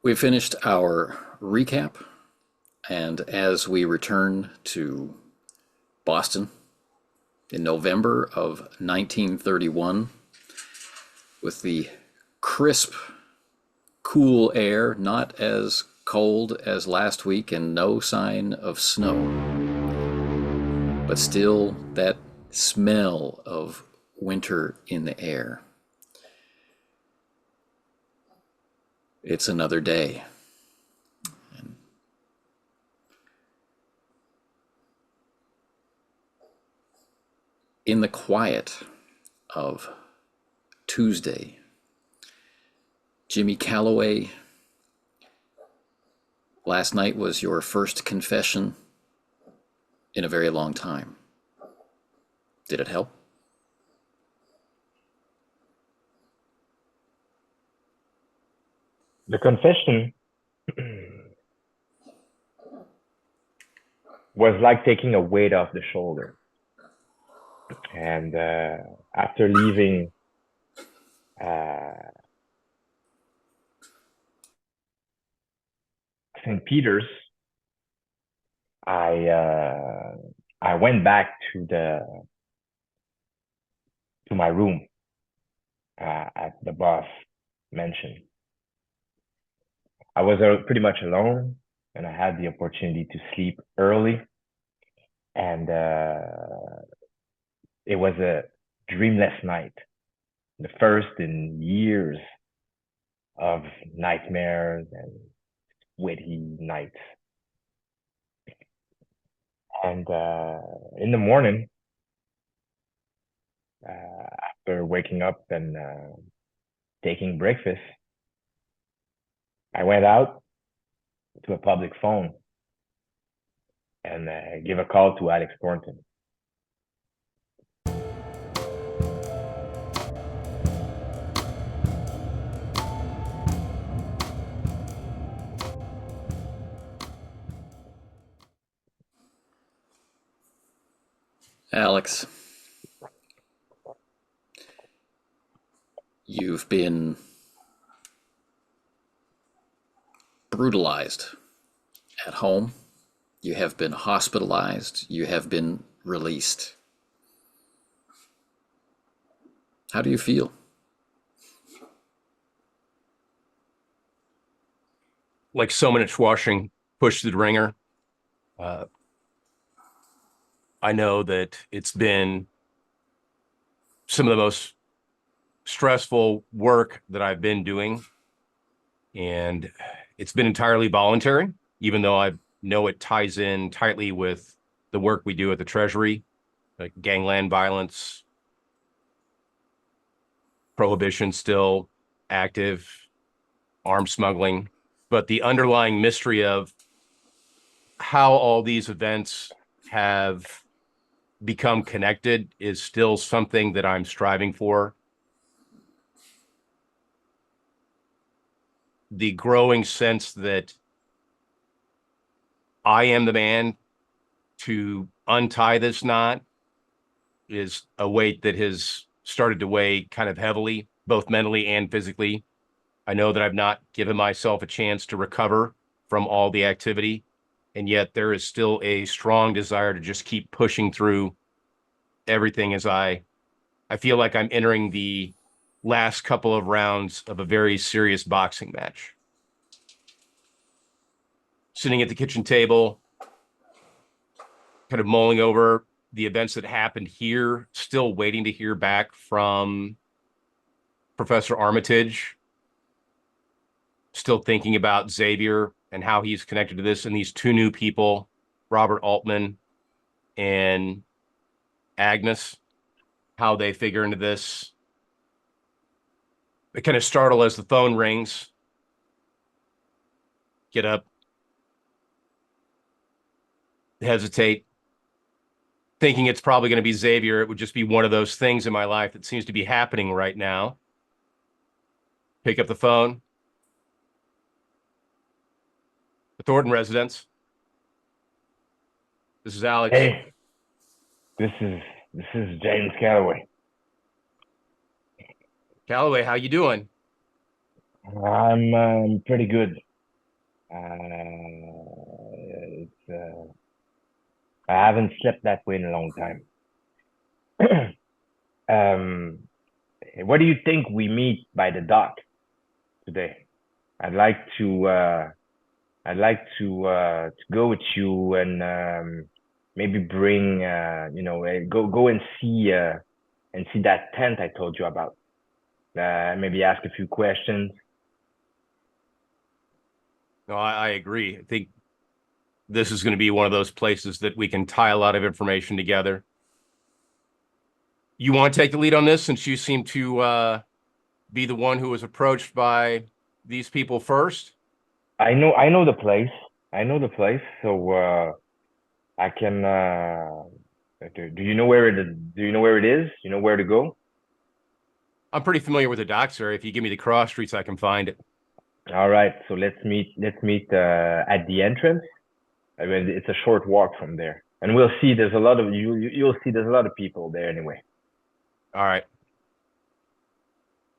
We finished our recap, and as we return to Boston in November of 1931, with the crisp, cool air, not as cold as last week and no sign of snow, but still that smell of winter in the air. It's another day. In the quiet of Tuesday, Jimmy Calloway, last night was your first confession in a very long time. Did it help? The confession was like taking a weight off the shoulder. And after leaving St. Peter's, I went back to my room at the boss mansion. I was pretty much alone, and I had the opportunity to sleep early, and it was a dreamless night, the first in years of nightmares and witty nights. And in the morning, after waking up and taking breakfast, I went out to a public phone and give a call to Alex Thornton. Alex, you've been brutalized at home. You have been hospitalized. You have been released. How do you feel? Like so much washing pushed through the ringer. I know that it's been some of the most stressful work that I've been doing, and it's been entirely voluntary, even though I know it ties in tightly with the work we do at the Treasury, like gangland violence, prohibition still active, arms smuggling, but the underlying mystery of how all these events have become connected is still something that I'm striving for. The growing sense that I am the man to untie this knot is a weight that has started to weigh kind of heavily, both mentally and physically. I know that I've not given myself a chance to recover from all the activity, and yet there is still a strong desire to just keep pushing through everything as I feel like I'm entering the last couple of rounds of a very serious boxing match. Sitting at the kitchen table, kind of mulling over the events that happened here, still waiting to hear back from Professor Armitage, still thinking about Xavier and how he's connected to this, and these two new people, Robert Altman and Agnes, how they figure into this. I kind of startle as the phone rings. Get up, hesitate, thinking it's probably going to be Xavier. It would just be one of those things in my life that seems to be happening right now. Pick up the phone. The Thornton residence. This is Alex. Hey, this is James Calloway. Calloway, how you doing? I'm pretty good. It's I haven't slept that way in a long time. um, what do you think we meet by the dock today? I'd like to to go with you and maybe bring go and see that tent I told you about. Maybe ask a few questions. No, I agree. I think this is going to be one of those places that we can tie a lot of information together. You want to take the lead on this since you seem to be the one who was approached by these people first? I know the place. I know the place, so I can. Do you know where it is? Do you know where it is? You know where to go? I'm pretty familiar with the docks area. If you give me the cross streets, I can find it. All right, so let's meet. Let's meet at the entrance. I mean, it's a short walk from there, and we'll see. There's a lot of you'll see. There's a lot of people there anyway. All right.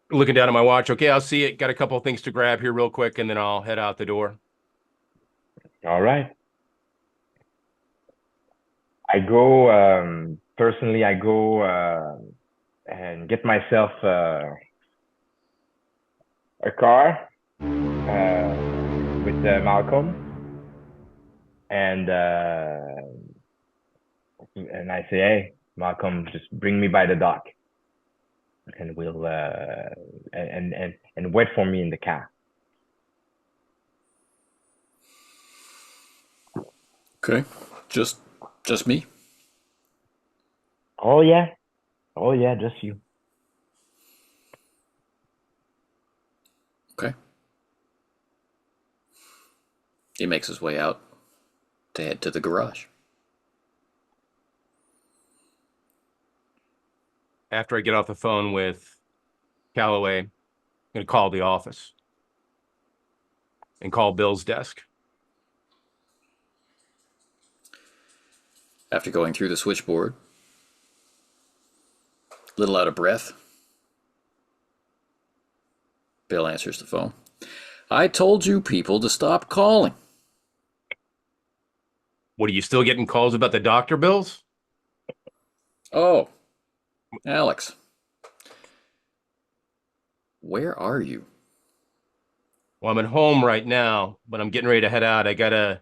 Looking down at my watch. Okay, I'll see it. Got a couple of things to grab here real quick, and then I'll head out the door. All right. I go personally. I go and get myself a car with Malcolm, and I say, "Hey, Malcolm, just bring me by the dock, and we'll and wait for me in the car." Okay. Just me? Oh yeah, just you. Okay. He makes his way out to head to the garage. After I get off the phone with Calloway, I'm going to call the office and call Bill's desk. After going through the switchboard, a little out of breath, Bill answers the phone. I told you people to stop calling. What, are you still getting calls about the doctor bills? Oh, Alex. Where are you? Well, I'm at home right now, but I'm getting ready to head out. I got a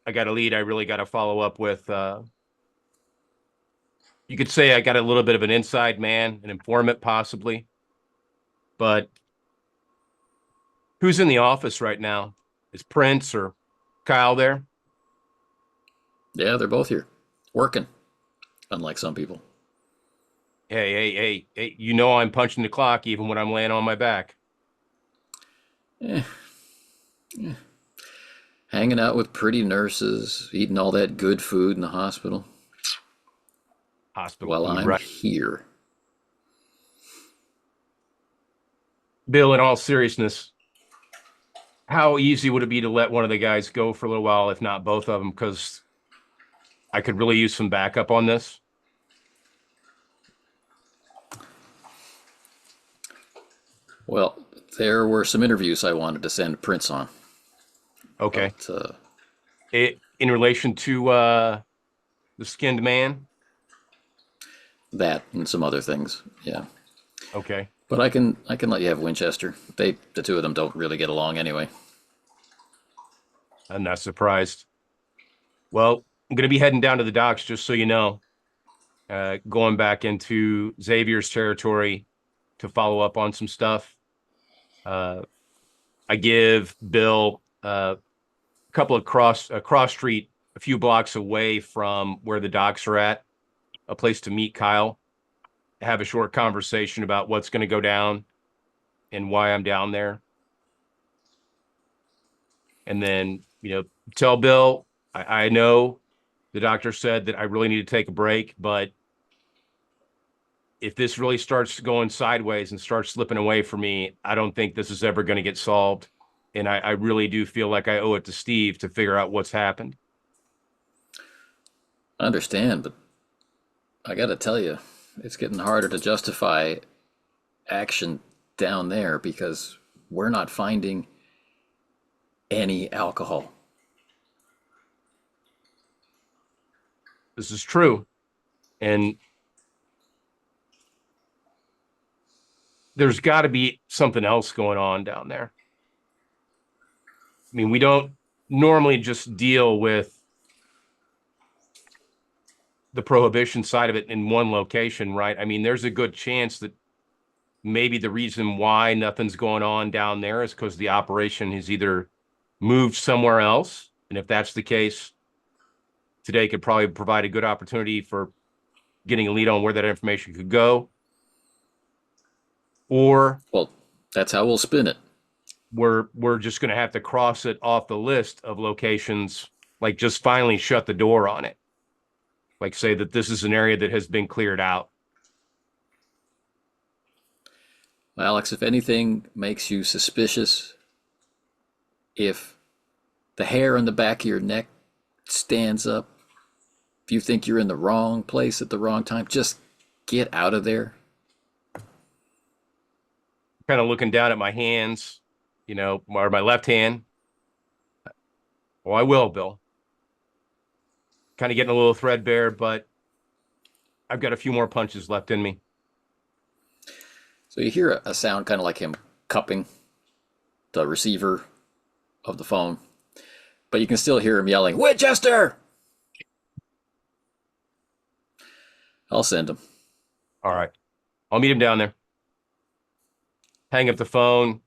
lead I really got to follow up with. You could say I got a little bit of an inside man, an informant possibly. But who's in the office right now? Is Prince or Kyle there? Yeah, they're both here. Working. Unlike some people. Hey, you know I'm punching the clock even when I'm laying on my back. Eh. Hanging out with pretty nurses, eating all that good food in the hospital. Hospital While food, I'm right? here. Bill, in all seriousness, how easy would it be to let one of the guys go for a little while, if not both of them? Because I could really use some backup on this. Well, there were some interviews I wanted to send Prince on. Okay. But, In relation to the skinned man? that and some other things, yeah. Okay. But I can let you have Winchester. The two of them don't really get along anyway. I'm not surprised. Well, I'm going to be heading down to the docks, just so you know. Going back into Xavier's territory to follow up on some stuff. I give Bill a couple of cross street, a few blocks away from where the docks are at, a place to meet Kyle, have a short conversation about what's going to go down and why I'm down there. And then, tell Bill, I know the doctor said that I really need to take a break, but if this really starts going sideways and starts slipping away from me, I don't think this is ever going to get solved. And I really do feel like I owe it to Steve to figure out what's happened. I understand, but I gotta tell you, it's getting harder to justify action down there because we're not finding any alcohol. This is true. And there's got to be something else going on down there. I mean, we don't normally just deal with the prohibition side of it in one location, right? I mean, there's a good chance that maybe the reason why nothing's going on down there is because the operation has either moved somewhere else. And if that's the case, today could probably provide a good opportunity for getting a lead on where that information could go. Or Well, that's how we'll spin it. we're just going to have to cross it off the list of locations, like just finally shut the door on it. Like say that this is an area that has been cleared out. Alex, if anything makes you suspicious, if the hair on the back of your neck stands up, if you think you're in the wrong place at the wrong time, just get out of there. Kind of looking down at my hands, you know, or my left hand. Well, I will, Bill. Kind of getting a little threadbare, but I've got a few more punches left in me. So you hear a sound kind of like him cupping the receiver of the phone, but you can still hear him yelling, "Winchester!" I'll send him. All right. I'll meet him down there. Hang up the phone,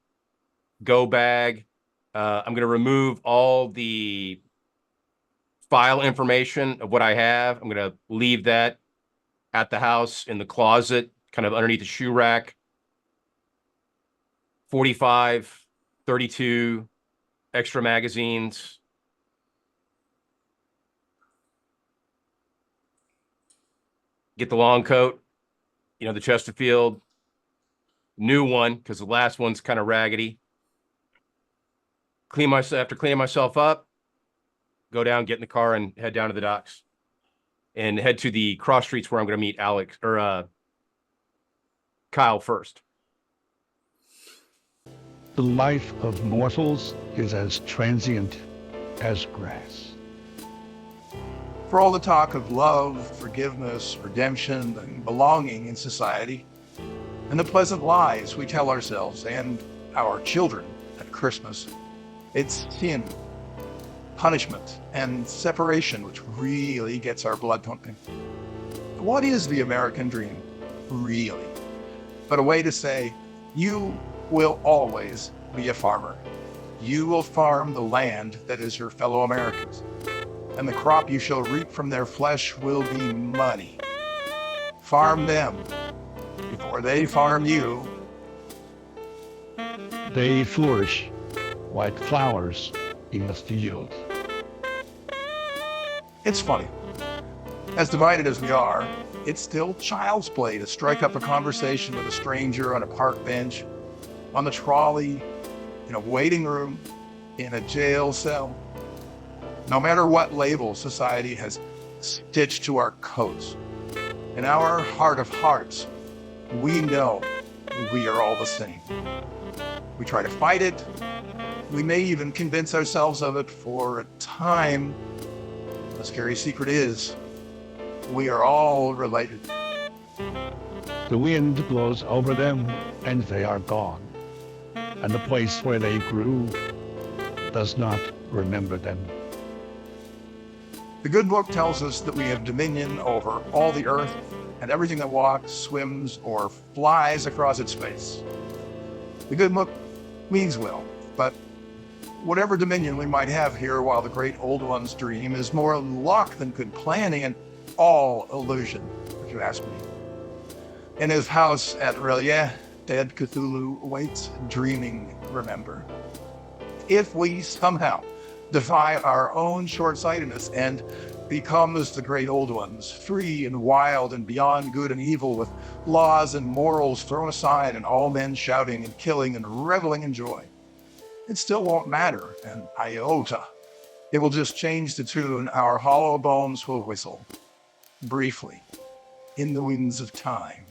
go bag. I'm going to remove all the file information of what I have. I'm going to leave that at the house in the closet, kind of underneath the shoe rack. 45, 32 extra magazines. Get the long coat, you know, the Chesterfield. New one, because the last one's kind of raggedy. After cleaning myself up, go down, get in the car, and head down to the docks. And head to the cross streets where I'm going to meet Alex or Kyle first. The life of mortals is as transient as grass. For all the talk of love, forgiveness, redemption, and belonging in society, and the pleasant lies we tell ourselves and our children at Christmas, it's sin, punishment, and separation which really gets our blood pumping. What is the American dream, really? But a way to say, you will always be a farmer. You will farm the land that is your fellow Americans, and the crop you shall reap from their flesh will be money. Farm them before they farm you. They flourish like flowers in the field. It's funny. As divided as we are, it's still child's play to strike up a conversation with a stranger on a park bench, on the trolley, in a waiting room, in a jail cell. No matter what label society has stitched to our coats, in our heart of hearts, we know we are all the same. We try to fight it. We may even convince ourselves of it for a time. The scary secret is, we are all related. The wind blows over them and they are gone. And the place where they grew does not remember them. The good book tells us that we have dominion over all the earth and everything that walks, swims, or flies across its face. The good book means well, but whatever dominion we might have here while the great old ones dream is more luck than good planning and all illusion, if you ask me. In his house at Relia, dead Cthulhu waits, dreaming, remember. If we somehow defy our own short-sightedness and become as the great old ones, free and wild and beyond good and evil, with laws and morals thrown aside and all men shouting and killing and reveling in joy, it still won't matter an iota. It will just change the tune our hollow bones will whistle, briefly, in the winds of time.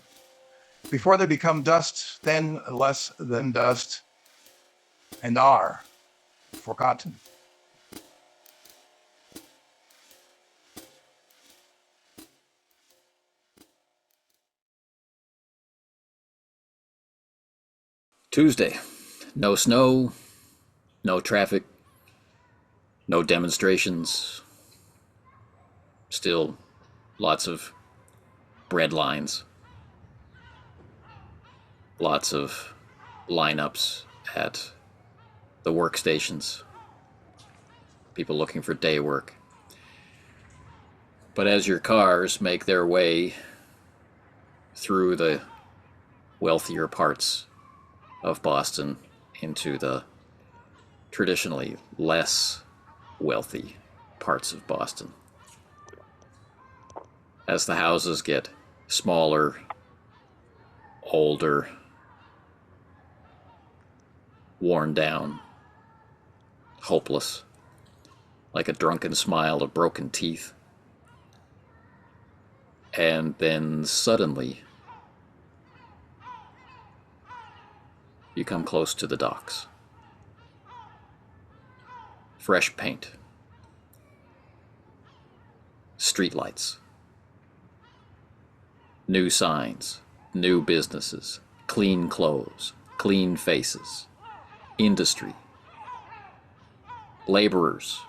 Before they become dust, then less than dust, and are forgotten. Tuesday. No snow, no traffic, no demonstrations. Still lots of bread lines. Lots of lineups at the workstations. People looking for day work. But as your cars make their way through the wealthier parts of Boston into the traditionally less wealthy parts of Boston, as the houses get smaller, older, worn down, hopeless, like a drunken smile of broken teeth. And then suddenly, you come close to the docks. Fresh paint. Streetlights. New signs. New businesses. Clean clothes. Clean faces. Industry. Laborers.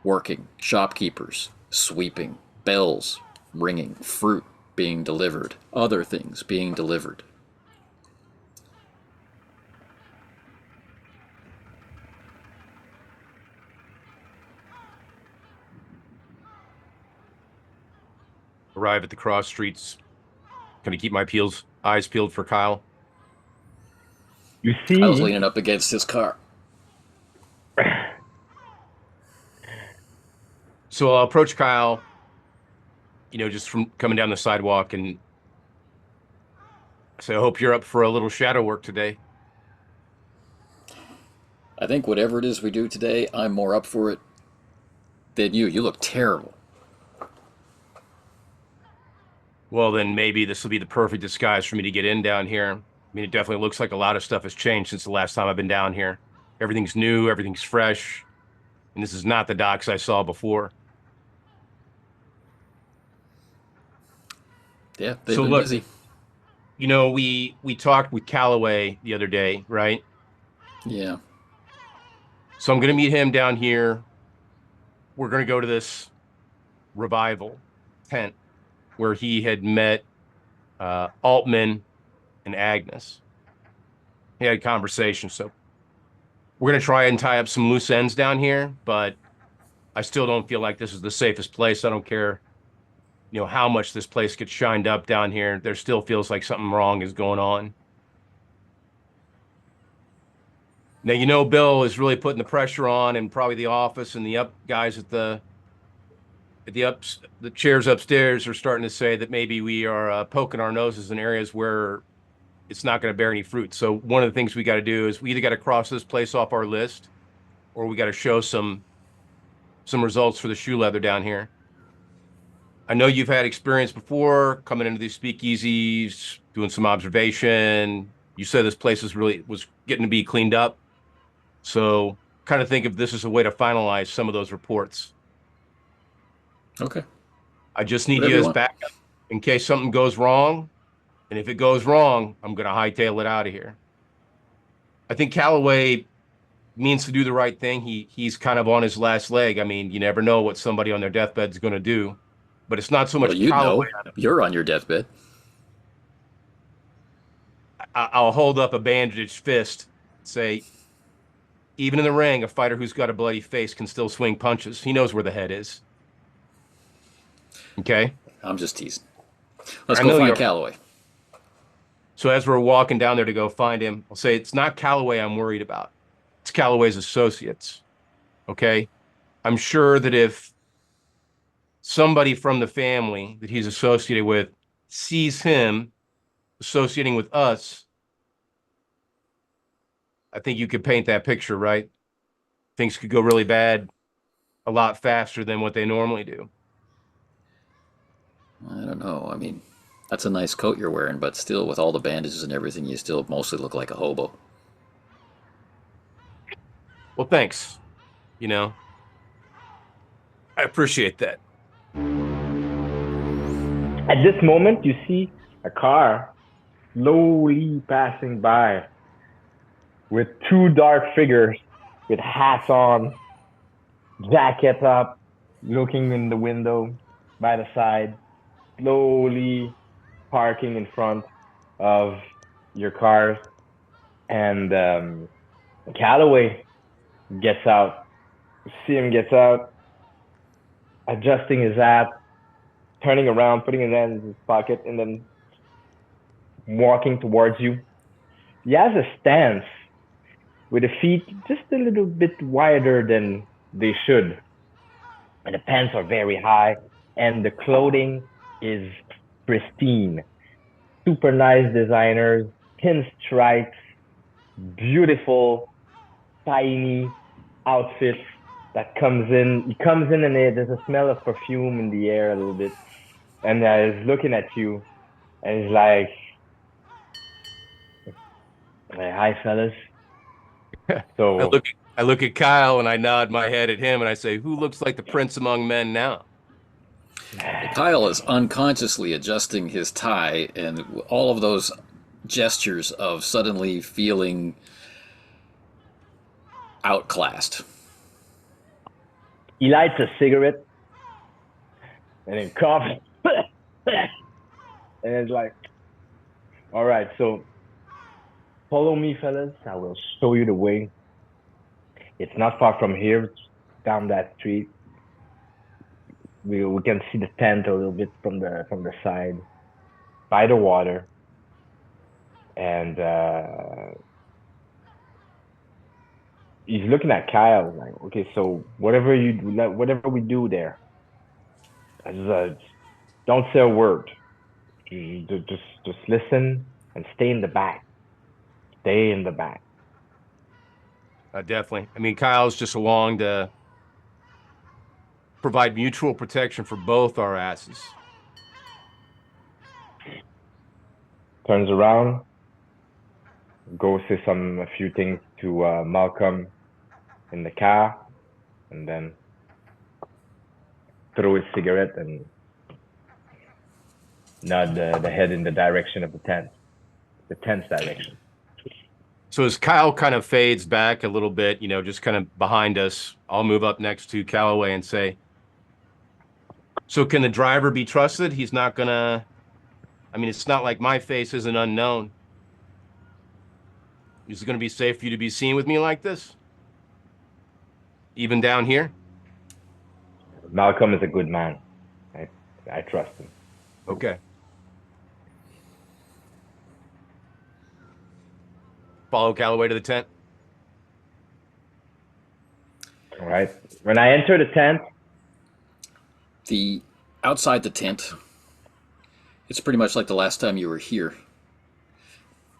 Working. Shopkeepers. Sweeping. Bells ringing. Fruit being delivered. Other things being delivered. Arrive at the cross streets. Kind of keep my eyes peeled for Kyle. You I was see, leaning up against his car. So I'll approach Kyle, just from coming down the sidewalk, and say, I hope you're up for a little shadow work today. I think whatever it is we do today, I'm more up for it than you. You look terrible. Well, then maybe this will be the perfect disguise for me to get in down here. I mean, it definitely looks like a lot of stuff has changed since the last time I've been down here. Everything's new, everything's fresh, and this is not the docks I saw before. Yeah, they've So been look, busy. We talked with Calloway the other day, right? Yeah. So I'm going to meet him down here. We're going to go to this revival tent where he had met Altman and Agnes. He had a conversation. So we're going to try and tie up some loose ends down here, but I still don't feel like this is the safest place. I don't care, how much this place gets shined up down here. There still feels like something wrong is going on. Now, Bill is really putting the pressure on, and probably the office and the guys at the chairs upstairs are starting to say that maybe we are poking our noses in areas where it's not going to bear any fruit. So one of the things we got to do is we either got to cross this place off our list, or we got to show some results for the shoe leather down here. I know you've had experience before coming into these speakeasies, doing some observation. You said this place was getting to be cleaned up. So kind of think of this as a way to finalize some of those reports. Okay. I just need Whatever you you as want. backup in case something goes wrong. And if it goes wrong, I'm going to hightail it out of here. I think Calloway means to do the right thing. He's kind of on his last leg. I mean, you never know what somebody on their deathbed is going to do. But it's not so much Well, you know, Calloway. you're on your deathbed. I'll hold up a bandaged fist, say, even in the ring, a fighter who's got a bloody face can still swing punches. He knows where the head is. Okay? I'm just teasing. Let's I go know find you're- Calloway. So as we're walking down there to go find him, I'll say, it's not Calloway I'm worried about. It's Calloway's associates. Okay? I'm sure that if somebody from the family that he's associated with sees him associating with us, I think you could paint that picture, right? Things could go really bad a lot faster than what they normally do. I don't know. I mean, that's a nice coat you're wearing, but still, with all the bandages and everything, you still mostly look like a hobo. Well, thanks. You know, I appreciate that. At this moment, you see a car slowly passing by with two dark figures with hats on, jacket up, looking in the window by the side, slowly parking in front of your cars. And Calloway gets out. You see him gets out, adjusting his hat, turning around, putting his hand in his pocket, and then walking towards you. He has a stance with the feet just a little bit wider than they should. And the pants are very high, and the clothing is pristine. Super nice designers, pinstripes, beautiful, tiny outfits that comes in. He comes in and there's a smell of perfume in the air a little bit. And he's looking at you and he's like, hi, fellas. So I look at Kyle and I nod my head at him and I say, "Who looks like the prince among men now?" Kyle is unconsciously adjusting his tie, and all of those gestures of suddenly feeling outclassed. he lights a cigarette and then coughs. And it's like, all right, so follow me, fellas. I will show you the way. It's not far from here, it's down that street. We can see the tent a little bit from the side, by the water. And he's looking at Kyle like, okay, so whatever we do there, don't say a word. Just listen and stay in the back. Stay in the back. Definitely. I mean, Kyle's just along to provide mutual protection for both our asses. Turns around, go say a few things to Malcolm in the car, and then throw his cigarette and nod the head in the direction of the tent's direction. So as Kyle kind of fades back a little bit, you know, just kind of behind us, I'll move up next to Calloway and say, "So can the driver be trusted? He's not gonna, I mean, it's not like my face is an unknown. Is it gonna be safe for you to be seen with me like this? Even down here?" Malcolm is a good man. I trust him. Okay. Follow Calloway to the tent. All right. When I enter the tent, Outside the tent, it's pretty much like the last time you were here.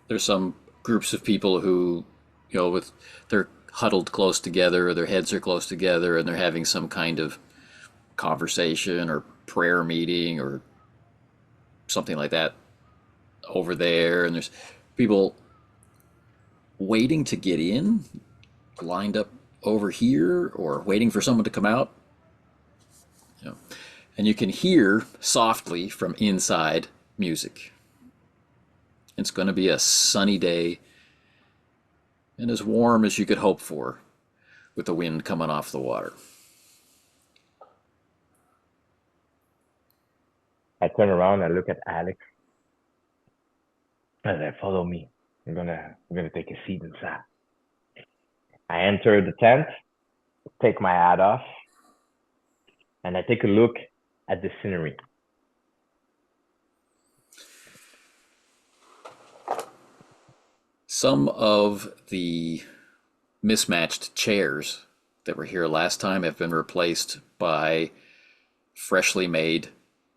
There's some groups of people who, you know, they're huddled close together, or their heads are close together, and they're having some kind of conversation or prayer meeting or something like that over there. And there's people waiting to get in, lined up over here, or waiting for someone to come out. You know, and you can hear softly from inside music. It's going to be a sunny day and as warm as you could hope for, with the wind coming off the water. I turn around, I look at Alex, and I follow me. I'm gonna take a seat inside. I enter the tent, take my hat off, and I take a look at the scenery. Some of the mismatched chairs that were here last time have been replaced by freshly made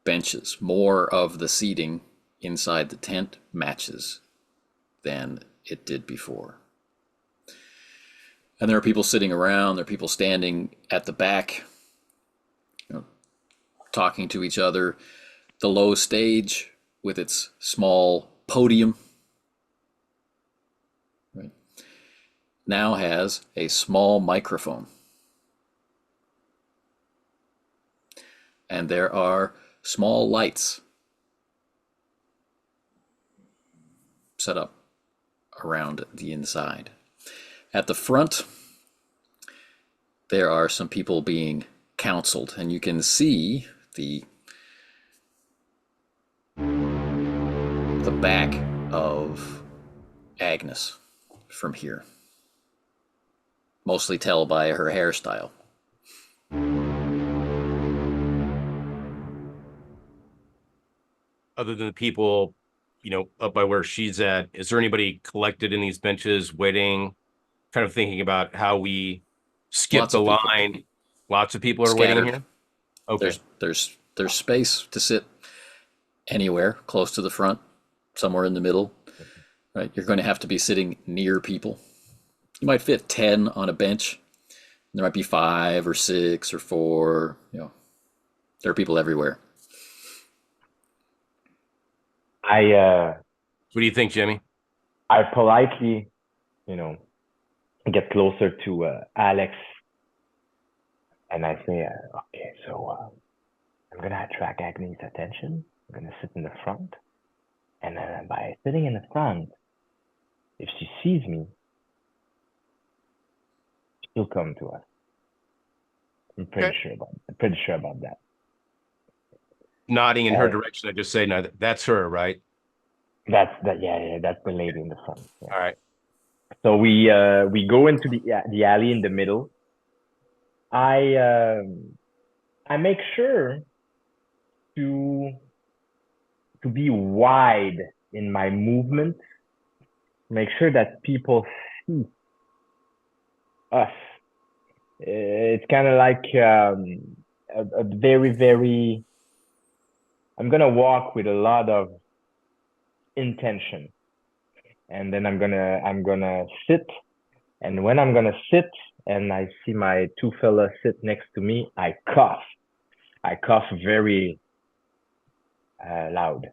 benches. More of the seating inside the tent matches than it did before. And there are people sitting around, there are people standing at the back, you know, talking to each other. The low stage with its small podium. Right. now has a small microphone. And there are small lights set up around the inside. At the front, there are some people being counseled, and you can see the back of Agnes from here. Mostly tell by her hairstyle. Other than the people, up by where she's at, is there anybody collected in these benches waiting, kind of thinking about how we skip Lots the of people. line? Lots of people are Scattered. waiting here? Okay. There's space to sit anywhere close to the front, somewhere in the middle. Right? You're going to have to be sitting near people. You might fit 10 on a bench. There might be 5 or 6 or 4. There are people everywhere. What do you think, Jimmy? I politely, get closer to Alex, and I say, okay, so I'm gonna attract Agnes' attention. I'm gonna sit in the front, and by sitting in the front, if she sees me, she'll come to us. I'm pretty sure about that. Nodding in her direction, I just say, no, that's her, right? That's the lady in the front. Yeah. All right. So we go into the alley in the middle. I make sure to be wide in my movement. Make sure that people see us. It's kind of like a very, very. I'm gonna walk with a lot of intention, and then I'm gonna sit, and when I'm gonna sit and I see my 2 fellas sit next to me, I cough very loud.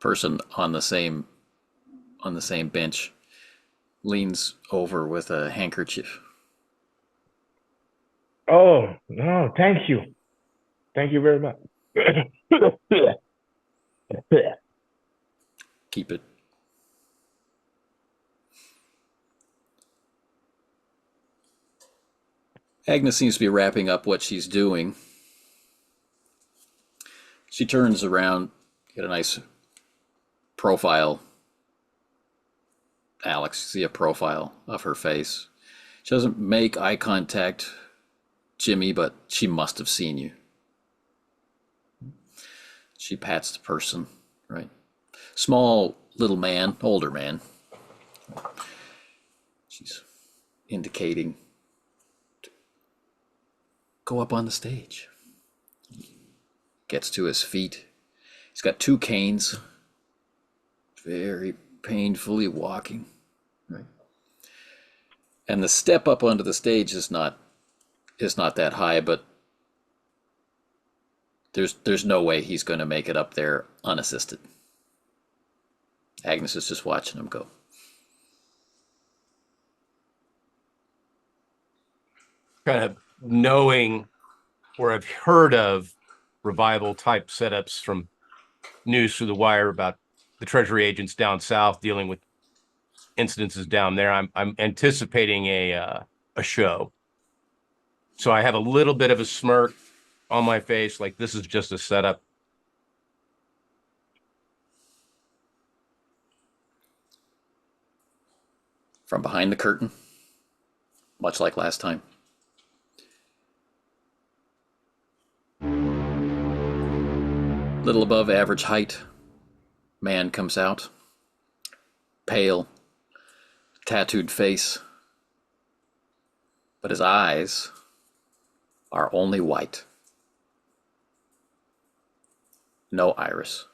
Person on the same bench leans over with a handkerchief. Oh no, thank you very much. Keep it. Agnes seems to be wrapping up what she's doing. She turns around, get a nice profile. Alex, you see a profile of her face. She doesn't make eye contact, Jimmy, but she must have seen you. She pats the person, right? Small little man, older man. She's indicating to go up on the stage. Gets to his feet. He's got 2 canes. Very painfully walking, right? And the step up onto the stage is not that high, but there's no way he's going to make it up there unassisted. Agnes is just watching him go. Kind of knowing, or I've heard of revival type setups from news through the wire about the Treasury agents down south dealing with incidences down there. I'm anticipating a show. So I have a little bit of a smirk on my face, like this is just a setup. From behind the curtain, much like last time. Little above average height, man comes out. Pale, tattooed face. But his eyes are only white. No iris.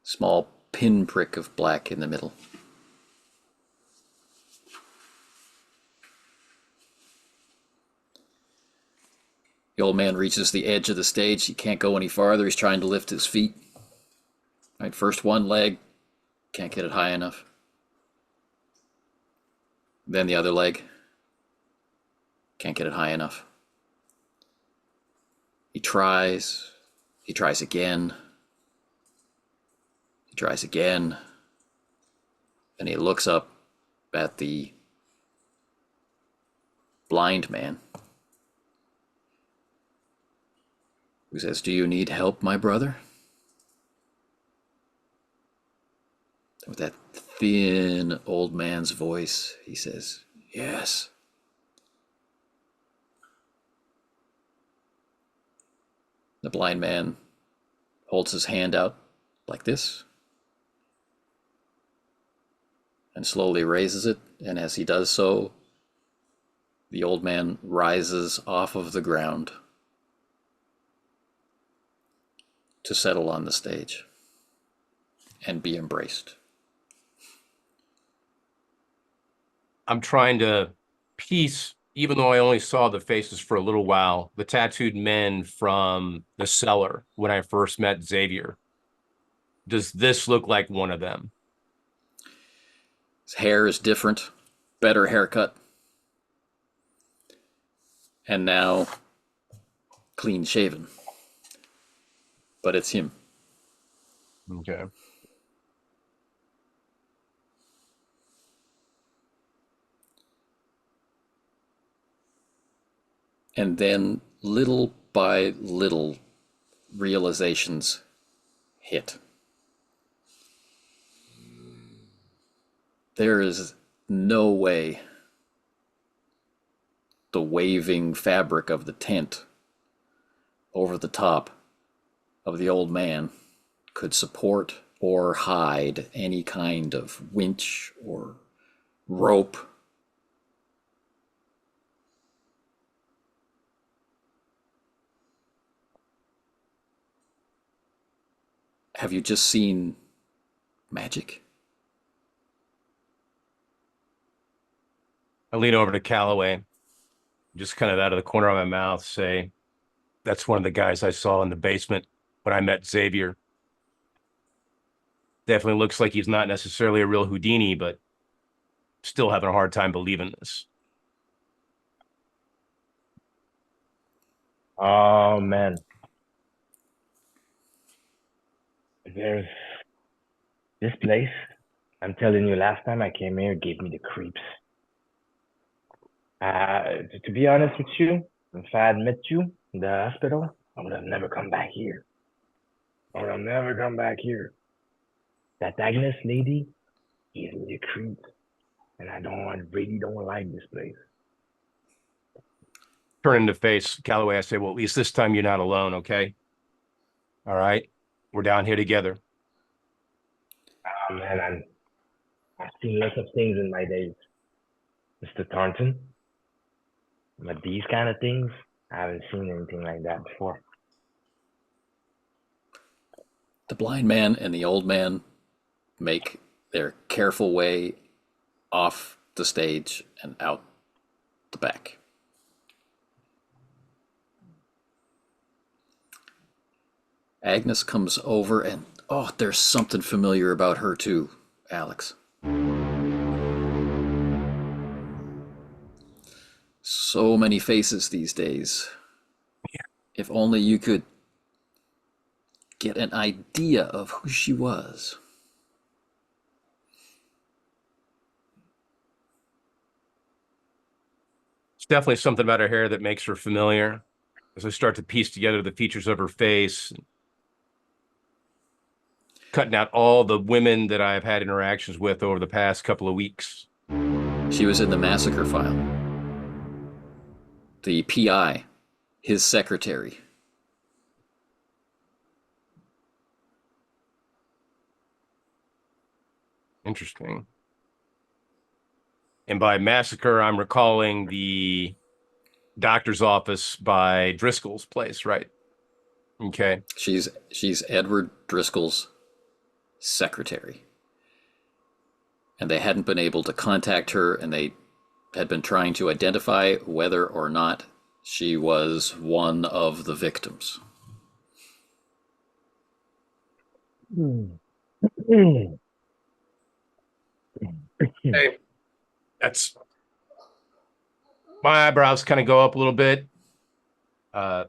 Small pinprick of black in the middle. The old man reaches the edge of the stage. He can't go any farther. He's trying to lift his feet. Right, first one leg, can't get it high enough. Then the other leg, can't get it high enough. He tries again. He tries again. And he looks up at the blind man, who says, "Do you need help, my brother?" With that thin old man's voice, he says, "Yes." The blind man holds his hand out like this and slowly raises it, and as he does so, the old man rises off of the ground to settle on the stage and be embraced. I'm trying to piece, even though I only saw the faces for a little while, the tattooed men from the cellar when I first met Xavier. Does this look like one of them? His hair is different, better haircut, and now clean shaven. But it's him. Okay. And then little by little realizations hit. There is no way the waving fabric of the tent over the top of the old man could support or hide any kind of winch or rope. Have you just seen magic? I lean over to Calloway, just kind of out of the corner of my mouth, say, "That's one of the guys I saw in the basement when I met Xavier. Definitely looks like he's not necessarily a real Houdini, but still having a hard time believing this." Oh man, there's this place. I'm telling you, last time I came here, it gave me the creeps. To be honest with you, if I had met you in the hospital, I would have never come back here. I would have never come back here. That Agnes lady gives me the creeps, and I really don't like this place. Turning to face Calloway, I say, "Well, at least this time you're not alone, okay? All right, we're down here together." Oh man, I've seen lots of things in my days, Mr. Thornton. But these kind of things, I haven't seen anything like that before. The blind man and the old man make their careful way off the stage and out the back. Agnes comes over and, oh, there's something familiar about her too, Alex. So many faces these days. If only you could get an idea of who she was. It's definitely something about her hair that makes her familiar. As I start to piece together the features of her face, cutting out all the women that I've had interactions with over the past couple of weeks. She was in the massacre file. The PI, his secretary. Interesting. And by massacre, I'm recalling the doctor's office by Driscoll's place, right? Okay. She's Edward Driscoll's secretary. And they hadn't been able to contact her, and they had been trying to identify whether or not She was one of the victims. Hey, that's my eyebrows kind of go up a little bit. As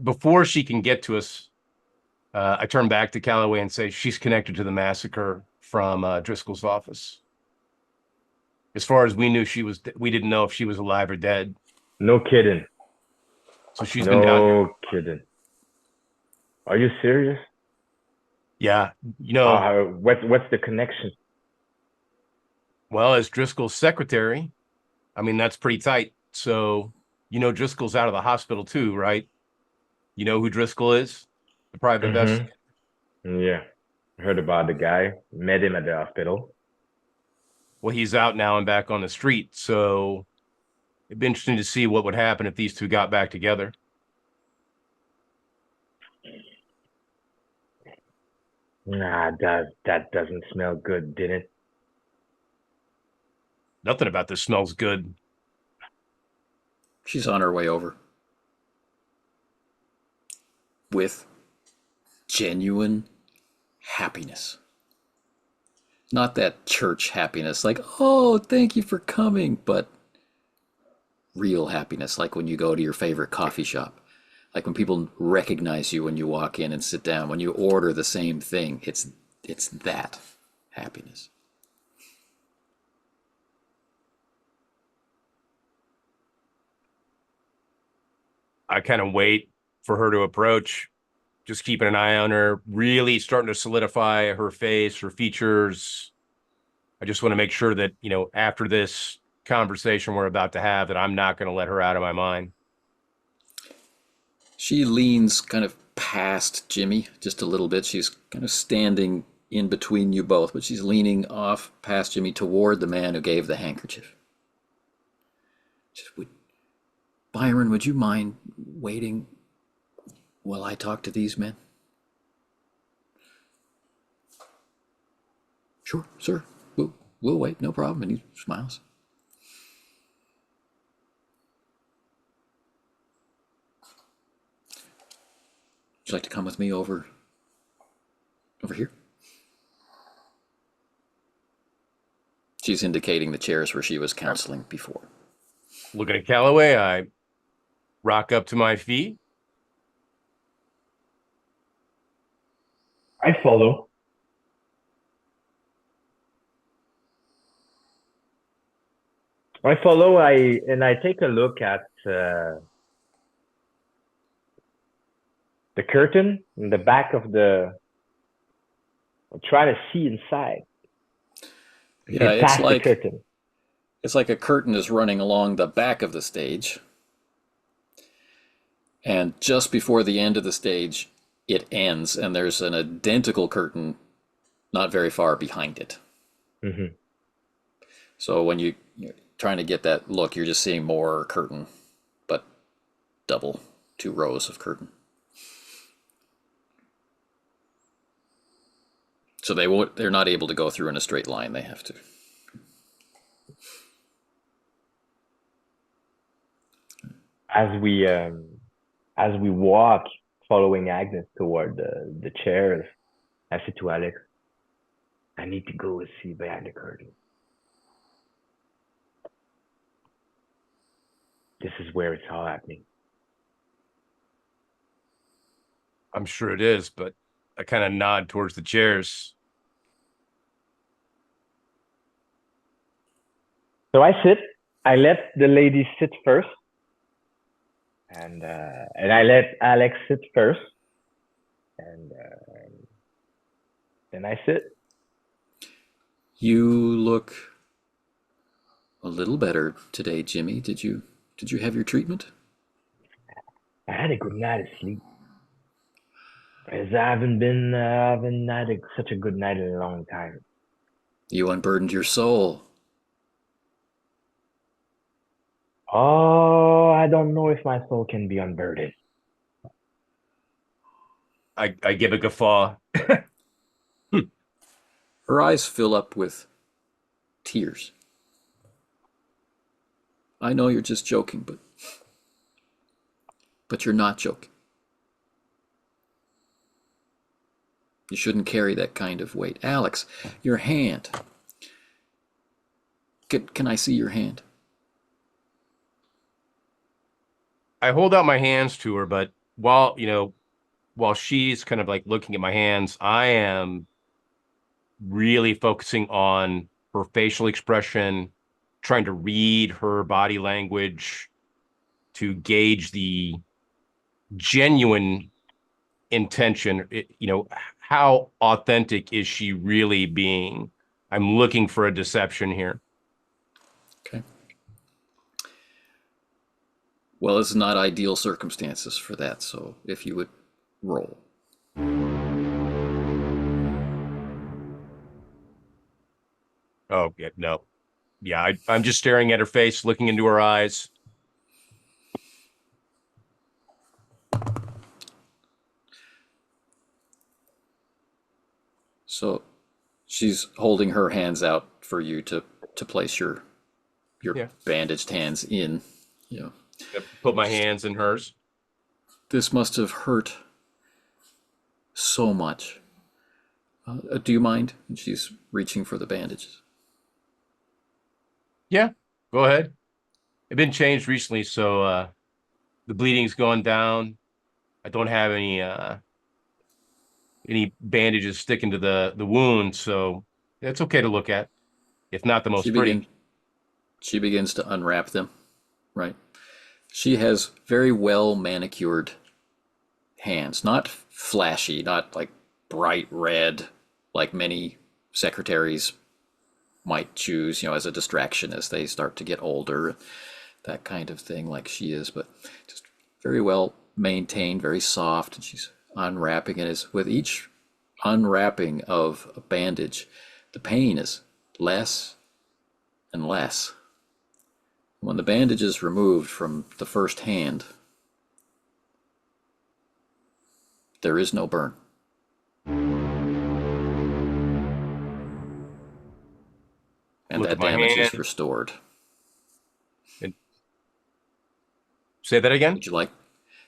before she can get to us, I turn back to Calloway and say she's connected to the massacre from Driscoll's office. As far as we knew, we didn't know if she was alive or dead. No kidding. So she's been down here. No kidding. Are you serious? Yeah. You know, What's the connection? well, as Driscoll's secretary, I mean, that's pretty tight. So, you know, Driscoll's out of the hospital too, right? You know who Driscoll is? The private investigator. Yeah. Heard about the guy. Met him at the hospital. Well, he's out now and back on the street. So it'd be interesting to see what would happen if these two got back together. Nah, that doesn't smell good, did it? Nothing about this smells good. She's on her way over. With genuine happiness. Not that church happiness, like, oh, thank you for coming, but real happiness, like when you go to your favorite coffee shop. Like when people recognize you when you walk in and sit down, when you order the same thing, it's that happiness. I kind of wait for her to approach, just keeping an eye on her, really starting to solidify her face, her features. I just want to make sure that, you know, after this conversation we're about to have, that I'm not going to let her out of my mind. She leans kind of past Jimmy just a little bit. She's kind of standing in between you both, but she's leaning off past Jimmy toward the man who gave the handkerchief. Byron, would you mind waiting while I talk to these men? Sure, sir. We'll wait, no problem. And he smiles. Would you like to come with me over here? She's indicating the chairs where she was counseling before. Looking at Calloway, I rock up to my feet. I follow. I take a look at the curtain in the back of the. I try to see inside. Yeah, It's like the curtain. It's like a curtain is running along the back of the stage. And just before the end of the stage, it ends, and there's an identical curtain not very far behind it. Mm-hmm. So when you're trying to get that look, you're just seeing more curtain, but double, 2 rows of curtain. So they're not able to go through in a straight line. They have to. As we walk, following Agnes toward the chairs, I said to Alex, I need to go and see behind the curtain. This is where it's all happening. I'm sure it is, but I kind of nod towards the chairs. So I sit. I let the lady sit first, and I let Alex sit first, and then I sit. You look a little better today, Jimmy. Did you have your treatment? I had a good night of sleep. Because I haven't had such a good night in a long time. You unburdened your soul. Oh, I don't know if my soul can be unburdened. I give a guffaw. Her eyes fill up with tears. I know you're just joking, but you're not joking. You shouldn't carry that kind of weight. Alex, your hand. Can I see your hand? I hold out my hands to her, but while she's kind of like looking at my hands, I am really focusing on her facial expression, trying to read her body language to gauge the genuine intention. How authentic is she really being? I'm looking for a deception here. Okay. Well, it's not ideal circumstances for that, so if you would roll. Oh, yeah, no. Yeah, I'm just staring at her face, looking into her eyes. So she's holding her hands out for you to place your Yeah. bandaged hands in. Put my hands in hers. This must have hurt so much. Do you mind? And she's reaching for the bandages. Yeah, go ahead. I've been changed recently, so the bleeding's gone down. I don't have any bandages sticking to the wound, so it's okay to look at, if not the most pretty. She begins to unwrap them, right? She has very well manicured hands, not flashy, not like bright red, like many secretaries might choose, as a distraction as they start to get older, that kind of thing, like she is, but just very well maintained, very soft. And she's unwrapping it. As with each unwrapping of a bandage, the pain is less and less. When the bandage is removed from the first hand, there is no burn. And Look that at my damage is hand. restored. Say that again? Would you like?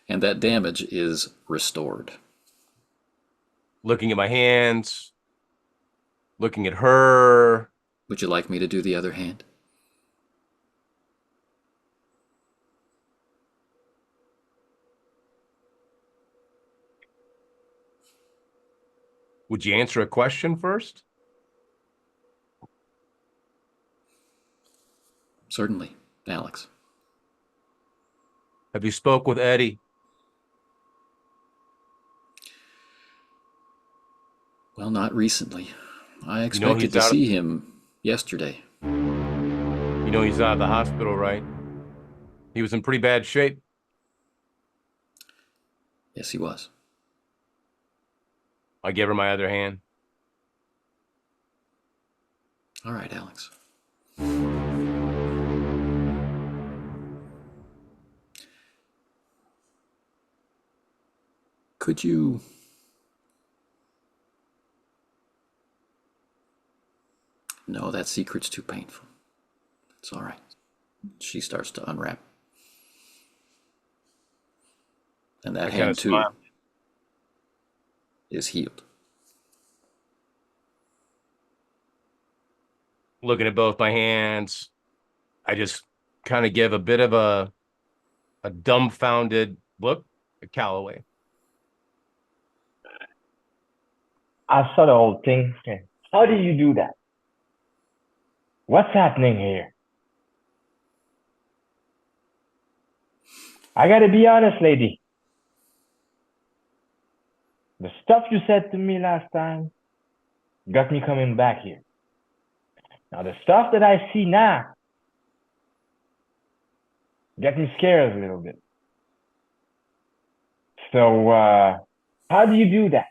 And that damage is restored. Looking at my hands, looking at her. Would you like me to do the other hand? Would you answer a question first? Certainly, Alex. Have you spoke with Eddie? Well, not recently. I he's expected to out of- see him yesterday. He's out of the hospital, right? He was in pretty bad shape. Yes, he was. I gave her my other hand. All right, Alex. Could you... No, that secret's too painful. It's all right. She starts to unwrap. And that hand, too, is healed. Looking at both my hands, I just kind of give a bit of a dumbfounded look at Calloway. I saw the whole thing. How do you do that? What's happening here? I gotta be honest, lady. The stuff you said to me last time got me coming back here. Now, the stuff that I see now got me scared a little bit. So, how do you do that?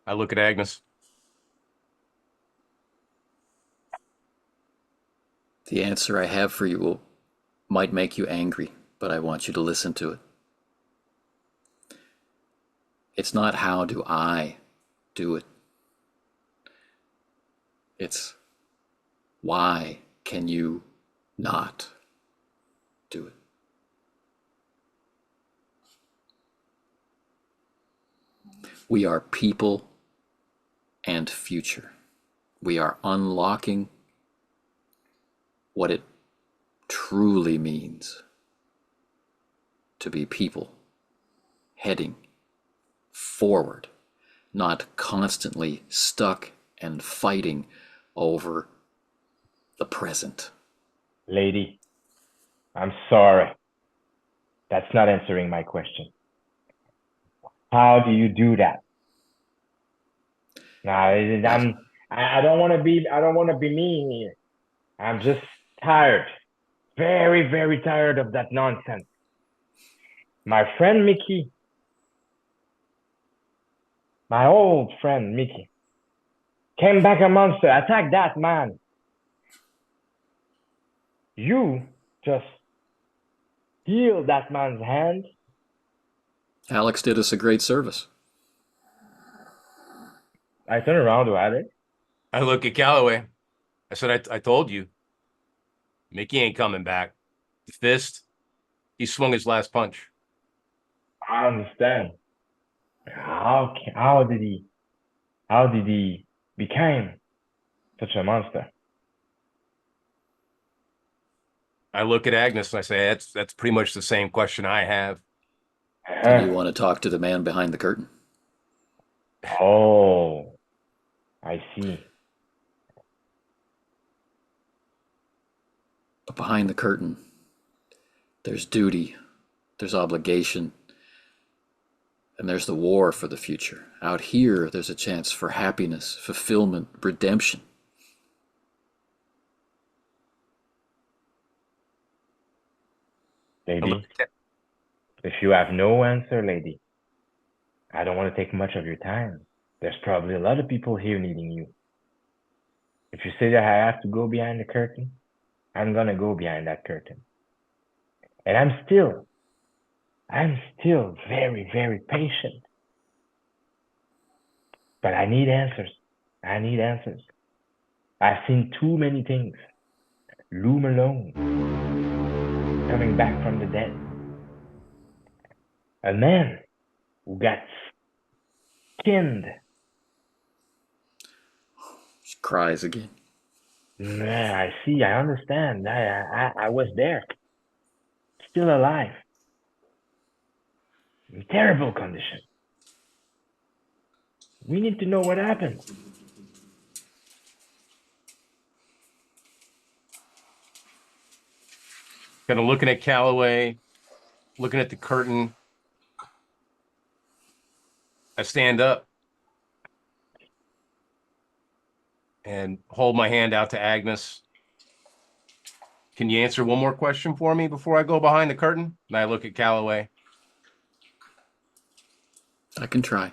I look at Agnes. The answer I have for you might make you angry, but I want you to listen to it. It's not how do I do it. It's Why can you not do it? We are people and future. We are unlocking what it truly means to be people heading forward, not constantly stuck and fighting over the present. Lady, I'm sorry. That's not answering my question. How do you do that? Now, I don't want to be mean here. I'm just tired. Very, very tired of that nonsense. My friend Mickey, my old friend Mickey, came back a monster, attacked that man. You just healed that man's hand. Alex did us a great service. I turn around to Alex. I look at Calloway. I said, I told you. Mickey ain't coming back. The fist, he swung his last punch. I understand. How did he become such a monster? I look at Agnes and I say, that's pretty much the same question I have. Do you want to talk to the man behind the curtain? Oh, I see. But behind the curtain, there's duty, there's obligation, and there's the war for the future. Out here, there's a chance for happiness, fulfillment, redemption. Lady, if you have no answer, lady, I don't want to take much of your time. There's probably a lot of people here needing you. If you say that I have to go behind the curtain, I'm gonna go behind that curtain. And I'm still very, very patient. But I need answers. I need answers. I've seen too many things loom alone, coming back from the dead. A man who got skinned. She cries again. Yeah, I see. I understand. I was there. Still alive. In terrible condition. We need to know what happened. Kind of looking at Calloway, looking at the curtain. I stand up and hold my hand out to Agnes. Can you answer one more question for me before I go behind the curtain? And I look at Calloway. I can try.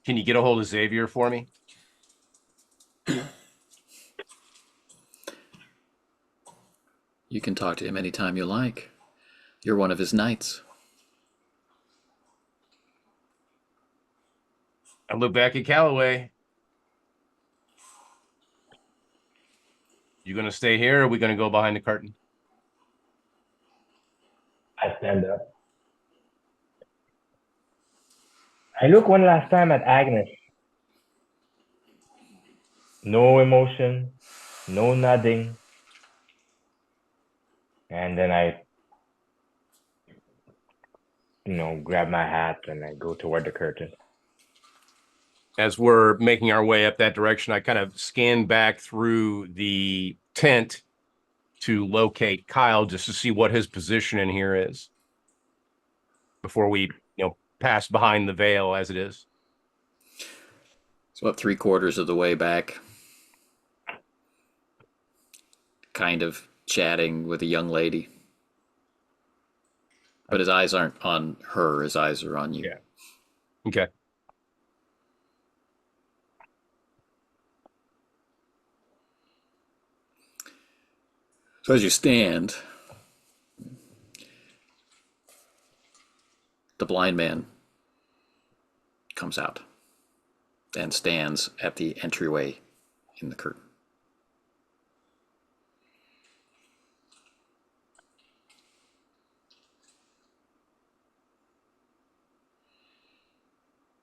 Can you get a hold of Xavier for me? You can talk to him anytime you like. You're one of his knights. I look back at Calloway. You gonna stay here, or are we gonna go behind the curtain? I stand up. I look one last time at Agnes. No emotion, no nothing. And then I, grab my hat and I go toward the curtain. As we're making our way up that direction, I kind of scan back through the tent to locate Kyle just to see what his position in here is before we, pass behind the veil as it is. So about 3/4 of the way back, kind of chatting with a young lady. But his eyes aren't on her, his eyes are on you. Yeah. Okay. So as you stand, the blind man comes out and stands at the entryway in the curtain.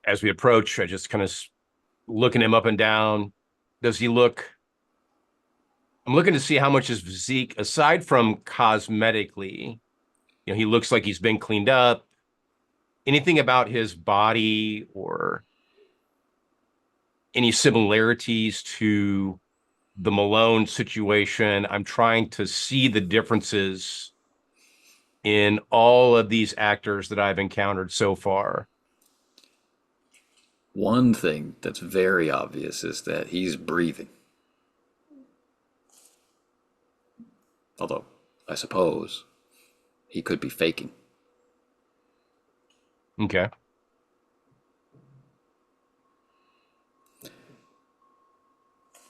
As we approach, I just kind of looking him up and down. Does he look? I'm looking to see how much his physique, aside from cosmetically, he looks like he's been cleaned up. Anything about his body or any similarities to the Malone situation? I'm trying to see the differences in all of these actors that I've encountered so far. One thing that's very obvious is that he's breathing. Although, I suppose, he could be faking. Okay.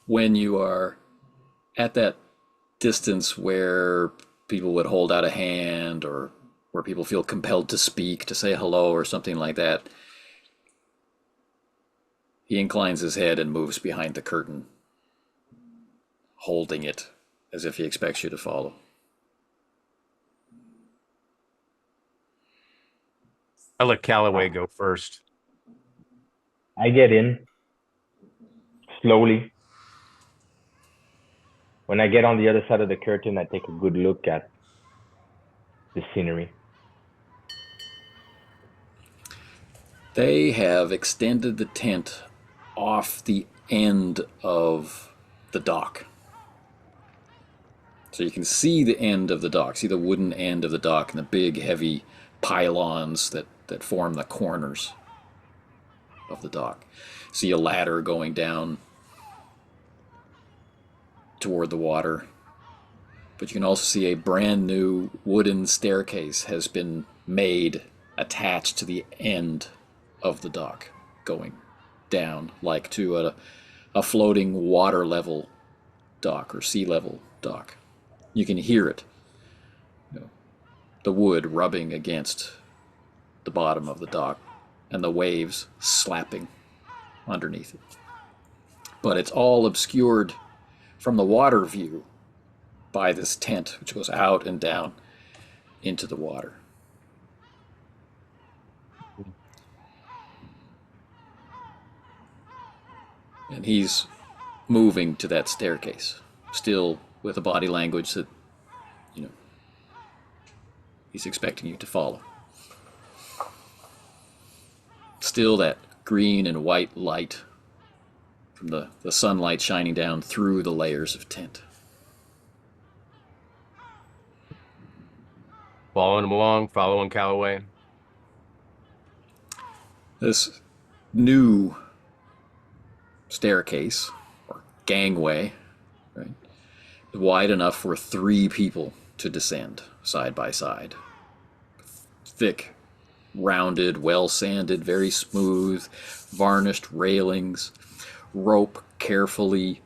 When you are at that distance where people would hold out a hand, or where people feel compelled to speak, to say hello or something like that, he inclines his head and moves behind the curtain, holding it as if he expects you to follow. I'll let Calloway go first. I get in slowly. When I get on the other side of the curtain, I take a good look at the scenery. They have extended the tent off the end of the dock. So you can see the end of the dock, see the wooden end of the dock and the big heavy pylons that form the corners of the dock. See a ladder going down toward the water. But you can also see a brand new wooden staircase has been made, attached to the end of the dock, going down like to a floating water level dock or sea level dock. You can hear it, the wood rubbing against the bottom of the dock and the waves slapping underneath it. But it's all obscured from the water view by this tent, which goes out and down into the water. And he's moving to that staircase, still with a body language that, he's expecting you to follow. Still that green and white light from the sunlight shining down through the layers of tint. Following him along, following Calloway. This new staircase, or gangway, right, is wide enough for 3 people to descend side by side. Thick, rounded, well sanded, very smooth, varnished railings, rope carefully,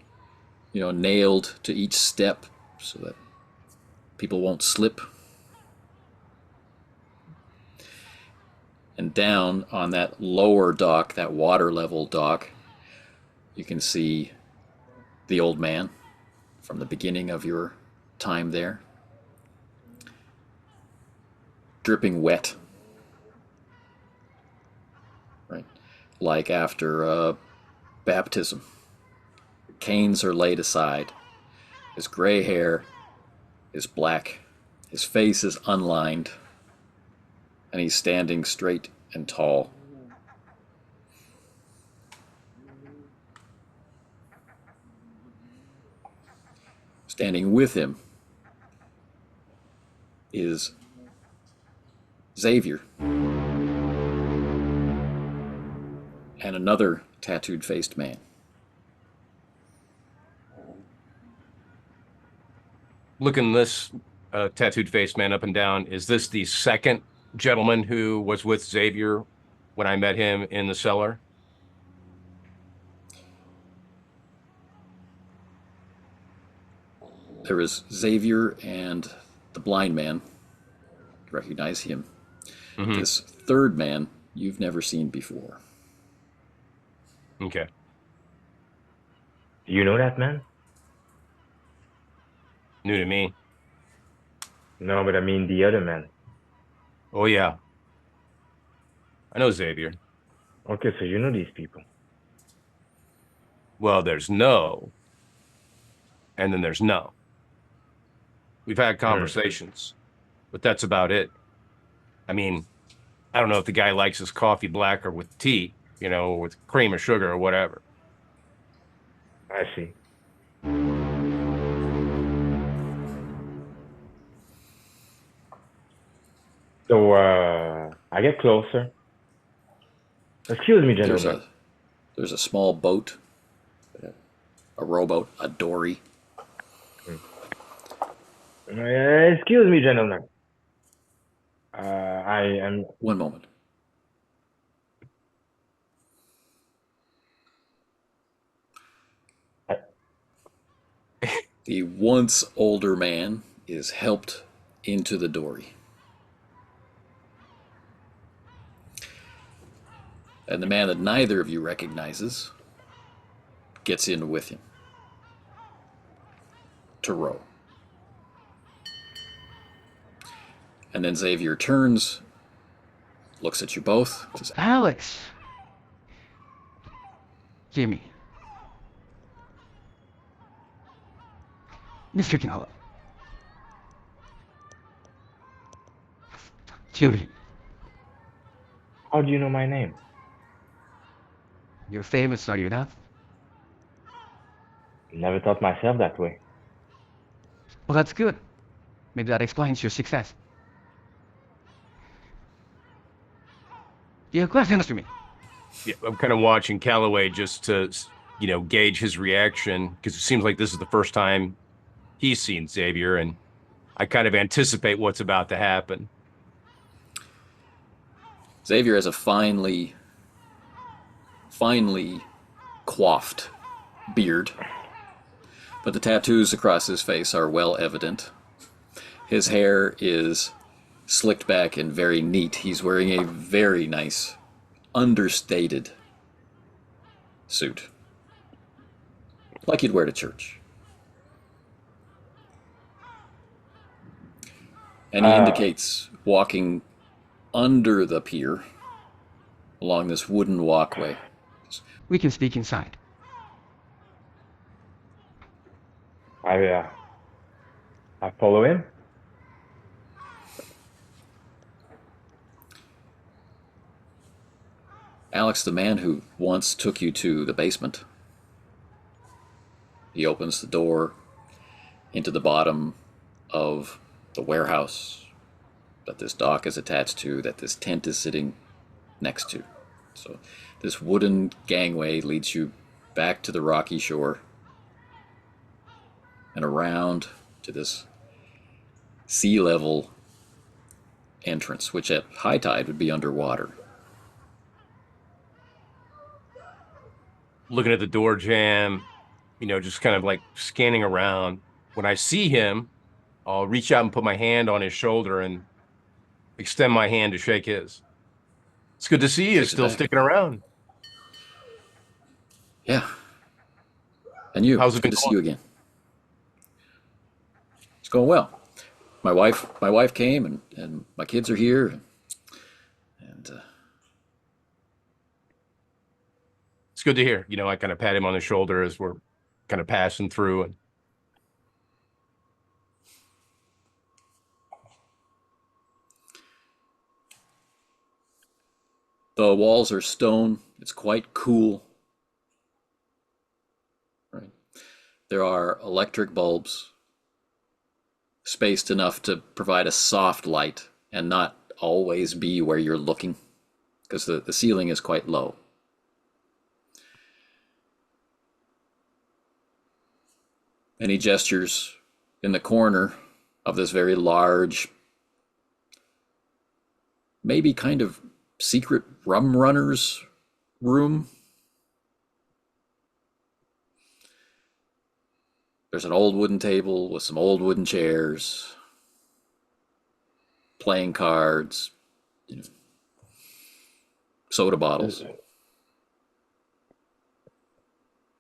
nailed to each step so that people won't slip. And down on that lower dock, that water level dock, you can see the old man from the beginning of your time there, dripping wet, right? Like after baptism. Canes are laid aside. His gray hair is black. His face is unlined. And he's standing straight and tall. Standing with him is Xavier and another tattooed-faced man. Looking this tattooed-faced man up and down, is this the second gentleman who was with Xavier when I met him in the cellar? There is Xavier and the blind man. You recognize him. Mm-hmm. This third man you've never seen before. Okay. Do you know that man? New to me. No, but I mean the other man. Oh yeah, I know Xavier. Okay, so you know these people. Well, there's no, and then there's no. We've had Hmm. conversations, but that's about it. I mean, I don't know if the guy likes his coffee black or with tea, or with cream or sugar or whatever. I see. So I get closer. Excuse me, There's gentlemen. a small boat, a rowboat, a dory. Excuse me, gentlemen. I am. One moment. The once older man is helped into the dory. And the man that neither of you recognizes gets in with him to row. And then Xavier turns, looks at you both, says, Alex! Jimmy. Mr. Calloway. Judy, How do you know my name? you're famous, are you not? Never thought myself that way. Well, that's good. Maybe that explains your success. Do you have questions for me? Yeah, I'm kind of watching Calloway just to, gauge his reaction because it seems like this is the first time he's seen Xavier, and I kind of anticipate what's about to happen. Xavier has a finely coiffed beard, but the tattoos across his face are well evident. His hair is slicked back and very neat. He's wearing a very nice, understated suit, like you'd wear to church. And he indicates walking under the pier along this wooden walkway. We can speak inside. I follow him. Alex, the man who once took you to the basement, he opens the door into the bottom of the warehouse that this dock is attached to, that this tent is sitting next to. So this wooden gangway leads you back to the rocky shore and around to this sea level entrance, which at high tide would be underwater. Looking at the door jamb, just kind of like scanning around. When I see him, I'll reach out and put my hand on his shoulder and extend my hand to shake his. It's good to see you Shakes it still back. sticking around. Yeah. And you, How's it's it been good to see going? you again. It's going well. My wife came and my kids are here. And It's good to hear. I kind of pat him on the shoulder as we're kind of passing through. And the walls are stone. It's quite cool. Right. There are electric bulbs spaced enough to provide a soft light and not always be where you're looking, because the ceiling is quite low. And he gestures in the corner of this very large, maybe kind of secret rum runner's room. There's an old wooden table with some old wooden chairs, playing cards, soda bottles.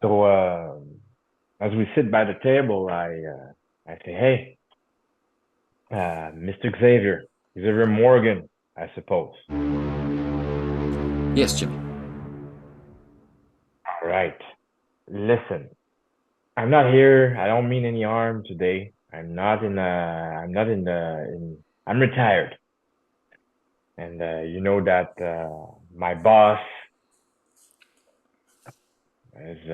So As we sit by the table, I say, "Hey, Mr. Xavier Morgan, I suppose." Yes, Jimmy. All right. Listen, I'm not here. I don't mean any harm today. I'm retired. And you know that my boss is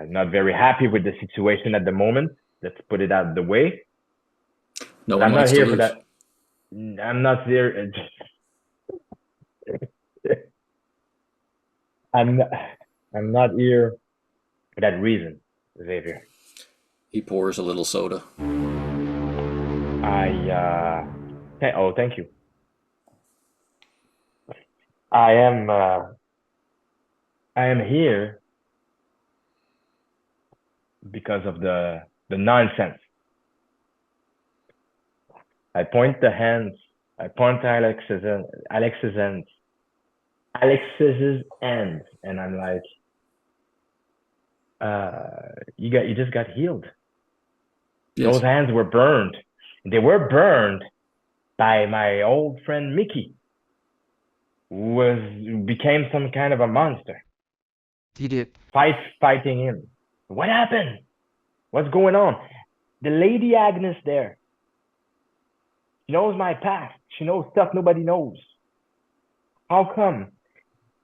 not very happy with the situation at the moment. Let's put it out of the way. No But one I'm not likes to here for lose. that. I'm not there. I'm not here for that reason, Xavier. He pours a little soda. Thank you. I am here because of the nonsense. I point to Alexis's ends, and I'm like, you just got healed. Yes. Those hands were burned. They were burned by my old friend Mickey, who became some kind of a monster. He did. Fighting him. What happened? What's going on? The Lady Agnes there. She knows my past. She knows stuff nobody knows. How come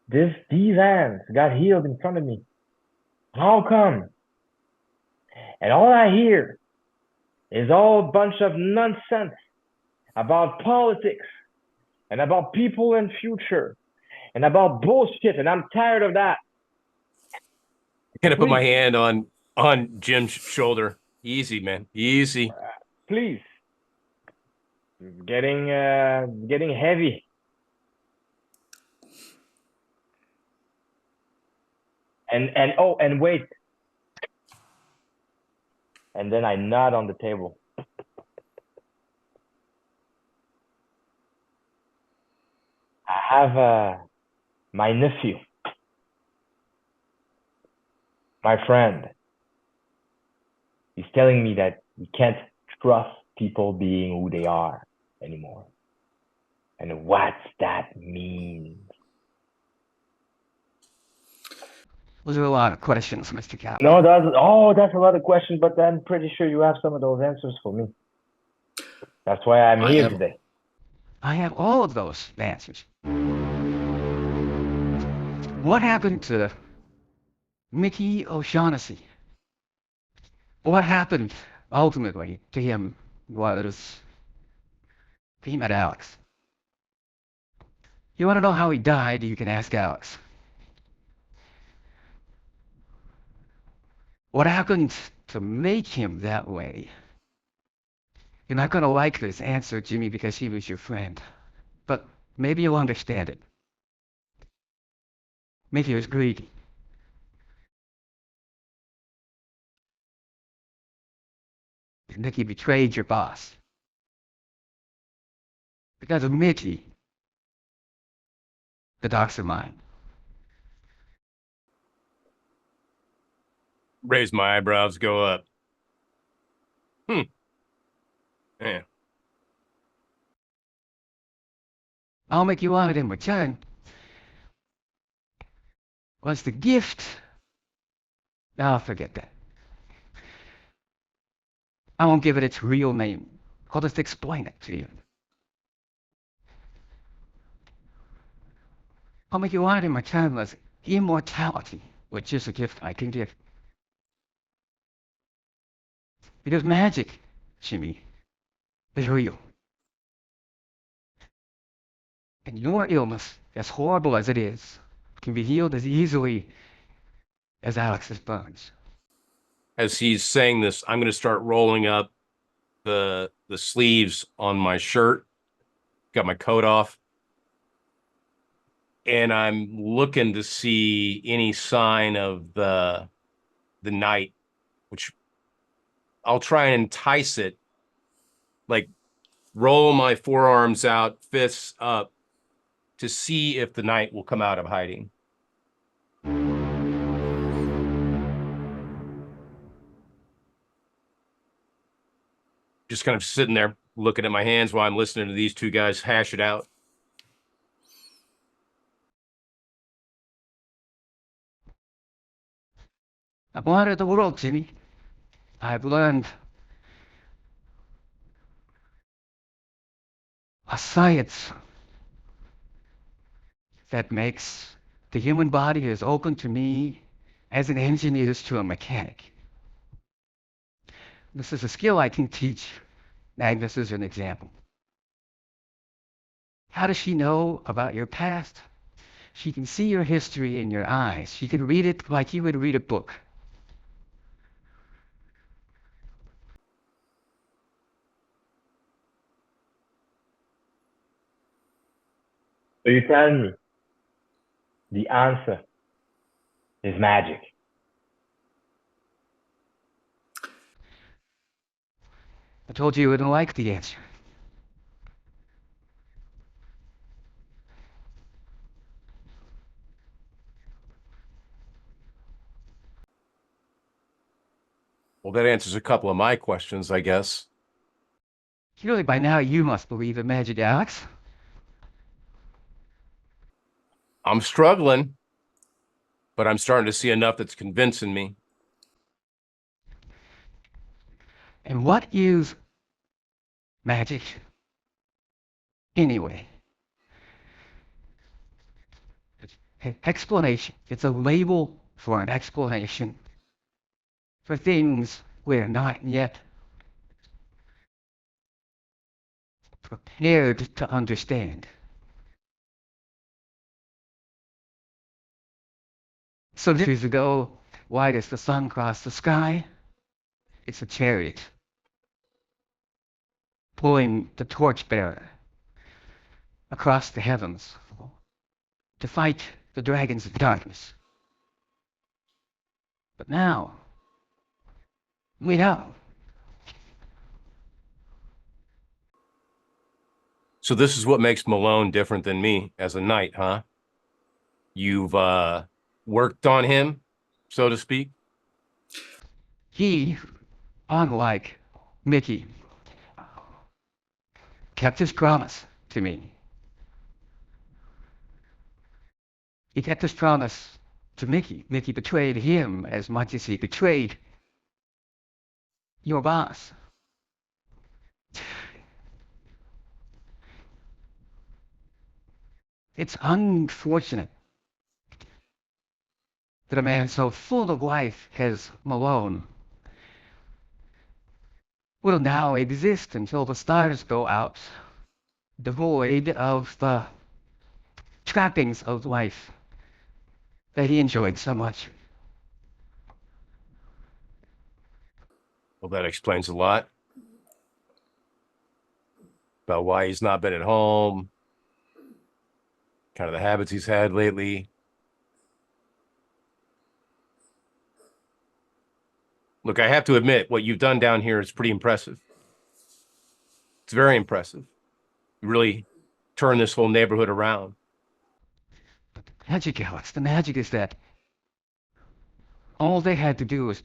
these hands got healed in front of me? How come? And all I hear is all a bunch of nonsense about politics and about people and future and about bullshit, and I'm tired of that. I'm gonna put my hand on Jim's shoulder. Easy, man. Easy. Please. Getting heavy. And wait. And then I nod on the table. I have my nephew, my friend. He's telling me that you can't trust people being who they are anymore. And what's that mean? Those are a lot of questions, Mr. Calloway. No, that's a lot of questions, but I'm pretty sure you have some of those answers for me. That's why I'm here today. I have all of those answers. What happened to Mickey O'Shaughnessy? What happened ultimately to him was he met Alex. You want to know how he died? You can ask Alex. What happened to make him that way? You're not going to like this answer, Jimmy, because he was your friend. But maybe you'll understand it. Maybe he was greedy. Mickey betrayed your boss. Because of Mickey, the docks are mine. Raise my eyebrows, go up. Yeah. I'll make you want it in return. What's the gift? I'll forget that. I won't give it its real name. I'll just explain it to you. I'll make you want it in return as immortality, which is a gift I can give. Because magic, Jimmy, is real. And your illness, as horrible as it is, can be healed as easily as Alex's burns. As he's saying this, I'm going to start rolling up the sleeves on my shirt. Got my coat off. And I'm looking to see any sign of the night, which I'll try and entice it, like roll my forearms out, fists up, to see if the night will come out of hiding. just kind of sitting there looking at my hands while I'm listening to these two guys hash it out. I've wandered the world, Jimmy. I've learned a science that makes the human body as open to me as an engine is to a mechanic. This is a skill I can teach. Agnes is an example. How does she know about your past? She can see your history in your eyes. She can read it like you would read a book. So you tell me the answer is magic. I told you you wouldn't like the answer. Well, that answers a couple of my questions, I guess. Surely by now you must believe in magic, Alex. I'm struggling, but I'm starting to see enough that's convincing me. And what is magic anyway? Explanation. It's a label for an explanation for things we're not yet prepared to understand. So years ago, why does the sun cross the sky? It's a chariot pulling the torchbearer across the heavens to fight the dragons of darkness. But now, we know. So this is what makes Malone different than me as a knight, huh? You've worked on him, so to speak? He, unlike Mickey, kept his promise to me. He kept his promise to Mickey. Mickey betrayed him as much as he betrayed your boss. It's unfortunate that a man so full of life as Malone will now exist until the stars go out, devoid of the trappings of life that he enjoyed so much. Well, that explains a lot about why he's not been at home, kind of the habits he's had lately. Look, I have to admit, what you've done down here is pretty impressive. It's very impressive. You really turned this whole neighborhood around. But the magic, Alex, the magic is that all they had to do was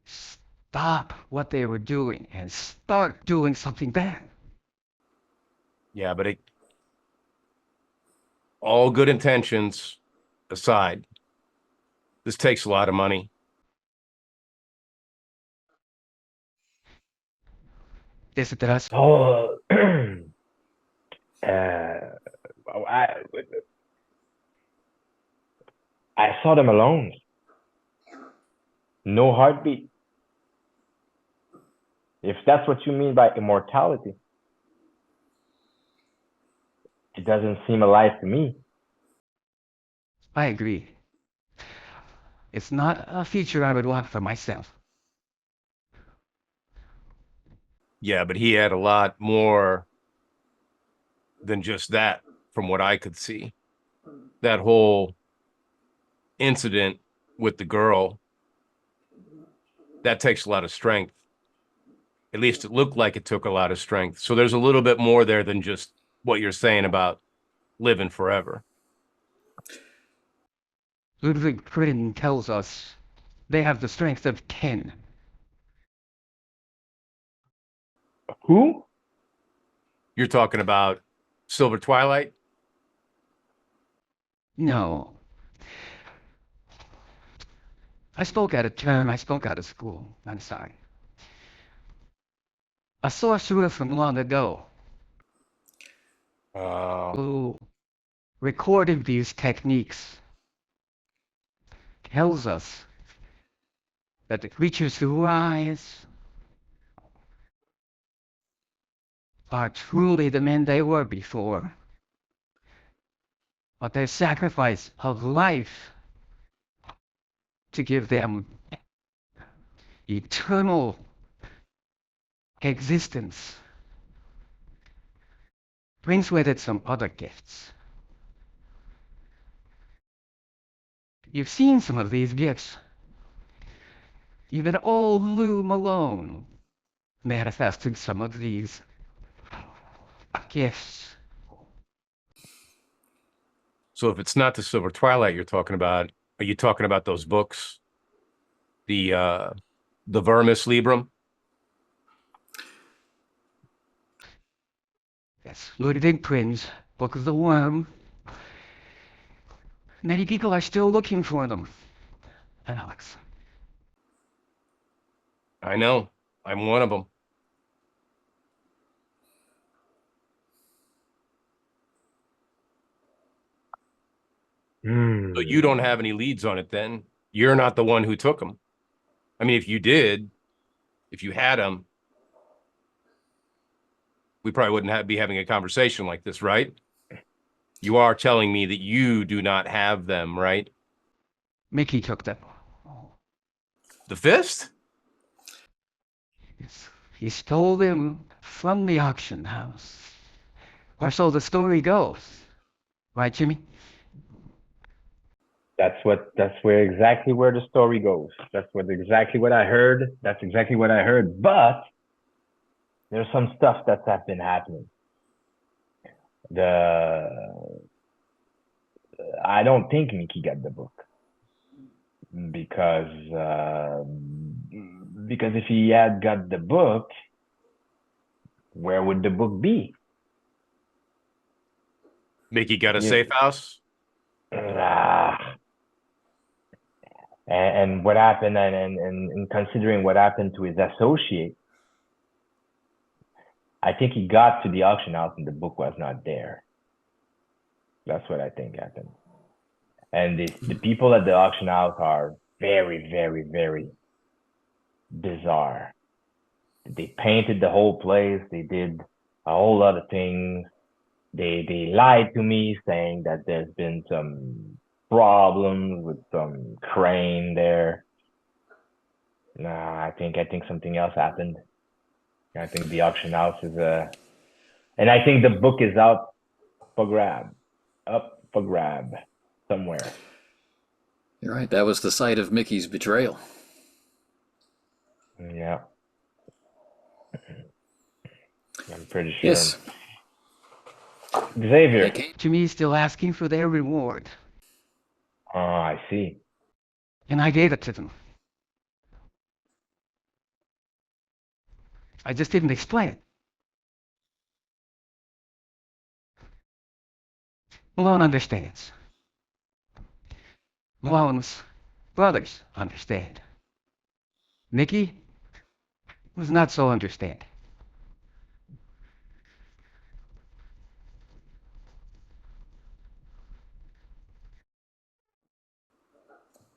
stop what they were doing and start doing something bad. Yeah, but all good intentions aside, this takes a lot of money. Is it us? Oh, I saw them alone. No heartbeat. If that's what you mean by immortality, it doesn't seem alive to me. I agree. It's not a feature I would want for myself. Yeah, but he had a lot more than just that, from what I could see. That whole incident with the girl, that takes a lot of strength. At least it looked like it took a lot of strength. So there's a little bit more there than just what you're saying about living forever. Ludwig Priden tells us they have the strength of 10. Who? You're talking about Silver Twilight? No. I spoke out of term. I spoke out of school. I'm sorry. A sorcerer from long ago who recorded these techniques tells us that the creatures who rise are truly the men they were before, but they sacrifice of life to give them eternal existence. Brings with it some other gifts. You've seen some of these gifts. Even old Lou Malone manifested some of these gifts. So if it's not the Silver Twilight you're talking about, are you talking about those books? The Vermis Librum? Yes, Ludwig Prince, Book of the Worm. Many people are still looking for them, Alex. I know. I'm one of them. So you don't have any leads on it then? You're not the one who took them. I mean, if you did, if you had them, we probably wouldn't be having a conversation like this, right? You are telling me that you do not have them, right? Mickey took them. The fist? Yes, he stole them from the auction house. Or so the story goes. Right, Jimmy? That's exactly where the story goes. Exactly what I heard. That's exactly what I heard. But there's some stuff that's been happening. I don't think Mickey got the book because if he had got the book, where would the book be? Mickey got a safe house? And what happened, and considering what happened to his associate, I think he got to the auction house and the book was not there. That's what I think happened. And the people at the auction house are very, very, very bizarre. They painted the whole place. They did a whole lot of things. They lied to me, saying that there's been some problems with some crane there. Nah, I think something else happened. I think the auction house is and I think the book is up for grab somewhere. You're right. That was the site of Mickey's betrayal. Yeah, I'm pretty sure. Yes. Xavier. Jimmy's still asking for their reward. Oh, I see. And I gave it to them. I just didn't explain it. Malone understands. Malone's brothers understand. Mickey was not so understanding.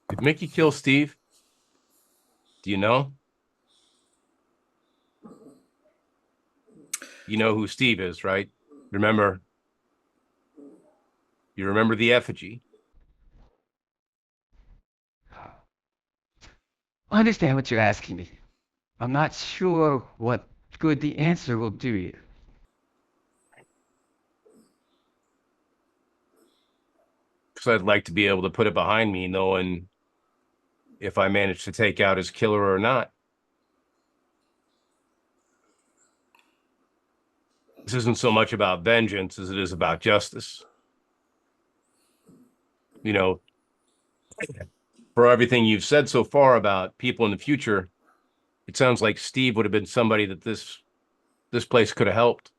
Did Mickey kill Steve? Do you know? You know who Steve is, right? Remember? You remember the effigy? I understand what you're asking me. I'm not sure what good the answer will do you. Because I'd like to be able to put it behind me, knowing if I manage to take out his killer or not. This isn't so much about vengeance as it is about justice. You know, for everything you've said so far about people in the future, it sounds like Steve would have been somebody that this this place could have helped.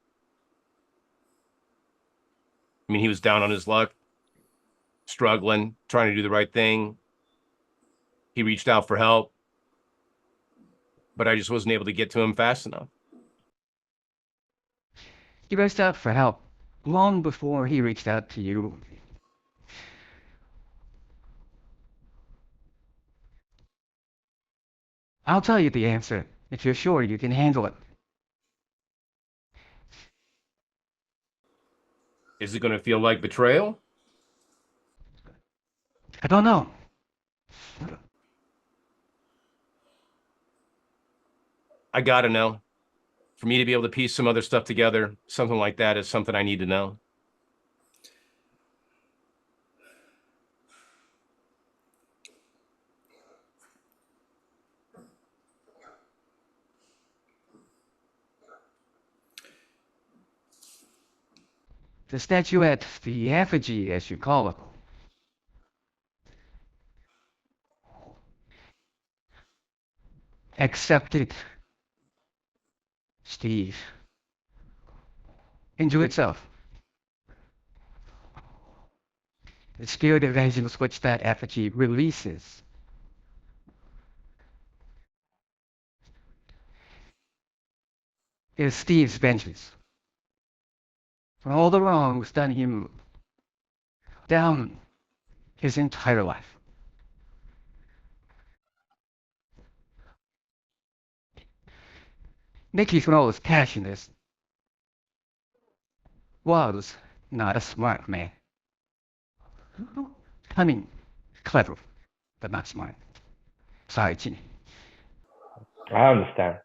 I mean, he was down on his luck, struggling, trying to do the right thing. He reached out for help, but I just wasn't able to get to him fast enough. He reached out for help long before he reached out to you. I'll tell you the answer if you're sure you can handle it. Is it going to feel like betrayal? I don't know. I got to know. For me to be able to piece some other stuff together, something like that is something I need to know. The statuette, the effigy, as you call it. Accept it, Steve, into itself. The spirit of vengeance which that effigy releases is Steve's vengeance for all the wrongs done him down his entire life. Mickey Thrall's passionist was not a smart man. Cunning, clever, but not smart. Sorry, Ginny. I understand.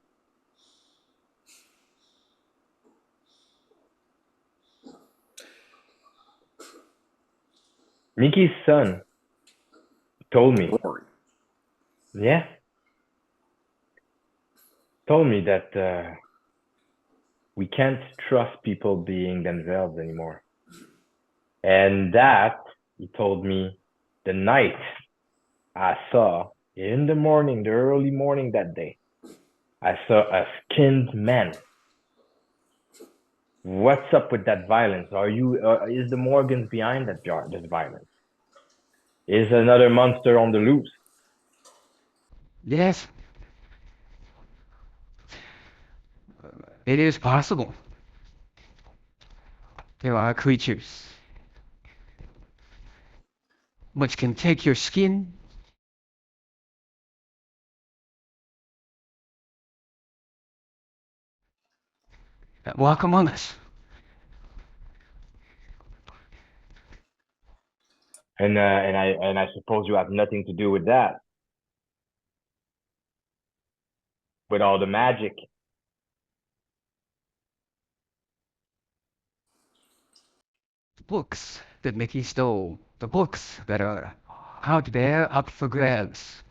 Mickey's son told me, Rory. yeah, told me that we can't trust people being themselves anymore. And that, he told me, the night I saw in the morning, the early morning that day, I saw a skinned man. What's up with that violence? Is the Morgans behind that this violence? Is another monster on the loose? Yes, it is possible. There are creatures which can take your skin and walk among us. And I suppose you have nothing to do with that. With all the magic. Books that Mickey stole, the books that are out there up for grabs.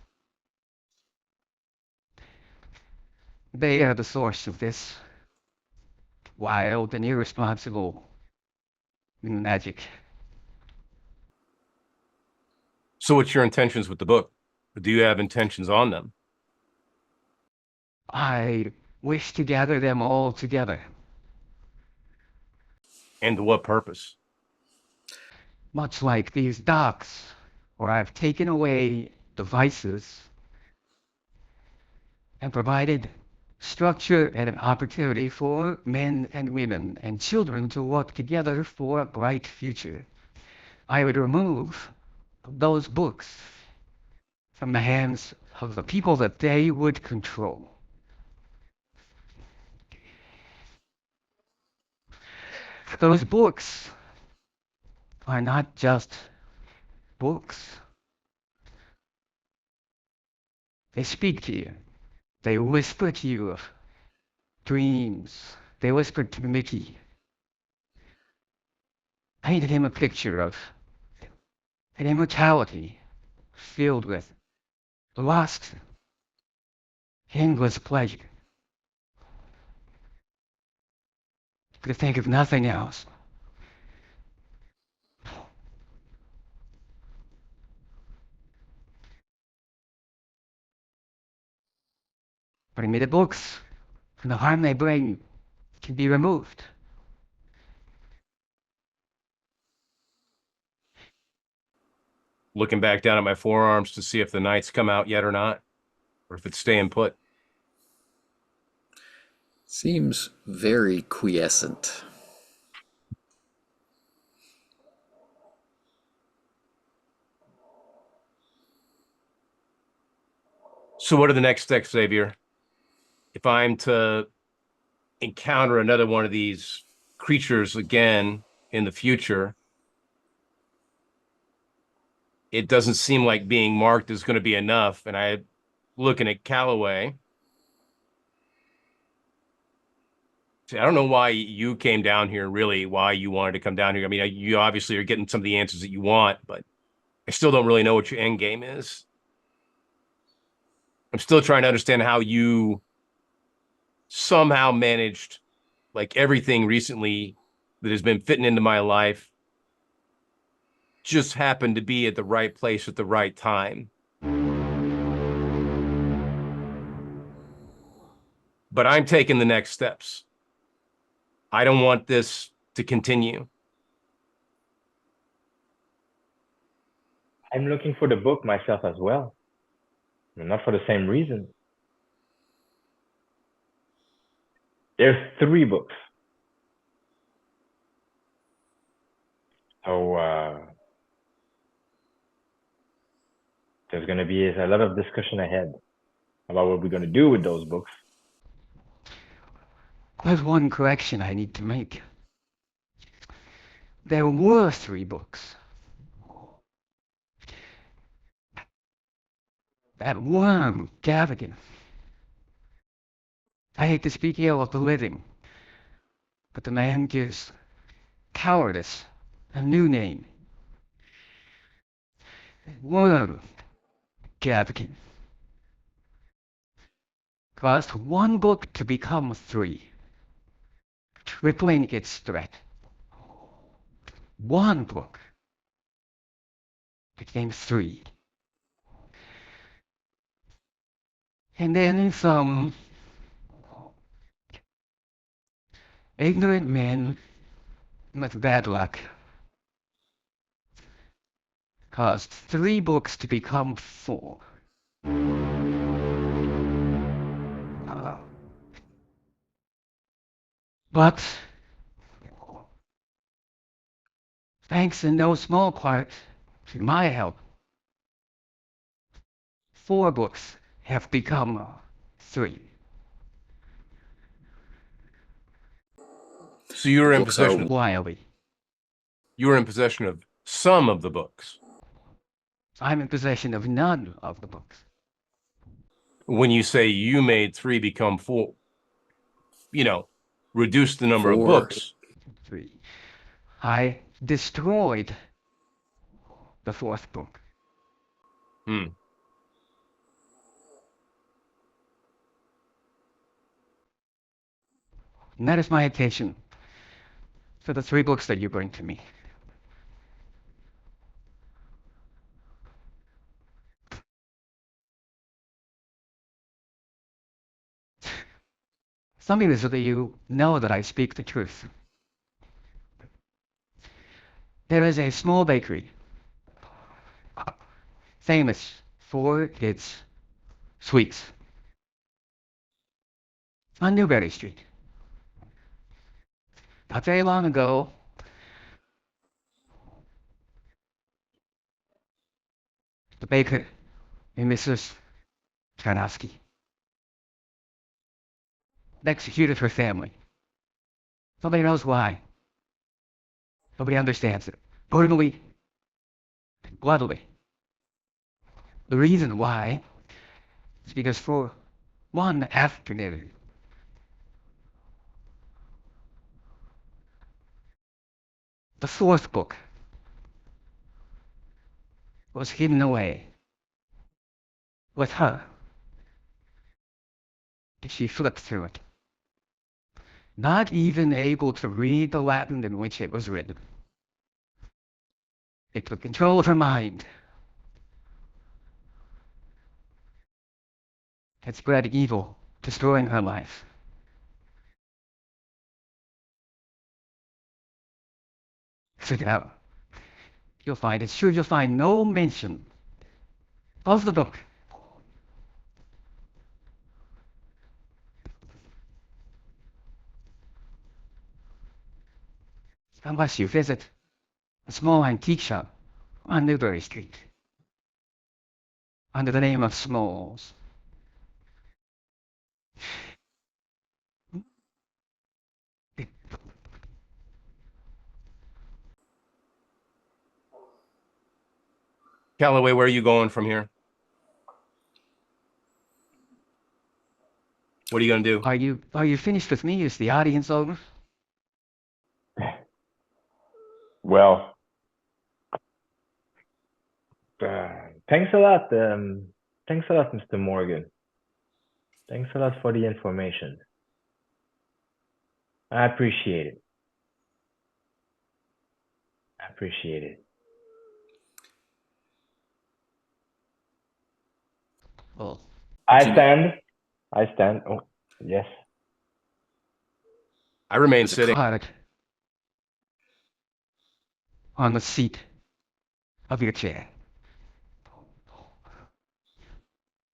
They are the source of this wild and irresponsible magic. So what's your intentions with the book? Or do you have intentions on them? I wish to gather them all together. And to what purpose? Much like these docks, where I've taken away the vices and provided structure and an opportunity for men and women and children to work together for a bright future. I would remove those books from the hands of the people that they would control. Those books are not just books. They speak to you. They whisper to you of dreams. They whispered to Mickey. Painted him a picture of an immortality filled with lost, endless pleasure. Could think of nothing else. Bring me the books and the harm they bring. can be removed. Looking back down at my forearms to see if the knight's come out yet or not, or if it's staying put. Seems very quiescent. So what are the next steps, Xavier? If I'm to encounter another one of these creatures again in the future, it doesn't seem like being marked is going to be enough. And I, looking at Calloway, I don't know why you came down here, really, why you wanted to come down here. I mean, you obviously are getting some of the answers that you want, but I still don't really know what your end game is. I'm still trying to understand how you somehow managed, like, everything recently that has been fitting into my life just happened to be at the right place at the right time. But I'm taking the next steps. I don't want this to continue. I'm looking for the book myself as well. Not for the same reason. There's 3 books. So there's going to be a lot of discussion ahead about what we're going to do with those books. There's one correction I need to make. There were 3 books. That worm, Gavigan. I hate to speak ill of the living, but the man gives cowardice a new name. Worm, Gavigan. Caused 1 book to become 3, tripling its threat. 1 book became 3. And then some ignorant men with bad luck caused 3 books to become 4. But thanks in no small part to my help, 4 books have become 3. So you were in Books are possession of, Wildly. you were in possession of some of the books. I'm in possession of none of the books. When you say you made 3 become 4, reduce the number of 4. books. 3. I destroyed the 4th book. Hmm. And that is my attention for the 3 books that you bring to me. Something is so that you know that I speak the truth. There is a small bakery, famous for its sweets, on Newberry Street. Not very long ago, the baker, a Mrs. Tarnowski, executed her family. Nobody knows why. Nobody understands it. Brutally, bloodily. The reason why is because for one afternoon, the 4th book was hidden away with her. She flipped through it, not even able to read the Latin in which it was written. It took control of her mind. It spread evil, destroying her life. Sit down. You'll find no mention of the book. Unless you visit a small antique shop on Newbury Street under the name of Smalls. Calloway, where are you going from here? What are you going to do? Are you finished with me? Is the audience over? Well, thanks a lot. Thanks a lot, Mr. Morgan. Thanks a lot for the information. I appreciate it. I appreciate it. Well, I stand. Oh, yes. I remain there's a sitting. card on the seat of your chair.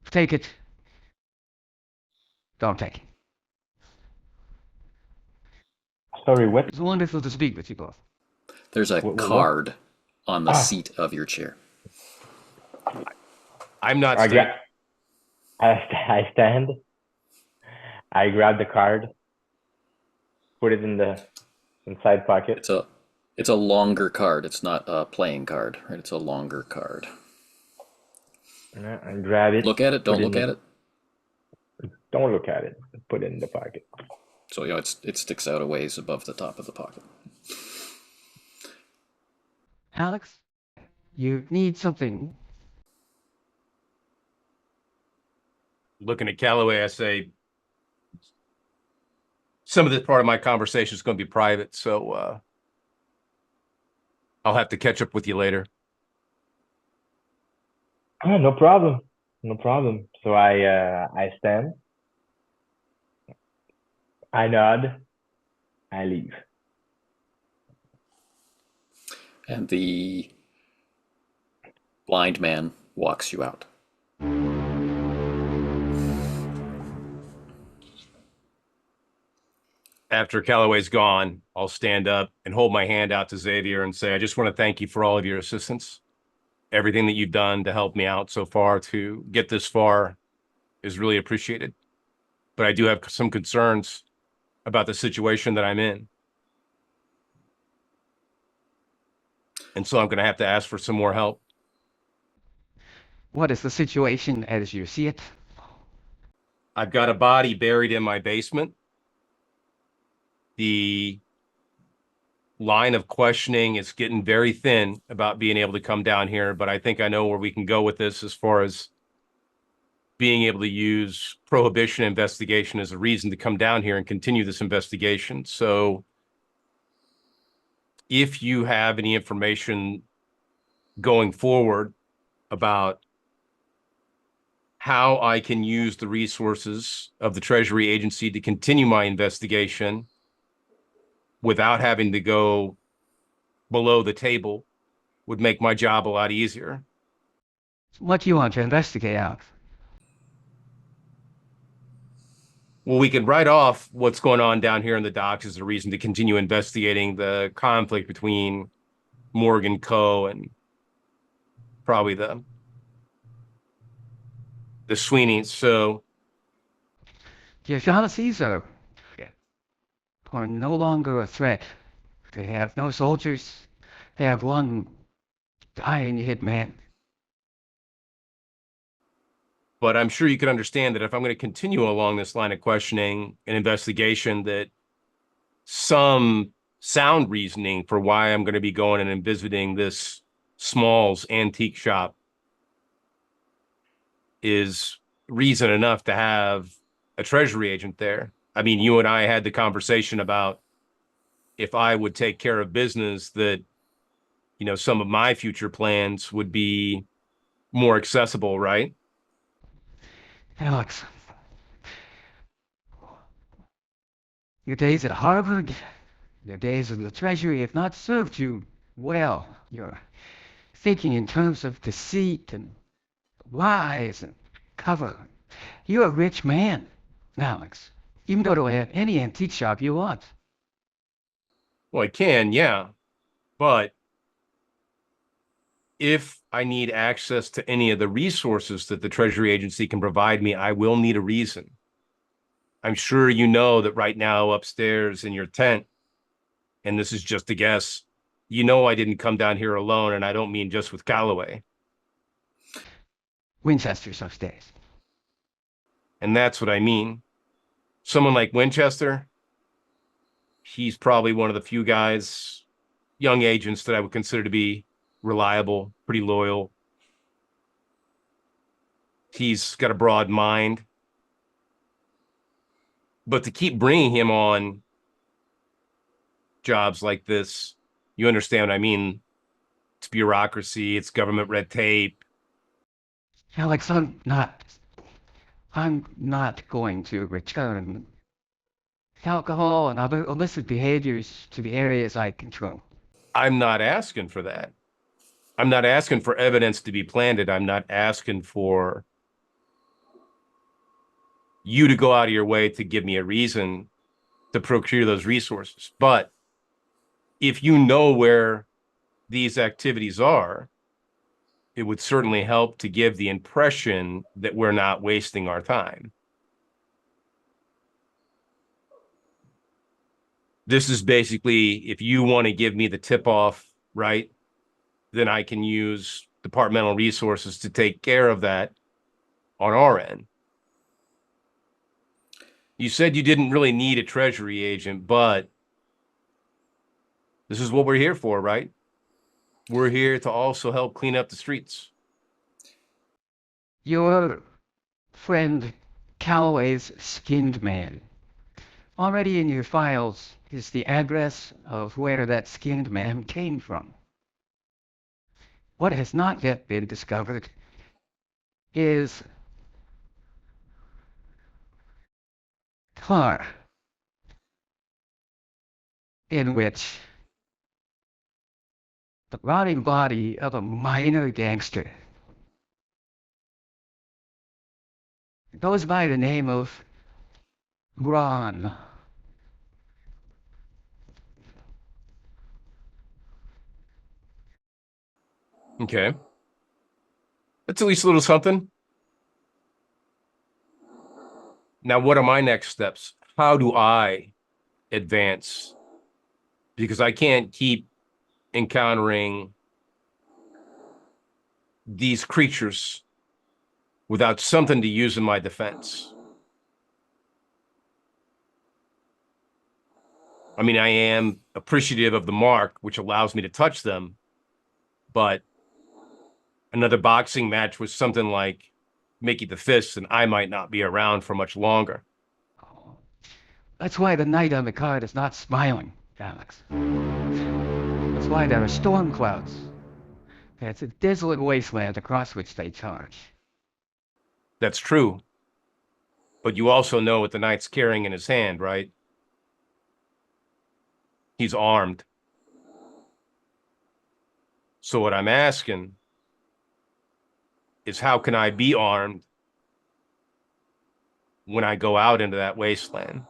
Take it. Don't take it. Sorry, what? It's wonderful to speak with you both. There's a What? card on the seat of your chair. I'm not I sitting. I stand. I grab the card, put it in the inside pocket. It's a longer card. It's not a playing card, right? It's a longer card. And I grab it. Look at it. Don't put look at it. Don't look at it. Put it in the pocket. So it sticks out a ways above the top of the pocket. Alex, you need something. Looking at Calloway, I say, some of this part of my conversation is going to be private, so I'll have to catch up with you later. Oh, no problem. No problem. So I stand. I nod. I leave. And the blind man walks you out. After Calloway's gone, I'll stand up and hold my hand out to Xavier and say, I just want to thank you for all of your assistance. Everything that you've done to help me out so far to get this far is really appreciated. But I do have some concerns about the situation that I'm in. And so I'm going to have to ask for some more help. What is the situation as you see it? I've got a body buried in my basement. The line of questioning is getting very thin about being able to come down here, but I think I know where we can go with this as far as being able to use prohibition investigation as a reason to come down here and continue this investigation. So if you have any information going forward about how I can use the resources of the Treasury Agency to continue my investigation without having to go below the table, would make my job a lot easier. What do you want to investigate, Alex? Well, we can write off what's going on down here in the docks as a reason to continue investigating the conflict between Morgan Co. and probably the Sweeneys. So The O'Shaughnessys are no longer a threat. They have no soldiers. They have one dying hitman. but I'm sure you can understand that if I'm going to continue along this line of questioning and investigation, that some sound reasoning for why I'm going to be going and visiting this Smalls antique shop is reason enough to have a treasury agent there. I mean, you and I had the conversation about if I would take care of business, that, you know, some of my future plans would be more accessible, right? Alex, your days at Harvard, your days at the Treasury have not served you Well, you're thinking in terms of deceit and lies and cover. You're a rich man, Alex. You can go to any antique shop you want. Well, I can, yeah. But if I need access to any of the resources that the Treasury Agency can provide me, I will need a reason. I'm sure you know that right now upstairs in your tent, and this is just a guess, you know I didn't come down here alone, and I don't mean just with Calloway. Winchester's upstairs. And that's what I mean. Someone like Winchester, he's probably one of the few guys, young agents, that I would consider to be reliable, pretty loyal. He's got a broad mind. But to keep bringing him on jobs like this, you understand what I mean? It's bureaucracy, it's government red tape. Alex, I'm not going to return alcohol and other illicit behaviors to the areas I control. I'm not asking for that. I'm not asking for evidence to be planted. I'm not asking for you to go out of your way to give me a reason to procure those resources. But if you know where these activities are, it would certainly help to give the impression that we're not wasting our time. This is basically, if you want to give me the tip-off, right, then I can use departmental resources to take care of that on our end. You said you didn't really need a Treasury agent, but this is what we're here for, right? We're here to also help clean up the streets. Your friend Calloway's skinned man. Already in your files is the address of where that skinned man came from. What has not yet been discovered is car in which the rotting body of a minor gangster goes by the name of Ron. Okay. That's at least a little something. Now, what are my next steps? How do I advance? Because I can't keep encountering these creatures without something to use in my defense. I mean, I am appreciative of the mark, which allows me to touch them, but another boxing match with something like Mickey the Fist, and I might not be around for much longer. That's why the knight on the card is not smiling, Alex. That's why there are storm clouds. It's a desolate wasteland across which they charge. That's true. But you also know what the knight's carrying in his hand, right? He's armed. So what I'm asking is, how can I be armed when I go out into that wasteland?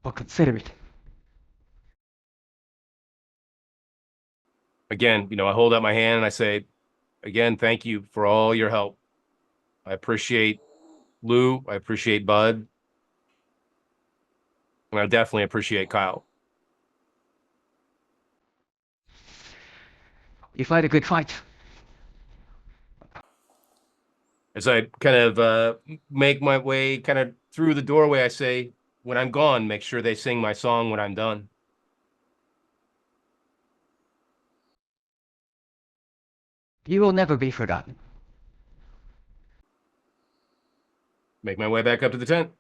Well, consider it. Again, I hold out my hand and I say, again, thank you for all your help. I appreciate Lou. I appreciate Bud. And I definitely appreciate Kyle. You fight a good fight. As I kind of make my way kind of through the doorway, I say, when I'm gone, make sure they sing my song when I'm done. You will never be forgotten. Make my way back up to the tent.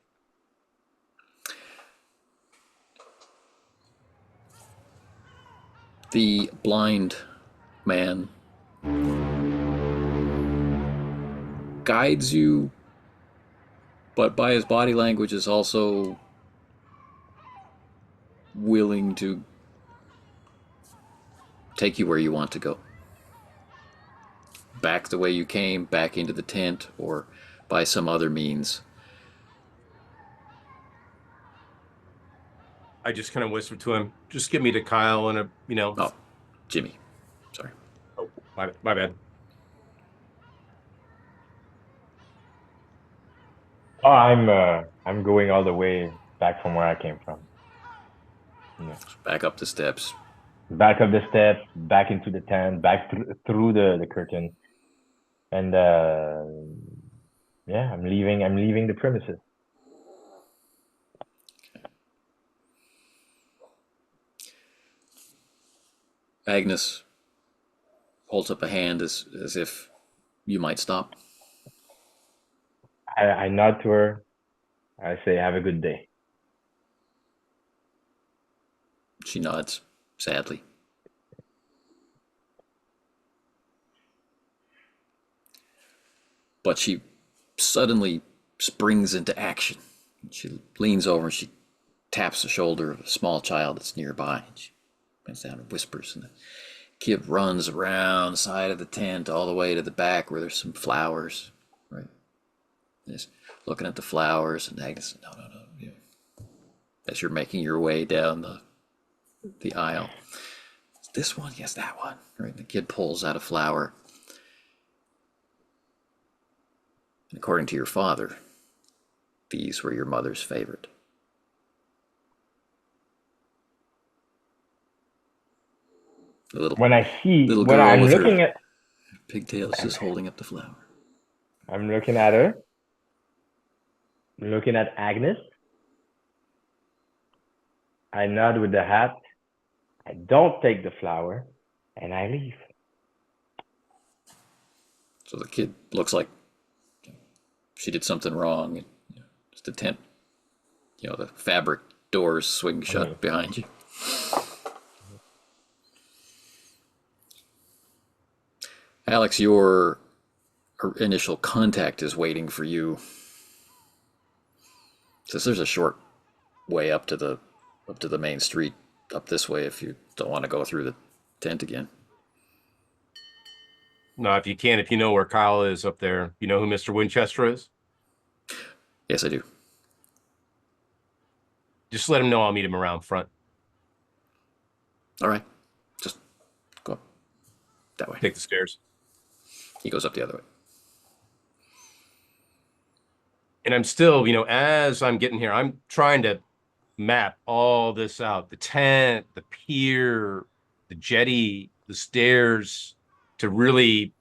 The blind man guides you but by his body language is also willing to take you where you want to go. Back the way you came, back into the tent, or by some other means. I just kind of whispered to him, just get me to Kyle and Oh, Jimmy. Sorry. Oh, my bad. Oh, I'm going all the way back from where I came from. Yeah. Back up the steps. Back up the steps, back into the tent, back through the curtain, and yeah, I'm leaving the premises. Agnes holds up a hand as if you might stop. I nod to her. I say, have a good day. She nods sadly. But she suddenly springs into action. She leans over and she taps the shoulder of a small child that's nearby. She bends down and whispers, and the kid runs around the side of the tent all the way to the back where there's some flowers, right? And he's looking at the flowers, and Agnes says, no. You know, as you're making your way down the aisle. This one? Yes, that one. Right? And the kid pulls out a flower. And according to your father, these were your mother's favorite. The little, When I see, little when girl I'm with looking her at, pigtails just holding up the flower. I'm looking at her, looking at Agnes. I nod with the hat. I don't take the flower, and I leave. So the kid looks like she did something wrong. And, just the tent, the fabric doors swing shut behind you. Alex, your initial contact is waiting for you. Since there's a short way up to the main street, up this way if you don't want to go through the tent again. No, if you know where Kyle is up there, you know who Mr. Winchester is? Yes, I do. Just let him know I'll meet him around front. All right. Just go up that way. Take the stairs. He goes up the other way. And I'm still, as I'm getting here, I'm trying to map all this out. The tent, the pier, the jetty, the stairs, to really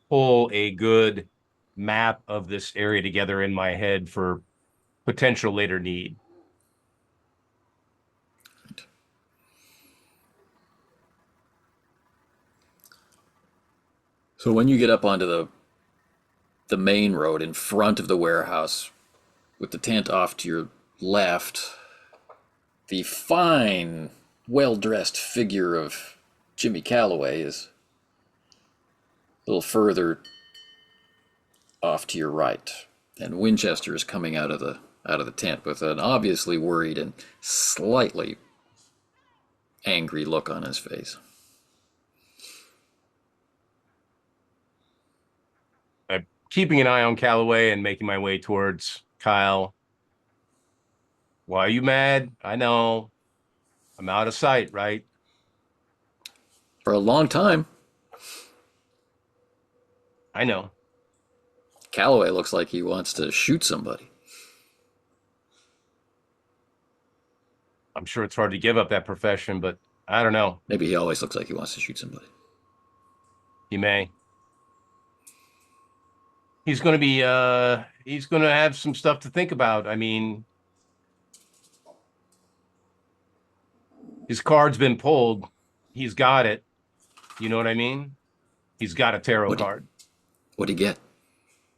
pull a good map of this area together in my head for potential later need. So when you get up onto the main road in front of the warehouse, with the tent off to your left, the fine, well-dressed figure of Jimmy Calloway is a little further off to your right, and Winchester is coming out of the tent with an obviously worried and slightly angry look on his face. I'm keeping an eye on Calloway and making my way towards Kyle. Why are you mad? I know. I'm out of sight, right? For a long time, I know. Calloway looks like he wants to shoot somebody. I'm sure it's hard to give up that profession, but I don't know. Maybe he always looks like he wants to shoot somebody. He may. He's going to have some stuff to think about. I mean, his card's been pulled. He's got it. You know what I mean? He's got a tarot card. What'd he get?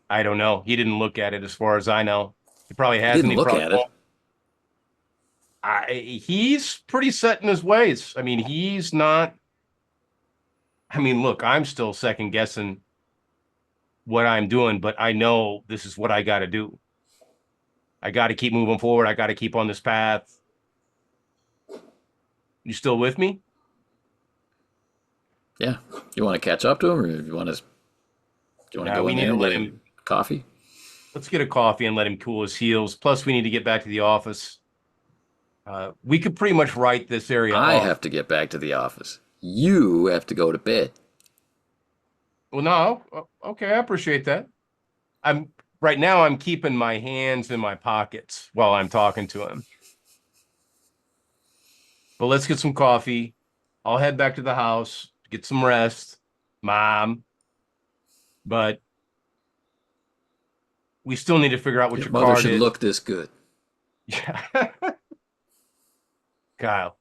I don't know. He didn't look at it as far as I know. He probably He hasn't. didn't look at it. He's pretty set in his ways. I mean, he's not. I mean, look, I'm still second guessing what I'm doing, but I know this is what I got to do. I got to keep moving forward. I got to keep on this path. You still with me? Yeah. You want to catch up to him, or you want to? Do you want to go We in need there to and let get him. coffee? Let's get a coffee and let him cool his heels. Plus, we need to get back to the office. We could pretty much write this area I off. have to get back to the office. You have to go to bed. Well, no. Okay, I appreciate that. I'm right now. I'm keeping my hands in my pockets while I'm talking to him. But let's get some coffee. I'll head back to the house, get some rest, Mom. But we still need to figure out what Your your mother card should is. look this good. Yeah. Kyle,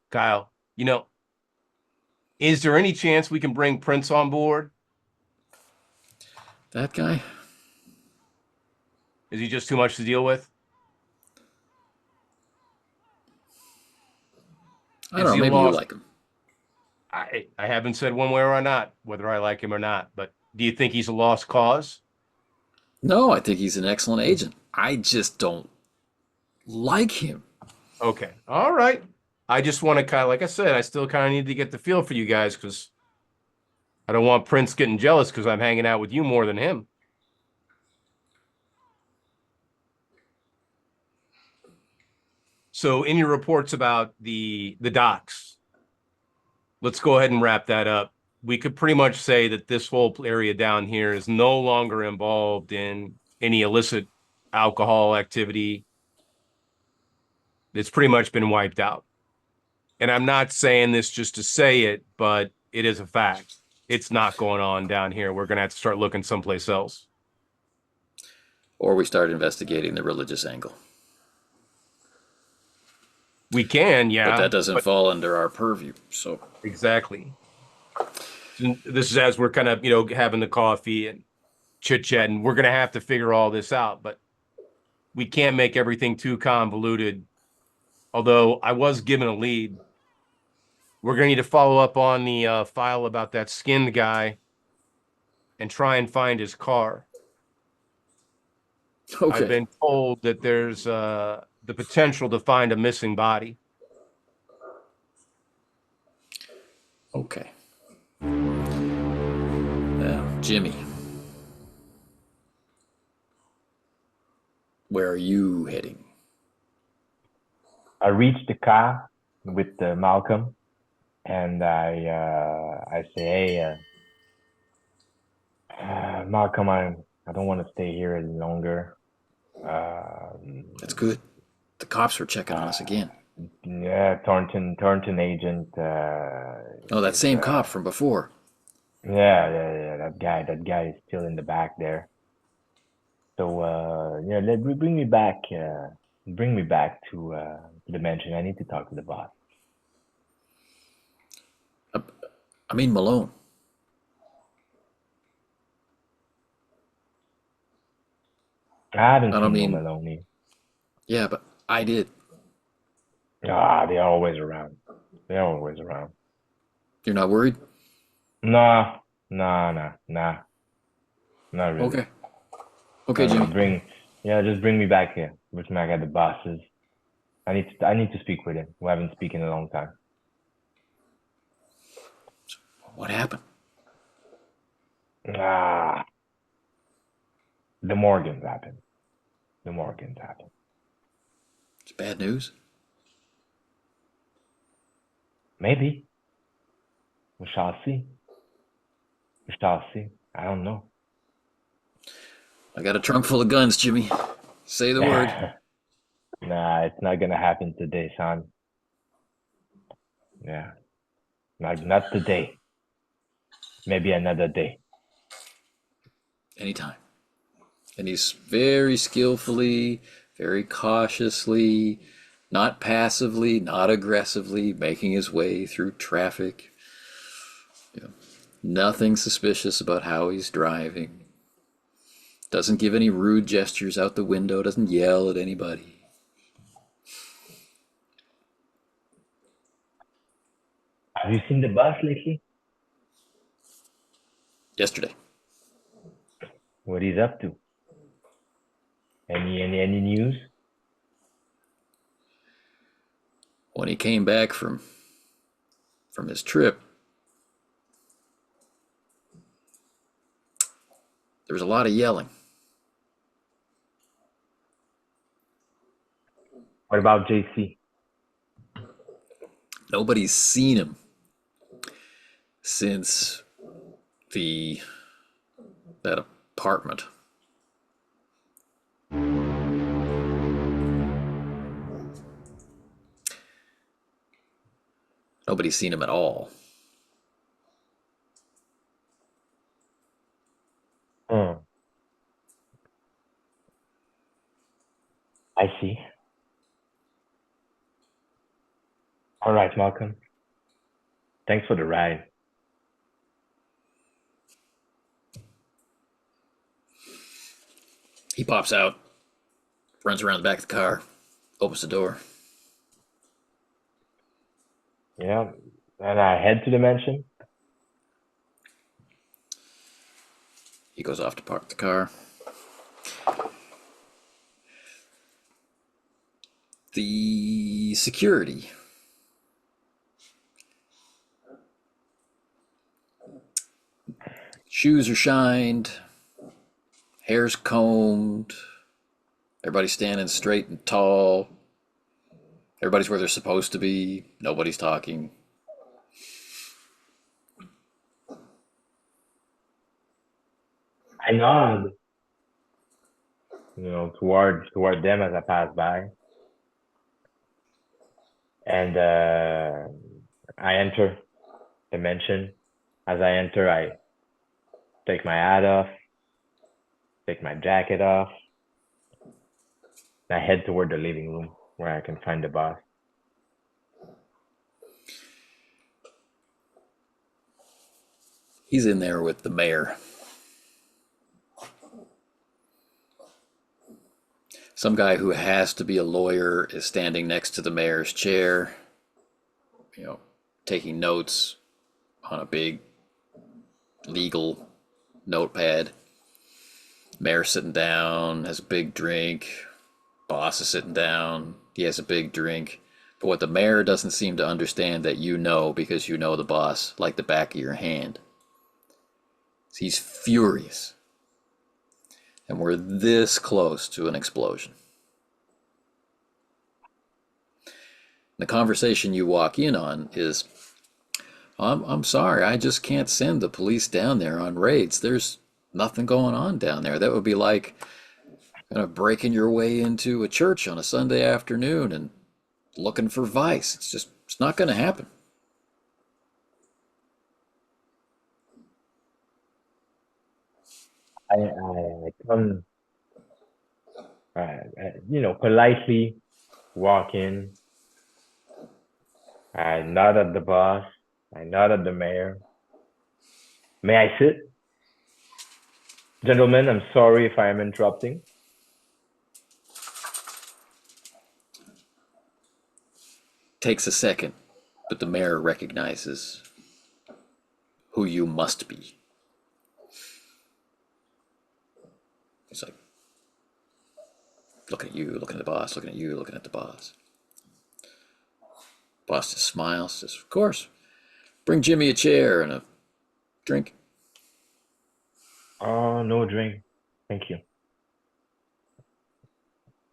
is there any chance we can bring Prince on board? That guy? Is he just too much to deal with? I Is don't he know. Maybe you lost? like him. I haven't said one way or not whether I like him or not, but do you think he's a lost cause? No, I think he's an excellent agent. I just don't like him. Okay. All right. I just want to kind of, like I said, I still kind of need to get the feel for you guys because I don't want Prince getting jealous because I'm hanging out with you more than him. So in your reports about the docks, let's go ahead and wrap that up. We could pretty much say that this whole area down here is no longer involved in any illicit alcohol activity. It's pretty much been wiped out. And I'm not saying this just to say it, but it is a fact. It's not going on down here. We're going to have to start looking someplace else. Or we start investigating the religious angle. We can, yeah. But that doesn't fall under our purview. So exactly. This is as we're kind of, having the coffee and chit-chatting. We're going to have to figure all this out, but we can't make everything too convoluted. Although I was given a lead. We're going to need to follow up on the file about that skinned guy and try and find his car. okay. I've been told that there's the potential to find a missing body. Okay. Now, Jimmy. Where are you heading? I reached the car with Malcolm, and I say, hey, Malcolm, I don't want to stay here any longer. That's good. The cops were checking on us again. Yeah, Thornton agent. Oh, that same cop from before. Yeah. That guy is still in the back there. So bring me back. Bring me back to the mansion. I need to talk to the boss. I mean Malone. I haven't I don't seen mean- no Maloney. Yeah, but I did. They're always around. They're always around. You're not worried? Nah. Not really. Okay, Jimmy. Just bring me back here. Which man got the bosses. I need to speak with him. We haven't spoken in a long time. What happened? The Morgans happened. It's bad news. Maybe. We shall see. I don't know. I got a trunk full of guns, Jimmy. Say the word. Nah, it's not gonna happen today, son. Yeah. Not today. Maybe another day. Anytime. And he's very skillfully, very cautiously, not passively, not aggressively, making his way through traffic. Nothing suspicious about how he's driving. Doesn't give any rude gestures out the window, doesn't yell at anybody. Have you seen the boss lately? Yesterday. What he's up to? Any news? When he came back from his trip, there was a lot of yelling. What about JC? Nobody's seen him since that apartment. Nobody's seen him at all. Hmm. I see. All right, Malcolm. Thanks for the ride. He pops out, runs around the back of the car, opens the door. Yeah. And I head to the mansion. He goes off to park the car. The security. Shoes are shined, hair's combed, everybody's standing straight and tall, everybody's where they're supposed to be, nobody's talking. I nod, toward them as I pass by. And I enter the mansion. As I enter, I take my hat off, take my jacket off. And I head toward the living room where I can find the boss. He's in there with the mayor. Some guy who has to be a lawyer is standing next to the mayor's chair, taking notes on a big legal notepad. Mayor's sitting down, has a big drink. Boss is sitting down, he has a big drink. But what the mayor doesn't seem to understand that because you know the boss like the back of your hand. He's furious. And we're this close to an explosion. The conversation you walk in on is, I'm sorry, I just can't send the police down there on raids. There's nothing going on down there. That would be like breaking your way into a church on a Sunday afternoon and looking for vice. It's not going to happen. I come, politely walk in. I nod at the boss. I nod at the mayor. May I sit? Gentlemen, I'm sorry if I am interrupting. Takes a second, but the mayor recognizes who you must be. He's like, looking at you, looking at the boss, looking at you, looking at the boss. Boss just smiles, says, of course. Bring Jimmy a chair and a drink. Oh, no drink. Thank you.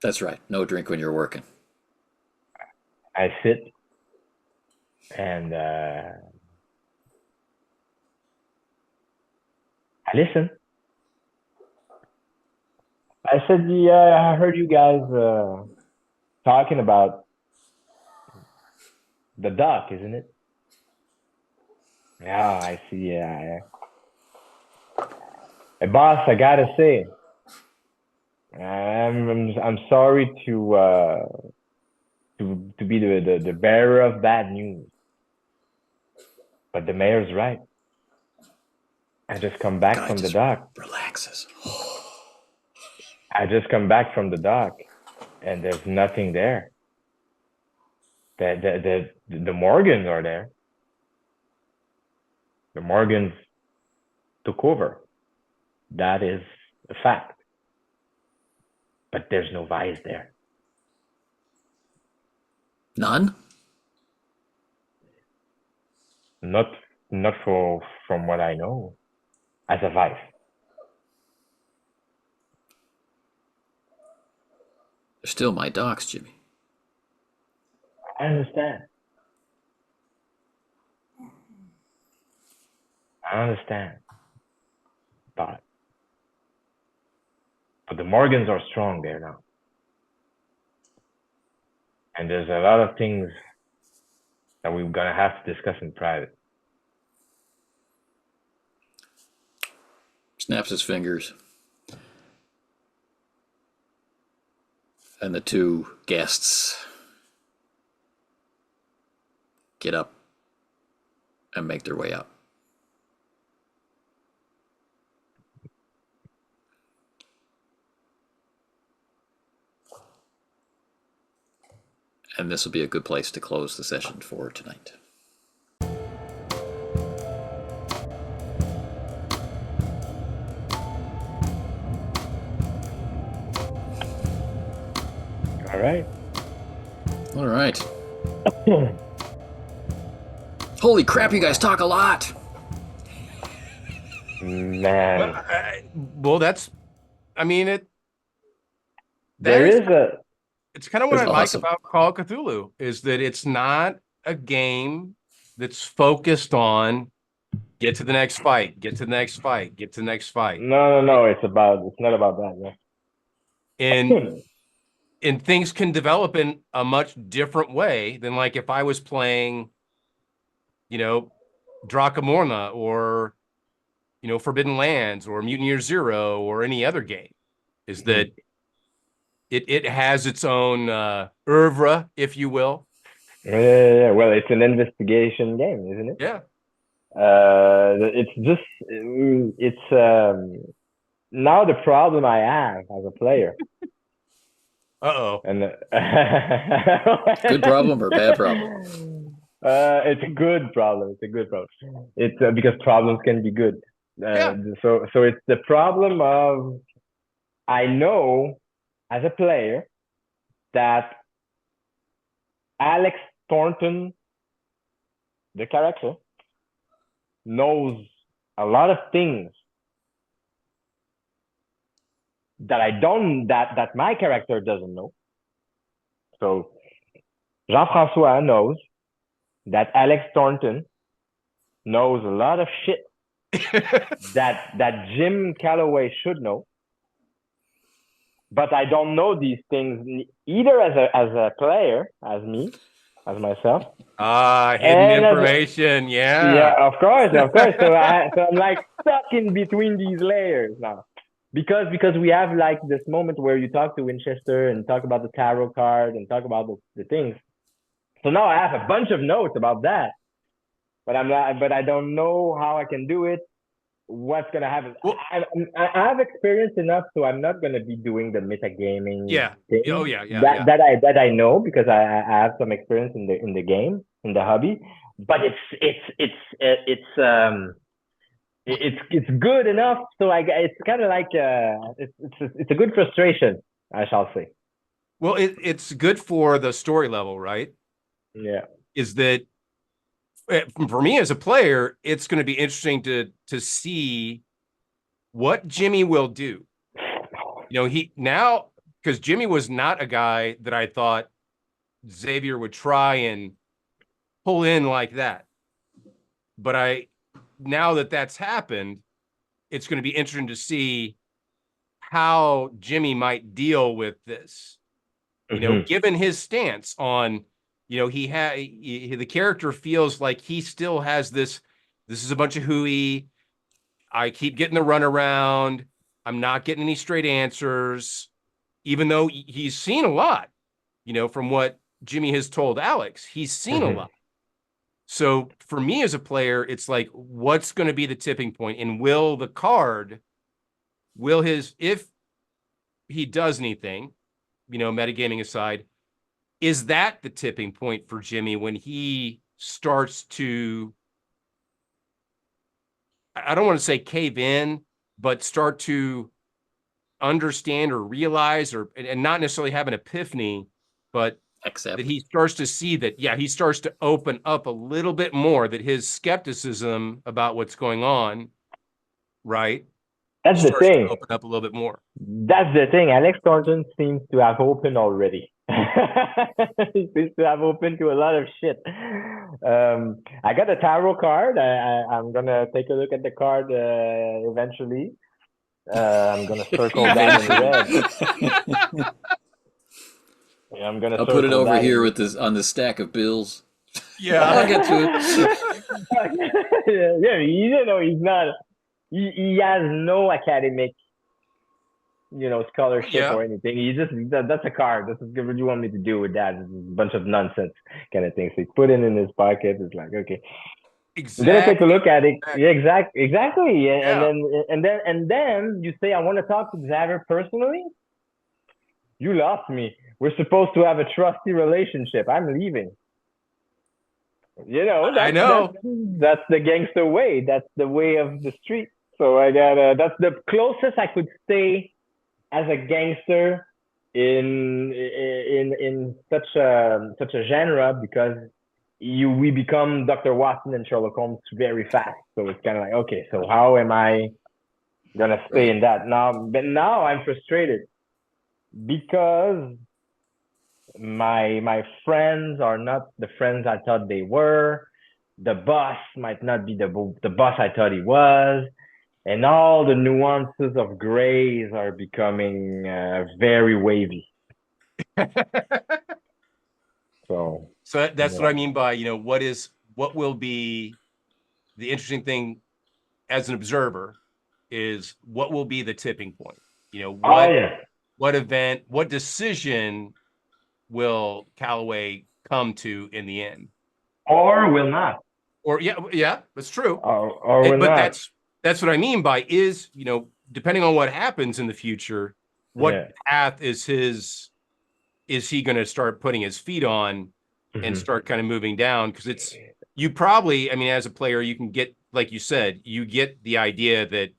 That's right, no drink when you're working. I sit and I listen. I said, yeah, I heard you guys talking about the duck, isn't it? Yeah, I see. Yeah. Hey, boss, I gotta say, I'm sorry to be the bearer of bad news, but the mayor's right. I just come back from the dock. Relaxes. I just come back from the dock, and there's nothing there. The Morgans are there. The Morgans took over. That is a fact. But there's no vice there. None? Not from what I know as a vice. They're still my docs, Jimmy. I understand. But the Morgans are strong there now. And there's a lot of things that we're gonna have to discuss in private. Snaps his fingers. And the two guests get up and make their way up. And this will be a good place to close the session for tonight. All right. All right. Holy crap, you guys talk a lot. Man. Well, that's, I mean, it's kind of what I like awesome. about Call of Cthulhu is that it's not a game that's focused on get to the next fight, get to the next fight, get to the next fight. No. It's not about that. Yeah. And things can develop in a much different way than like if I was playing, Dracamorna or, Forbidden Lands or Mutineer Zero or any other game. Is that it has its own oeuvre, if you will. Yeah. Well, it's an investigation game, isn't it? Yeah. It's now the problem I have as a player. Uh-oh. And Good problem or bad problem? It's a good problem. It's because problems can be good. So it's the problem of I know as a player that Alex Thornton, the character, knows a lot of things that my character doesn't know. So Jean-François knows that Alex Thornton knows a lot of shit that Jim Calloway should know. But I don't know these things either as a player, as myself. Hidden information. Yeah, of course. So I'm like stuck in between these layers now. Because we have like this moment where you talk to Winchester and talk about the tarot card and talk about the things. So now I have a bunch of notes about that, but I don't know how I can do it. What's gonna happen? Well, I have experience enough, so I'm not gonna be doing the metagaming. Yeah. Thing. Oh yeah. That I know because I have some experience in the game, in the hobby. But it's good enough, so it's kind of like it's a good frustration, I shall say. Well, it's good for the story level, right? Yeah. Is that for me as a player, it's going to be interesting to see what Jimmy will do. Because Jimmy was not a guy that I thought Xavier would try and pull in like that. But now that that's happened, it's going to be interesting to see how Jimmy might deal with this. Given his stance on, the character feels like he still has this is a bunch of hooey. I keep getting the runaround. I'm not getting any straight answers, even though he's seen a lot, from what Jimmy has told Alex, he's seen a lot. So for me as a player, it's like, what's going to be the tipping point? And if he does anything, metagaming aside, is that the tipping point for Jimmy when he starts to, I don't want to say cave in, but start to understand or realize and not necessarily have an epiphany, but Accept. that he starts to see that, yeah, he starts to open up a little bit more, that his skepticism about what's going on, right, That's the starts to thing. open up a little bit more. That's the thing. Alex Thornton seems to have opened already. He seems to have opened to a lot of shit. I got a tarot card. I'm gonna take a look at the card eventually. I'm gonna circle that in red. Yeah, I'm gonna I'll put it circle over that here in- with this on the stack of bills. Yeah. I'll get to it. Yeah, you know, he's not. He has no academic, scholarship Yeah. or anything. That's a card. This is good. What do you want me to do with that? This is a bunch of nonsense kind of thing. So he put it in his pocket. It's like, okay, I'm gonna take a look at it. Yeah, exactly. And then you say, I want to talk to Xavier personally. You lost me. We're supposed to have a trusty relationship. I'm leaving. I know. That's the gangster way. That's the way of the street. So that's the closest I could stay as a gangster in such a genre, because we become Dr. Watson and Sherlock Holmes very fast. So it's kind of like, okay, so how am I gonna stay in that now? But now I'm frustrated because my friends are not the friends I thought they were. The boss might not be the boss I thought he was. And all the nuances of grays are becoming very wavy. So That's what I mean by, what will be the interesting thing as an observer is what will be the tipping point? What event, what decision will Calloway come to in the end? Or will not. Or yeah, that's true. Or will But not. that's what I mean by is, depending on what happens in the future, what path is he going to start putting his feet on and start kind of moving down? Because you probably, as a player, you can get, like you said, you get the idea that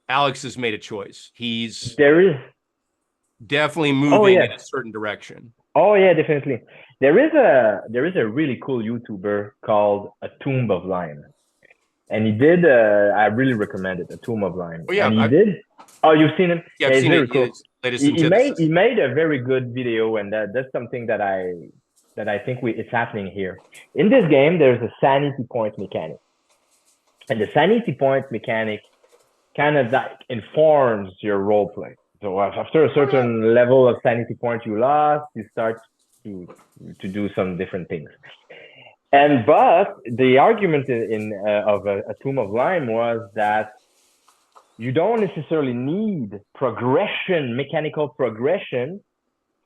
Alex has made a choice. There is definitely moving in a certain direction. Oh yeah, definitely. There is a really cool YouTuber called A Tomb of Lime, and he did. I really recommend it. A Tomb of Lime. Oh yeah, and he did. Oh, you've seen him? Yeah, I've seen very it. Cool. He made a very good video, and that's something that I think it's happening here. In this game, there's a sanity point mechanic, and the sanity point mechanic kind of informs your role play. So after a certain level of sanity point you lost, you start to do some different things. But the argument of a Tomb of Lime was that you don't necessarily need mechanical progression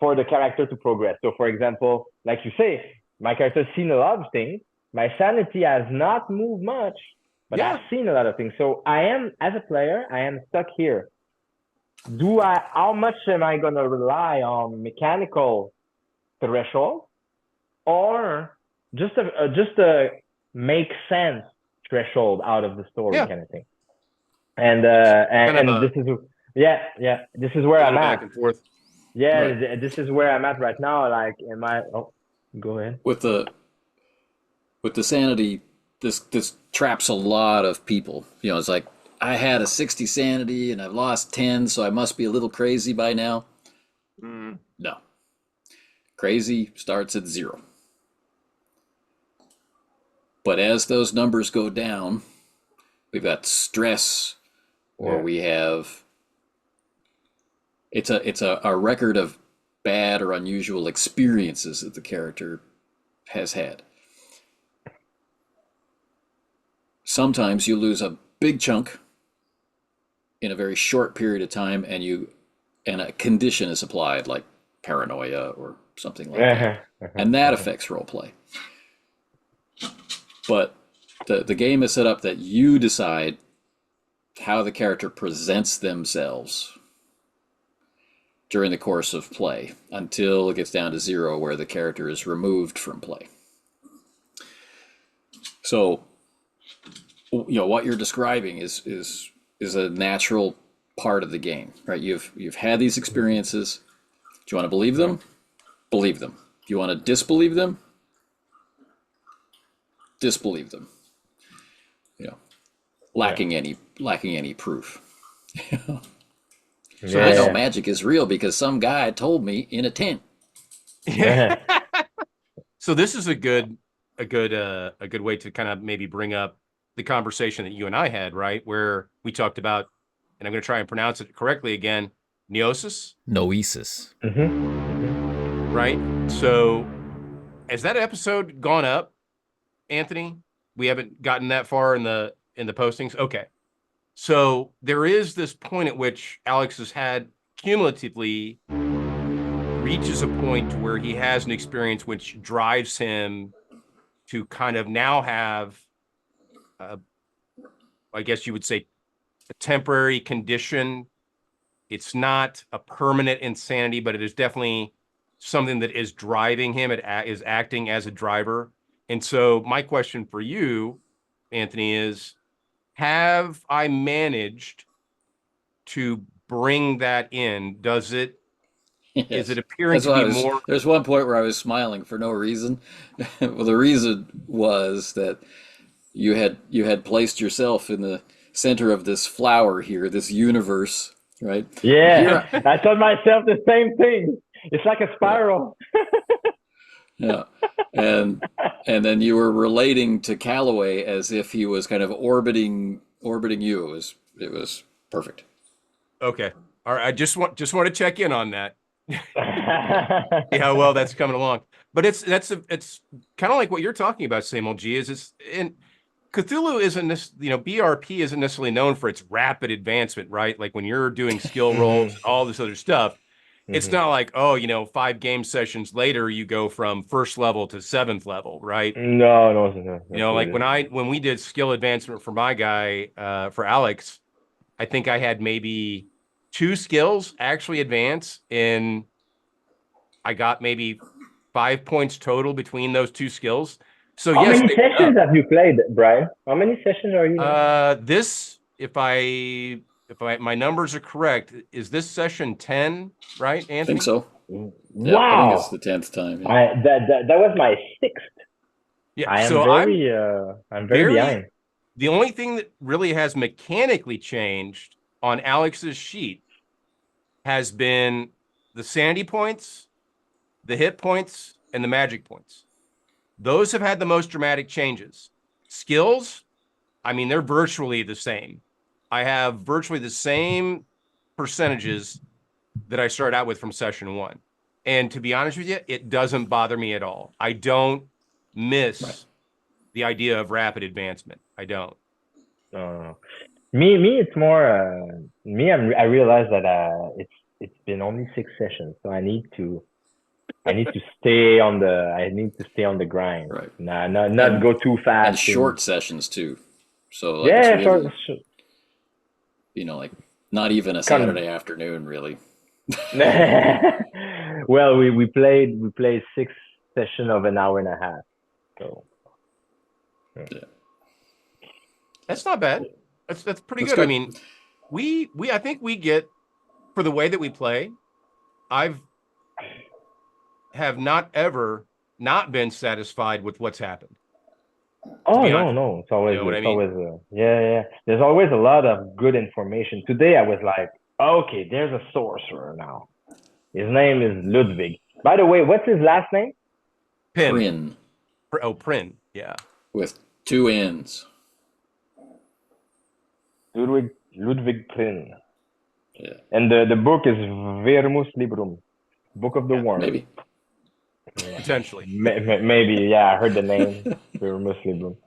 for the character to progress. So for example, like you say, my character's seen a lot of things. My sanity has not moved much, but I've seen a lot of things. So as a player, I am stuck here. How much am I going to rely on mechanical threshold, or just a make sense threshold out of the story kind of thing? And this is where I'm at. Back and forth. This is where I'm at right now. Like, go ahead. With the sanity, this traps a lot of people. It's like, I had a 60 sanity and I've lost 10, so I must be a little crazy by now. No. Crazy starts at 0. But as those numbers go down, we've got stress, or we have it's a record of bad or unusual experiences that the character has had. Sometimes you lose a big chunk in a very short period of time, and a condition is applied, like paranoia or something like that, and that affects roleplay. But the game is set up that you decide how the character presents themselves during the course of play until it gets down to 0, where the character is removed from play. So, what you're describing is a natural part of the game, right? You've had these experiences. Do you want to believe them? Believe them. you want to disbelieve them? Disbelieve them. You know, lacking any proof. So I know magic is real because some guy told me in a tent. Yeah. So this is a good way to kind of maybe bring up the conversation that you and I had, right? Where we talked about, and I'm going to try and pronounce it correctly again, Noesis. Right? So has that episode gone up, Anthony? We haven't gotten that far in the postings. Okay. So there is this point at which Alex has had cumulatively reaches a point where he has an experience which drives him to kind of now have, I guess you would say, a temporary condition. It's not a permanent insanity, but it is definitely something that is driving him. It is acting as a driver. And so my question for you, Anthony, is, have I managed to bring that in? Does it, Yes. is it appearing to be more? There's one point where I was smiling for no reason. Well, the reason was that you had placed yourself in the center of this flower here, this universe, right? Yeah, I told myself the same thing. It's like a spiral. Yeah. And then you were relating to Calloway as if he was kind of orbiting you. It was perfect. Okay. All right. I just want to check in on that. See how well that's coming along. But it's kind of like what you're talking about, same old G, and Cthulhu isn't this, BRP isn't necessarily known for its rapid advancement, right? Like when you're doing skill rolls and all this other stuff, it's not like, 5 game sessions later, you go from 1st level to 7th level, right? No. Like when we did skill advancement for my guy, for Alex, I think I had maybe 2 skills actually advance, and I got maybe 5 points total between those 2 skills. So how yes, many sessions have you played, Brian? How many sessions are you in? This, if my numbers are correct, is this session 10, right, Anthony? I think so. Wow. Yeah, I think it's the 10th time. Yeah. That was my 6th. Yeah, I am so I'm very behind. The only thing that really has mechanically changed on Alex's sheet has been the sanity points, the hit points, and the magic points. Those have had the most dramatic changes. Skills, I mean, they're virtually the same. I have virtually the same percentages that I started out with from session 1. And to be honest with you, it doesn't bother me at all. I don't miss the idea of rapid advancement. I don't. Me, it's more I realized that it's been only 6 sessions, so I need to stay on the grind. Right. Not go too fast. And short sessions too. So like yeah, it's really, short. like not even a Saturday afternoon, really. Well, we played 6 sessions of an hour and a half. So yeah. That's not bad. That's pretty That's good. good. I mean, I think we get, for the way that we play, have not ever not been satisfied with what's happened. Oh no, it's always yeah. There's always a lot of good information. Today I was like, okay, there's a sorcerer now. His name is Ludwig. By the way, what's his last name? Prin. Prin. Yeah. With 2 N's. Ludwig Prin. Yeah. And the book is Vermus Librum, Book of the Worm. Maybe. Yeah. Potentially. Maybe, yeah, I heard the name. Vermus Librum.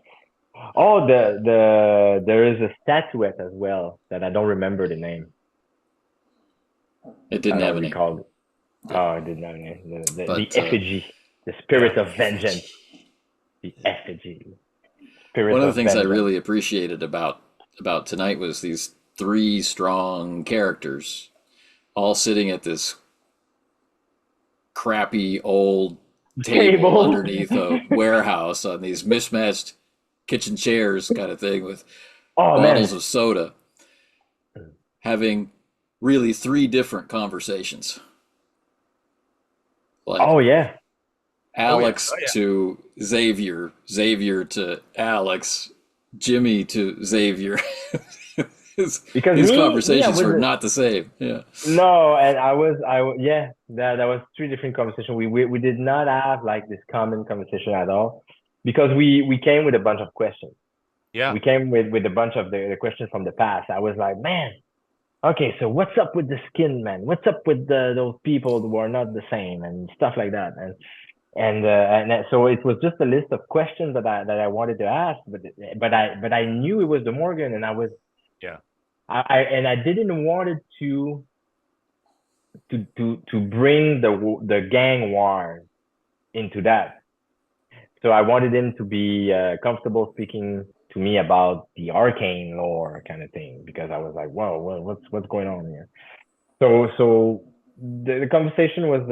Oh, there is a statuette as well that I don't remember the name. It didn't have a name. Oh, it didn't have a name. The effigy, the spirit of vengeance. The effigy. One of the things I really appreciated about tonight was these 3 strong characters all sitting at this crappy old table underneath a warehouse on these mismatched kitchen chairs kind of thing with bottles of soda, having really 3 different conversations. Like, Alex Oh, yeah. to Xavier, Xavier to Alex, Jimmy to Xavier. Because His me, I conversations was were not the same. Yeah. no, and yeah, that was three different conversations. We did not have like this common conversation at all because we came with a bunch of questions. Yeah. We came with a bunch of the questions from the past. I was like, man, okay, so what's up with the skin, man? What's up with those people who are not the same and stuff like that? And so it was just a list of questions that I wanted to ask, but I knew it was the Morgan, and Yeah. I didn't want it to bring the gang war into that. So I wanted him to be comfortable speaking to me about the arcane lore kind of thing, because I was like, whoa, what's going on here? So the conversation was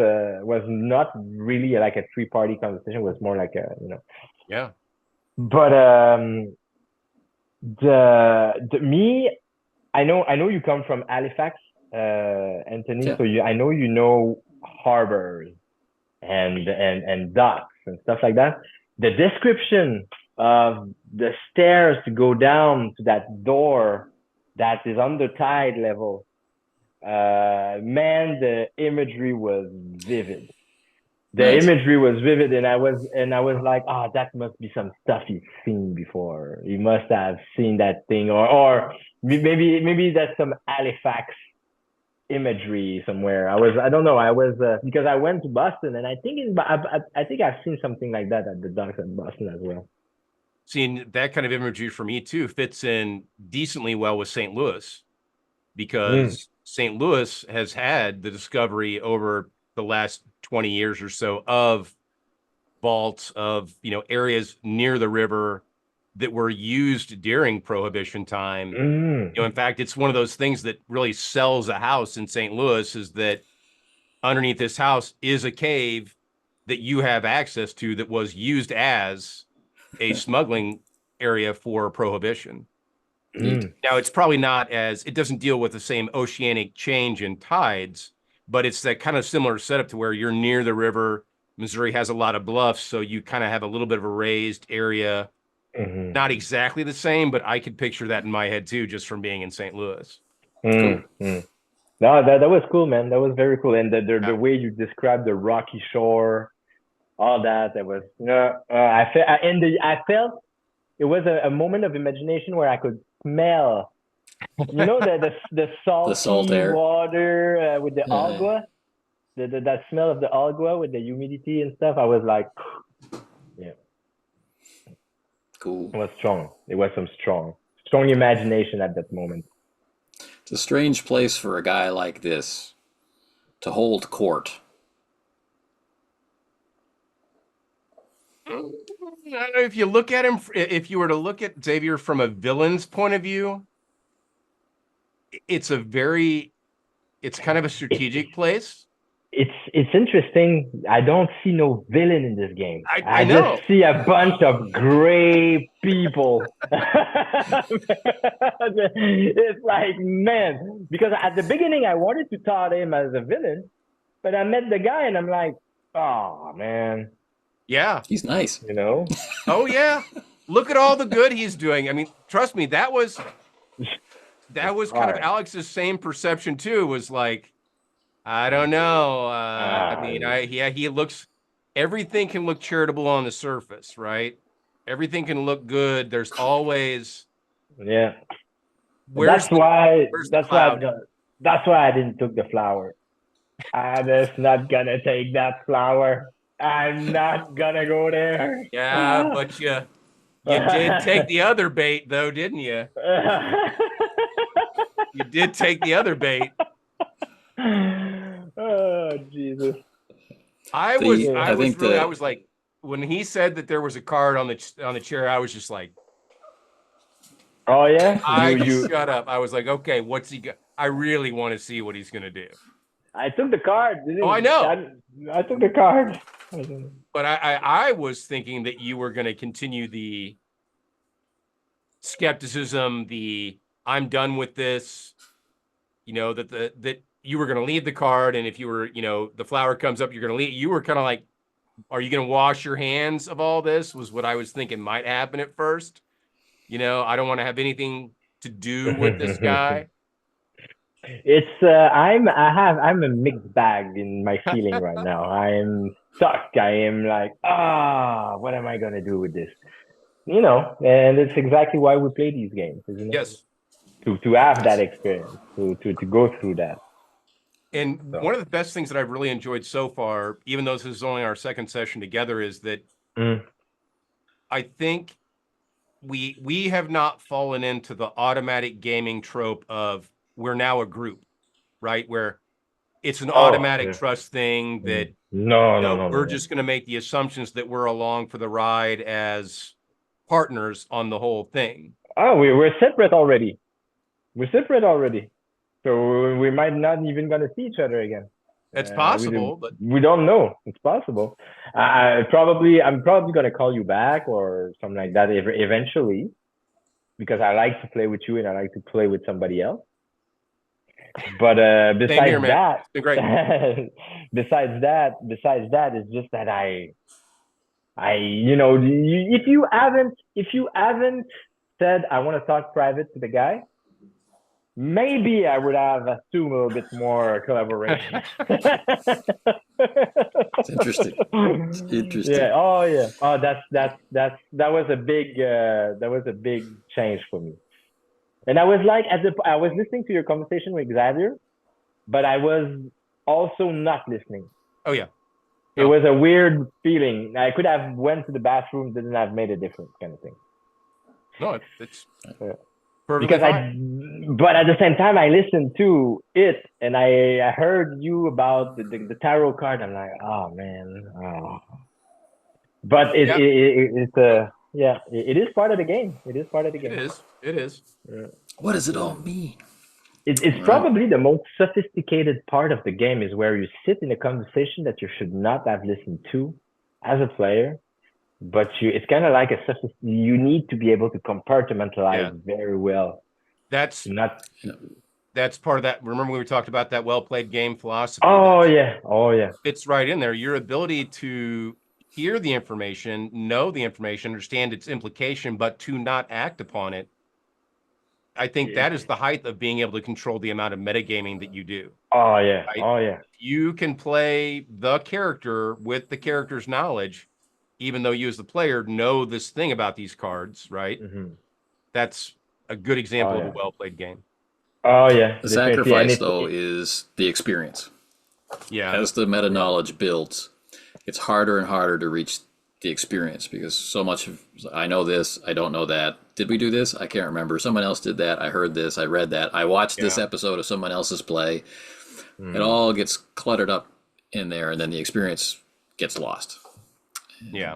not really like a three-party conversation. It was more like a, Yeah. but the me, I know you come from Halifax, Anthony. Yeah. So I know you know harbors and docks and stuff like that. The description of the stairs to go down to that door that is under tide level, man, the imagery was vivid. Nice. Imagery was vivid, and I was like, oh, that must be some stuff he's seen before. He must have seen that thing, or maybe that's some Halifax imagery somewhere. I don't know. I was because I went to Boston, and I think I think I've seen something like that at the docks in Boston as well. Seeing that kind of imagery for me too fits in decently well with St. Louis, because St. Louis has had the discovery over the last 20 years or so of vaults, of areas near the river that were used during Prohibition time. In fact, it's one of those things that really sells a house in St. Louis, is that underneath this house is a cave that you have access to that was used as a smuggling area for Prohibition. Now, it's probably not it doesn't deal with the same oceanic change in tides, but it's that kind of similar setup to where you're near the river. Missouri has a lot of bluffs, so you kind of have a little bit of a raised area. Not exactly the same, but I could picture that in my head too, just from being in St. Louis. Cool. No, that was cool, man. That was very cool. And the way you described the rocky shore, all that was, I felt it was a moment of imagination where I could smell, the salty salt air. water with the Yeah. agua, that smell of the agua with the humidity and stuff. I was like, yeah, Cool. it was strong. It was some strong imagination at that moment. It's a strange place for a guy like this to hold court. I don't know if you look at him, if you were to look at Xavier from a villain's point of view, it's kind of a strategic place. It's interesting. I don't see no villain in this game. I know. Just see a bunch of gray people. It's like, man, because at the beginning I wanted to thought him as a villain, but I met the guy and I'm like, oh man. Yeah. He's nice. Oh yeah. Look at all the good he's doing. I mean, trust me, that was kind of Alex's same perception too, was like, I don't know. He looks, everything can look charitable on the surface, right? Everything can look good. There's always, That's why I didn't took the flower. I'm just not gonna take that flower. I'm not gonna go there. Yeah, but you did take the other bait though, didn't you? You did take the other bait. Oh Jesus! I was like, when he said that there was a card on the chair, I was just like, oh yeah, shut up. I was like, okay, what's he got? I really want to see what he's gonna do. I took the card. I know. I took the card. But I was thinking that you were gonna continue the skepticism, the I'm done with this, that you were going to leave the card, and if you were, the flower comes up, you're going to leave. You were kind of like, are you going to wash your hands of all this? Was what I was thinking might happen at first. You know, I don't want to have anything to do with this guy. It's I'm a mixed bag in my feeling right now. I'm stuck. I am like, what am I gonna do with this? You know, and it's exactly why we play these games, isn't it? Yes. To have that experience, to go through that. And So one of the best things that I've really enjoyed so far, even though this is only our second session together, is that I think we have not fallen into the automatic gaming trope of we're now a group, right? Where it's an automatic trust thing that no. we're just going to make the assumptions that we're along for the ride as partners on the whole thing. Oh, we're separate already. We're separate already. So we might not even gonna see each other again. It's possible, but we don't know. It's possible. I'm probably gonna call you back or something like that eventually, because I like to play with you and I like to play with somebody else. But besides here, that, it's been great. besides that, it's just that you know, if you haven't said I want to talk private to the guy, maybe I would have assumed a little bit more collaboration. It's interesting. It's interesting. Yeah. Oh, yeah. Oh, that was a big change for me. And I was like, I was listening to your conversation with Xavier, but I was also not listening. Oh yeah. It was a weird feeling. I could have went to the bathroom, didn't have made a difference, kind of thing. No, it's because fine. But at the same time, I listened to it and I heard you about the tarot card. I'm like, oh man, But it is part of the game. It is part of the game. It is. Yeah. What does it all mean? It's probably the most sophisticated part of the game, is where you sit in a conversation that you should not have listened to as a player, but it's kind of like you need to be able to compartmentalize very well. That's part of that. Remember when we talked about that well-played game philosophy? Oh yeah. It's right in there. Your ability to hear the information, know the information, understand its implication, but to not act upon it. I think that is the height of being able to control the amount of metagaming that you do. Oh yeah. Right? Oh yeah. You can play the character with the character's knowledge, even though you as the player know this thing about these cards, right? Mm-hmm. That's a good example of a well-played game. Oh yeah. The sacrifice, though, is the experience. Yeah. As the meta knowledge builds, it's harder and harder to reach the experience, because so much of, I know this, I don't know that. Did we do this? I can't remember. Someone else did that. I heard this. I read that. I watched this episode of someone else's play. It all gets cluttered up in there, and then the experience gets lost. And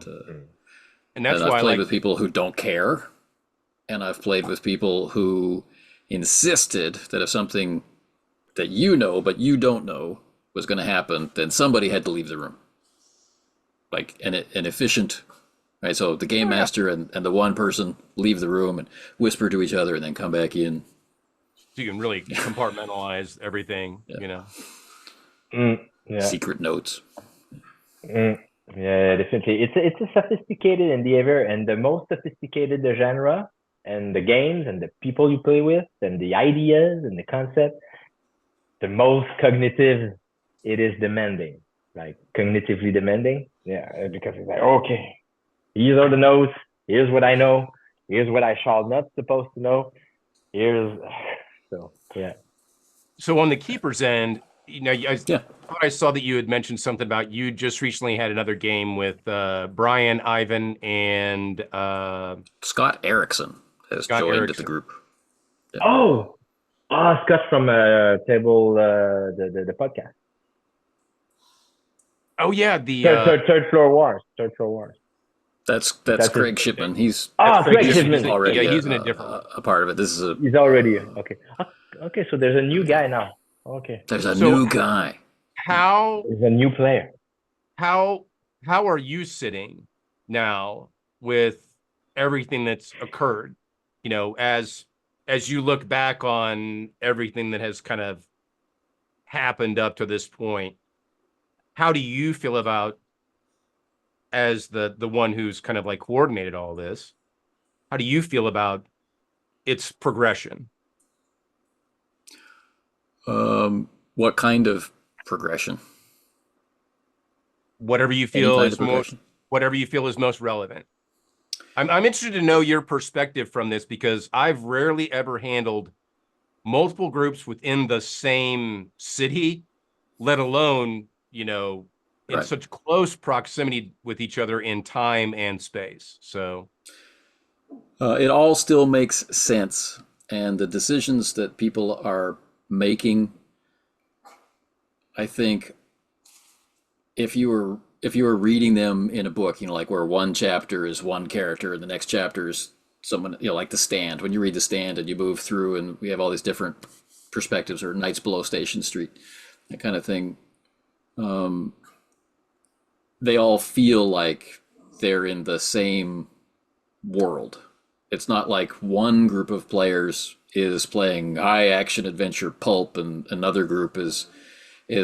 that's why I've played with people who don't care, and I've played with people who insisted that if something that you know but you don't know was going to happen, then somebody had to leave the room. Like an efficient, right? So the game master and the one person leave the room and whisper to each other and then come back in. So you can really compartmentalize everything, you know. Secret notes. Yeah, definitely. It's a sophisticated endeavor, and the most sophisticated the genre and the games and the people you play with and the ideas and the concept, the most cognitive it is demanding, like cognitively demanding. Yeah, because it's like, okay, these are the notes. Here's what I know. Here's what I shall not supposed to know. So on the keeper's end, you know, I thought I saw that you had mentioned something about you just recently had another game with Brian, Ivan, and Scott Erickson has joined the group. Yeah. Oh, Scott from Table, the podcast. Oh yeah, the third floor wars. That's Craig Shipman. He's Craig Shipman already. He's in a different a part of it. He's already okay. Okay, so there's a new guy now. Okay, there's a new guy. There's a new player. How are you sitting now with everything that's occurred? You know, as you look back on everything that has kind of happened up to this point, how do you feel about as the one who's kind of like coordinated all this, how do you feel about its progression? What kind of progression? Whatever you Any feel kind is of progression? whatever you feel is most relevant. I'm interested to know your perspective from this, because I've rarely ever handled multiple groups within the same city, let alone, in Right. such close proximity with each other in time and space. So It all still makes sense, and the decisions that people are making, I think, if you were reading them in a book, like where one chapter is one character and the next chapter is someone, like The Stand. When you read The Stand and you move through, and we have all these different perspectives, or Nights Below Station Street, that kind of thing. They all feel like they're in the same world. It's not like one group of players is playing high action adventure pulp and another group is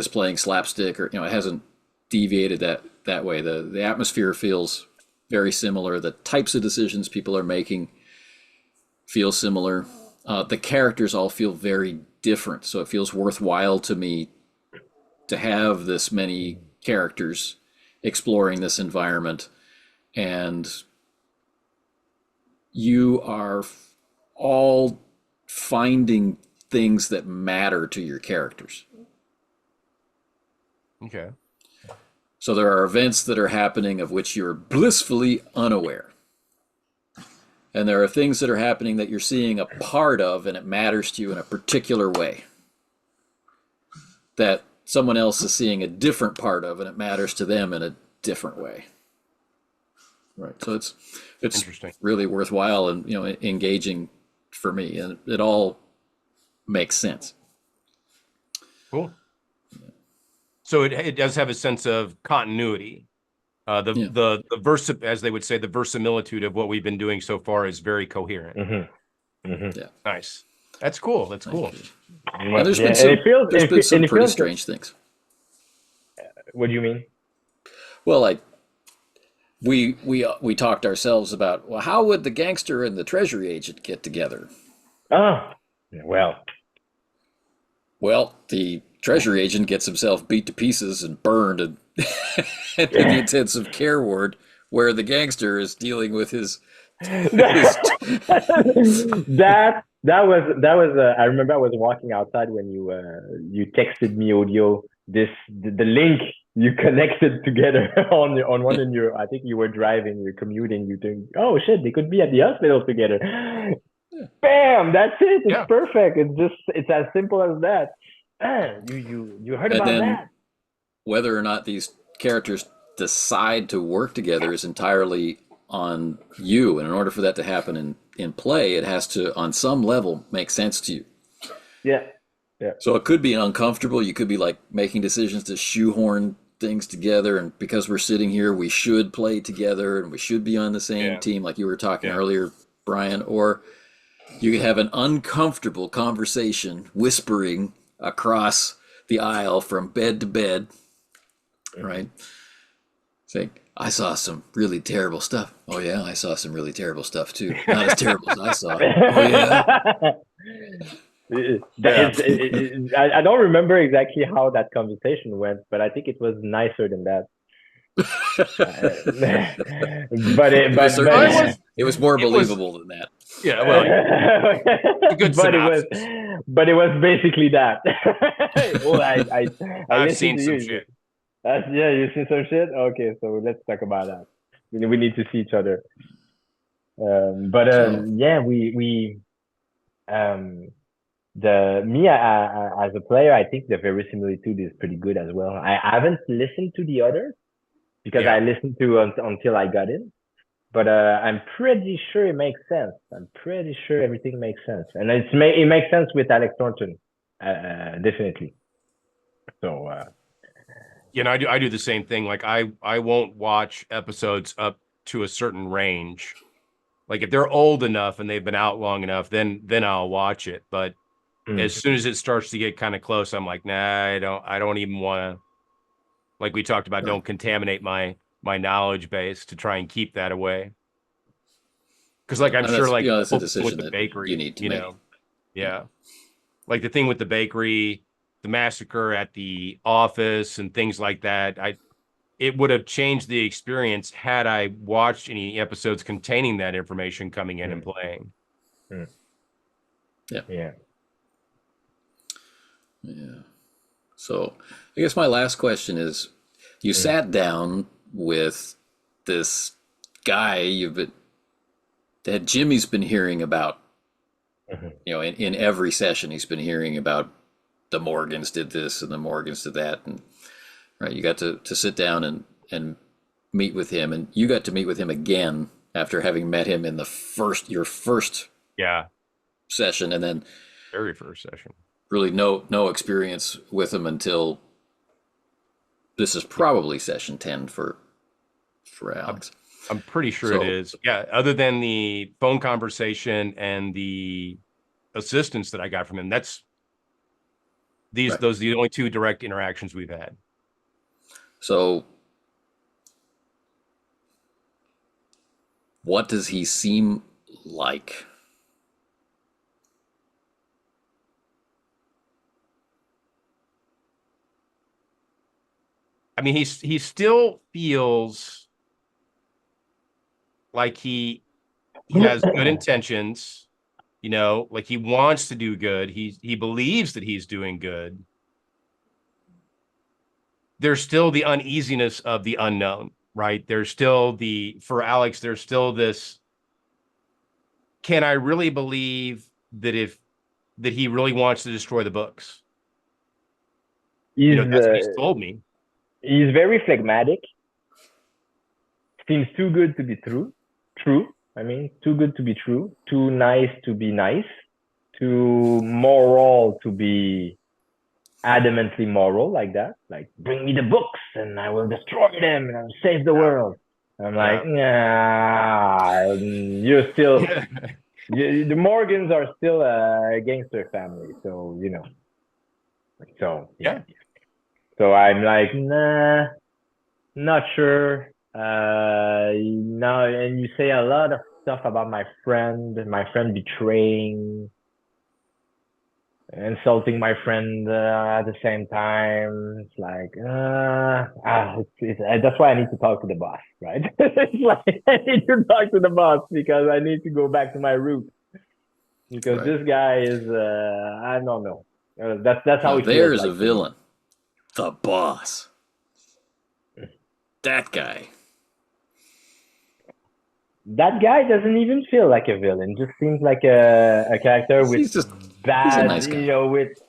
playing slapstick, or it hasn't deviated that way. The atmosphere feels very similar. The types of decisions people are making feel similar. The characters all feel very different, so it feels worthwhile to me to have this many characters exploring this environment, and you are all finding things that matter to your characters. okay. So there are events that are happening of which you're blissfully unaware. And there are things that are happening that you're seeing a part of, and it matters to you in a particular way. That someone else is seeing a different part of, and it matters to them in a different way. Right. So it's Interesting. really worthwhile and engaging for me, and it all makes sense. Cool. So it does have a sense of continuity. The as they would say, the verisimilitude of what we've been doing so far is very coherent. Mm-hmm. Mm-hmm. Yeah. Nice. That's cool. That's cool. And there's been some pretty strange things. What do you mean? Well, like we talked ourselves about, well, how would the gangster and the treasury agent get together? Oh, well, the treasury agent gets himself beat to pieces and burned and in the intensive care ward, where the gangster is dealing with his that was I remember I was walking outside when you texted me audio the link you connected together on one in your, I think you were driving, you're commuting, you think, oh shit, they could be at the hospital together. Bam, that's it. It's perfect. It's as simple as that. You heard about that. Whether or not these characters decide to work together is entirely on you, and in order for that to happen in play, it has to, on some level, make sense to you. Yeah. So it could be uncomfortable. You could be like making decisions to shoehorn things together, and because we're sitting here, we should play together and we should be on the same team, like you were talking earlier, Brian. Or you could have an uncomfortable conversation whispering across the aisle from bed to bed, right? Saying, I saw some really terrible stuff. Oh yeah, I saw some really terrible stuff too. Not as terrible as I saw. Oh yeah. I don't remember exactly how that conversation went, but I think it was nicer than that. It was more believable than that. Yeah, well, good synopsis. But it was basically that. Well, I've seen some shit. Yeah, you've seen some shit? Okay, so let's talk about that. We need to see each other. As a player, I think the verisimilitude is pretty good as well. I haven't listened to the others because I listened to until I got in, but I'm pretty sure it makes sense. I'm pretty sure everything makes sense, and it makes sense with Alex Thornton, definitely. So I do the same thing. Like I won't watch episodes up to a certain range. Like if they're old enough and they've been out long enough, then I'll watch it. But as soon as it starts to get kind of close, I'm like, nah, I don't even want to, like we talked about, don't contaminate my my knowledge base to try and keep that away. Because like I'm And sure that's, like you know, that's a with decision the that bakery, you need to make. yeah. Like the thing with the bakery, the massacre at the office and things like that. It would have changed the experience had I watched any episodes containing that information coming in and playing. Yeah. Yeah. Yeah. So I guess my last question is, you sat down with this guy that Jimmy's been hearing about, you know, in every session he's been hearing about the Morgans did this and the Morgans did that. And right, you got to sit down and meet with him, and you got to meet with him again after having met him in your first Yeah. session, and then Very first session. really no experience with him until this is probably session 10 for Alex. I'm pretty sure So- it is. Yeah. Other than the phone conversation and the assistance that I got from him, those are the only two direct interactions we've had. So what does he seem like? I mean, he still feels like he has good intentions, you know, like he wants to do good. He believes that he's doing good. There's still the uneasiness of the unknown, right? There's still for Alex, there's still this, can I really believe that he really wants to destroy the books? He's, That's what he's told me. He's very phlegmatic. Seems too good to be true. I mean, too good to be true. Too nice to be nice. Too moral to be adamantly moral like that. Like, bring me the books and I will destroy them and I'll save the world. I'm like, nah, you're still... the Morgans are still a gangster family, so, you know. So, yeah. So I'm like, nah, not sure. No, and you say a lot of stuff about my friend betraying, insulting my friend at the same time. It's like, that's why I need to talk to the boss, right? It's like, I need to talk to the boss because I need to go back to my roots. Because this guy is, I don't know. That's how it feels. There's a villain. The boss. That guy. That guy doesn't even feel like a villain. Just seems like a character with He's bad, a nice guy. you know, with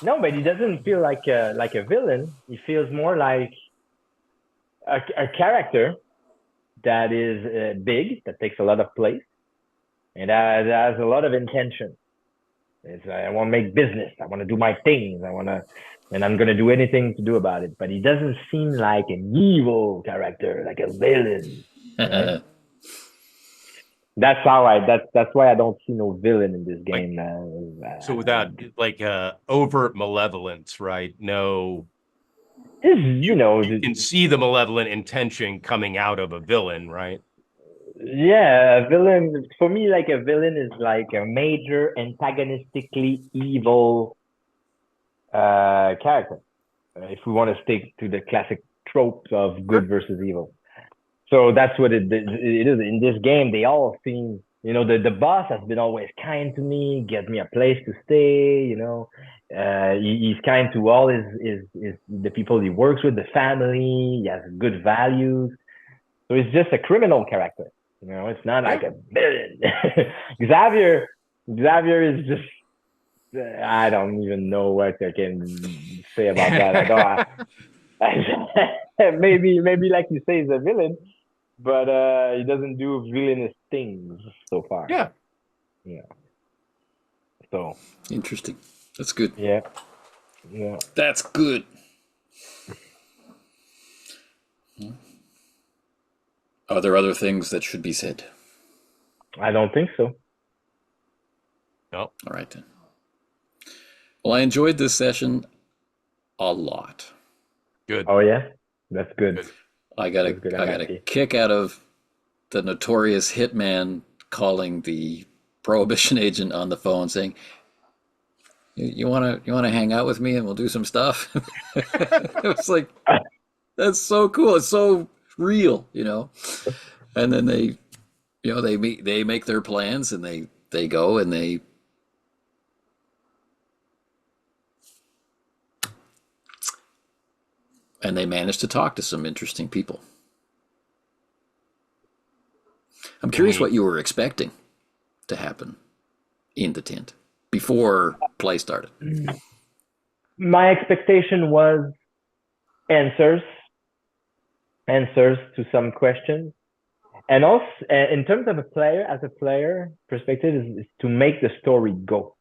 no, but he doesn't feel like a villain. He feels more like a character that is big, that takes a lot of place, and that has a lot of intention. I want to make business. I want to do my things. And I'm gonna do anything to do about it. But he doesn't seem like an evil character, like a villain. Right? That's why I don't see no villain in this game. So without like overt malevolence, right? No, you know, you can see the malevolent intention coming out of a villain, right? Yeah, a villain for me, like a villain is like a major antagonistically evil character. If we want to stick to the classic tropes of good versus evil. So that's what it is. In this game, they all seem, you know, the boss has been always kind to me, get me a place to stay, you know. He's kind to all the people he works with, the family, he has good values. So he's just a criminal character. You know, it's not like a villain. Xavier is just, I don't even know what I can say about that. Maybe like you say, he's a villain, but he doesn't do villainous things so far. Yeah. So interesting. That's good. Yeah. That's good. Are there other things that should be said? I don't think so. No. All right then. Well, I enjoyed this session a lot. Good. Oh yeah, that's good. I got That's good, I'm I got a happy. kick out of the notorious hitman calling the prohibition agent on the phone saying, you wanna hang out with me and we'll do some stuff. It was like, that's so cool. It's so real, you know. And then they make their plans and they go and they manage to talk to some interesting people. I'm curious what you were expecting to happen in the tent before play started. My expectation was answers to some questions. And also, in terms of as a player perspective, is to make the story go.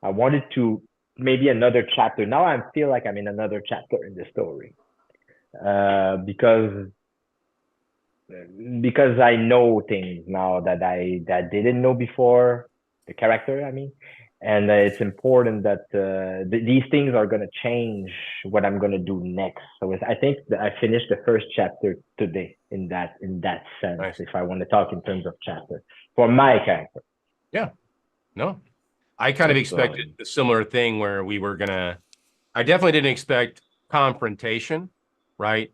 I wanted to maybe another chapter. Now I feel like I'm in another chapter in the story, because I know things now that I didn't know before, the character, I mean, and it's important that these things are going to change what I'm going to do next. So I think that I finished the first chapter today in that sense. Nice. If I want to talk in terms of chapter for my character. Yeah. No, I kind of expected a similar thing where we were gonna. I definitely didn't expect confrontation, right?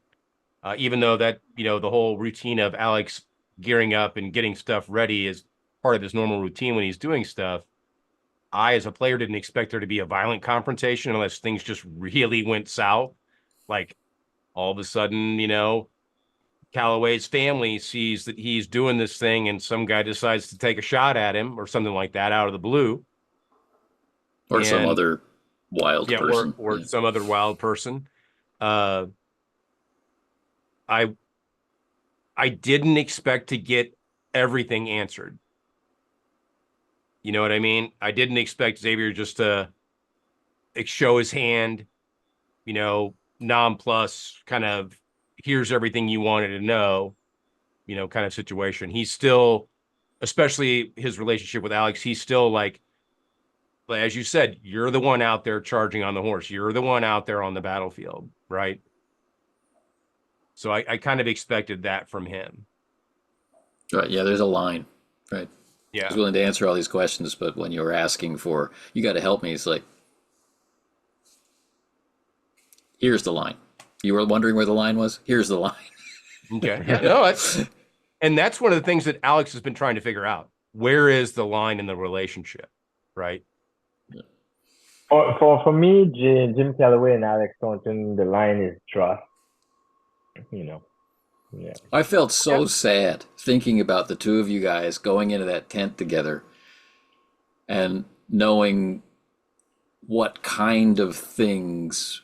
Even though that, the whole routine of Alex gearing up and getting stuff ready is part of his normal routine when he's doing stuff. I, as a player, didn't expect there to be a violent confrontation unless things just really went south. Like all of a sudden, Calloway's family sees that he's doing this thing and some guy decides to take a shot at him or something like that out of the blue. Or some other wild person. Or some other wild person. I didn't expect to get everything answered. You know what I mean? I didn't expect Xavier just to show his hand, nonplus, kind of, here's everything you wanted to know, kind of situation. He's still, especially his relationship with Alex, he's still like, as you said, you're the one out there charging on the horse. You're the one out there on the battlefield, right? So I kind of expected that from him. Right. Yeah, there's a line. Right. Yeah. He's willing to answer all these questions, but when you were asking for, you got to help me, it's like, here's the line. You were wondering where the line was? Here's the line. Okay. Yeah, no, and that's one of the things that Alex has been trying to figure out. Where is the line in the relationship, right? For me, Jim Calloway and Alex Thornton, the line is trust. Yeah. I felt so sad thinking about the two of you guys going into that tent together and knowing what kind of things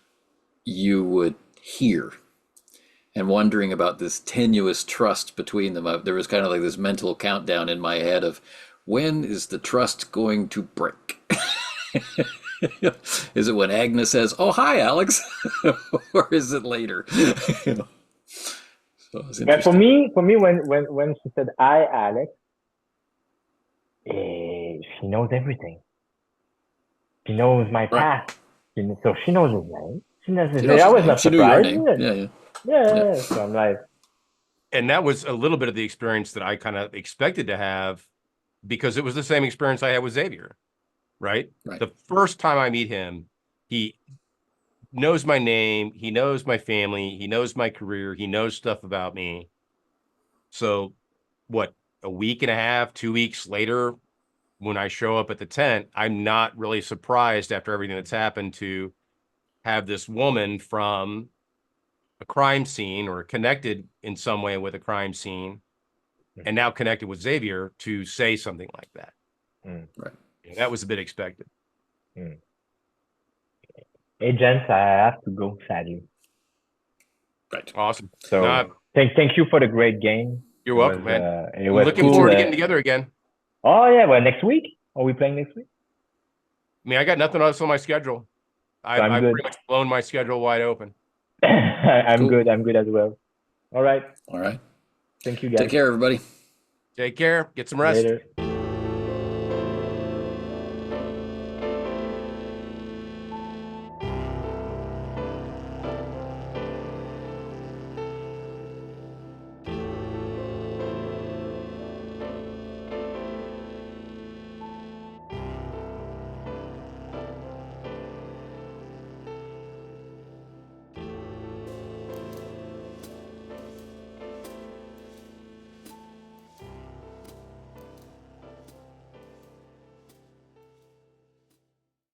you would hear and wondering about this tenuous trust between them. There was kind of like this mental countdown in my head of, when is the trust going to break? Is it when Agnes says, "Oh, hi, Alex," or is it later? So but for me, when she said, "Hi, Alex," she knows everything. She knows my past, so she knows his name. She knows his name. I was not surprised. Yeah. So I'm like, and that was a little bit of the experience that I kind of expected to have, because it was the same experience I had with Xavier, right? The first time I meet him, he knows my name, he knows my family, he knows my career, he knows stuff about me. So what, a week and a half, 2 weeks later, when I show up at the tent, I'm not really surprised after everything that's happened to have this woman from a crime scene or connected in some way with a crime scene and now connected with Xavier to say something like that. Right. That was a bit expected. Hey, gents, I have to go, sadly. Right. Awesome. So thank you for the great game. You're welcome, man. It was looking cool, forward to getting together again. Oh, yeah. Well, next week? Are we playing next week? I mean, I got nothing else on my schedule. I've pretty much blown my schedule wide open. I'm good. I'm good as well. All right. All right. Thank you, guys. Take care, everybody. Take care. Get some rest. Later.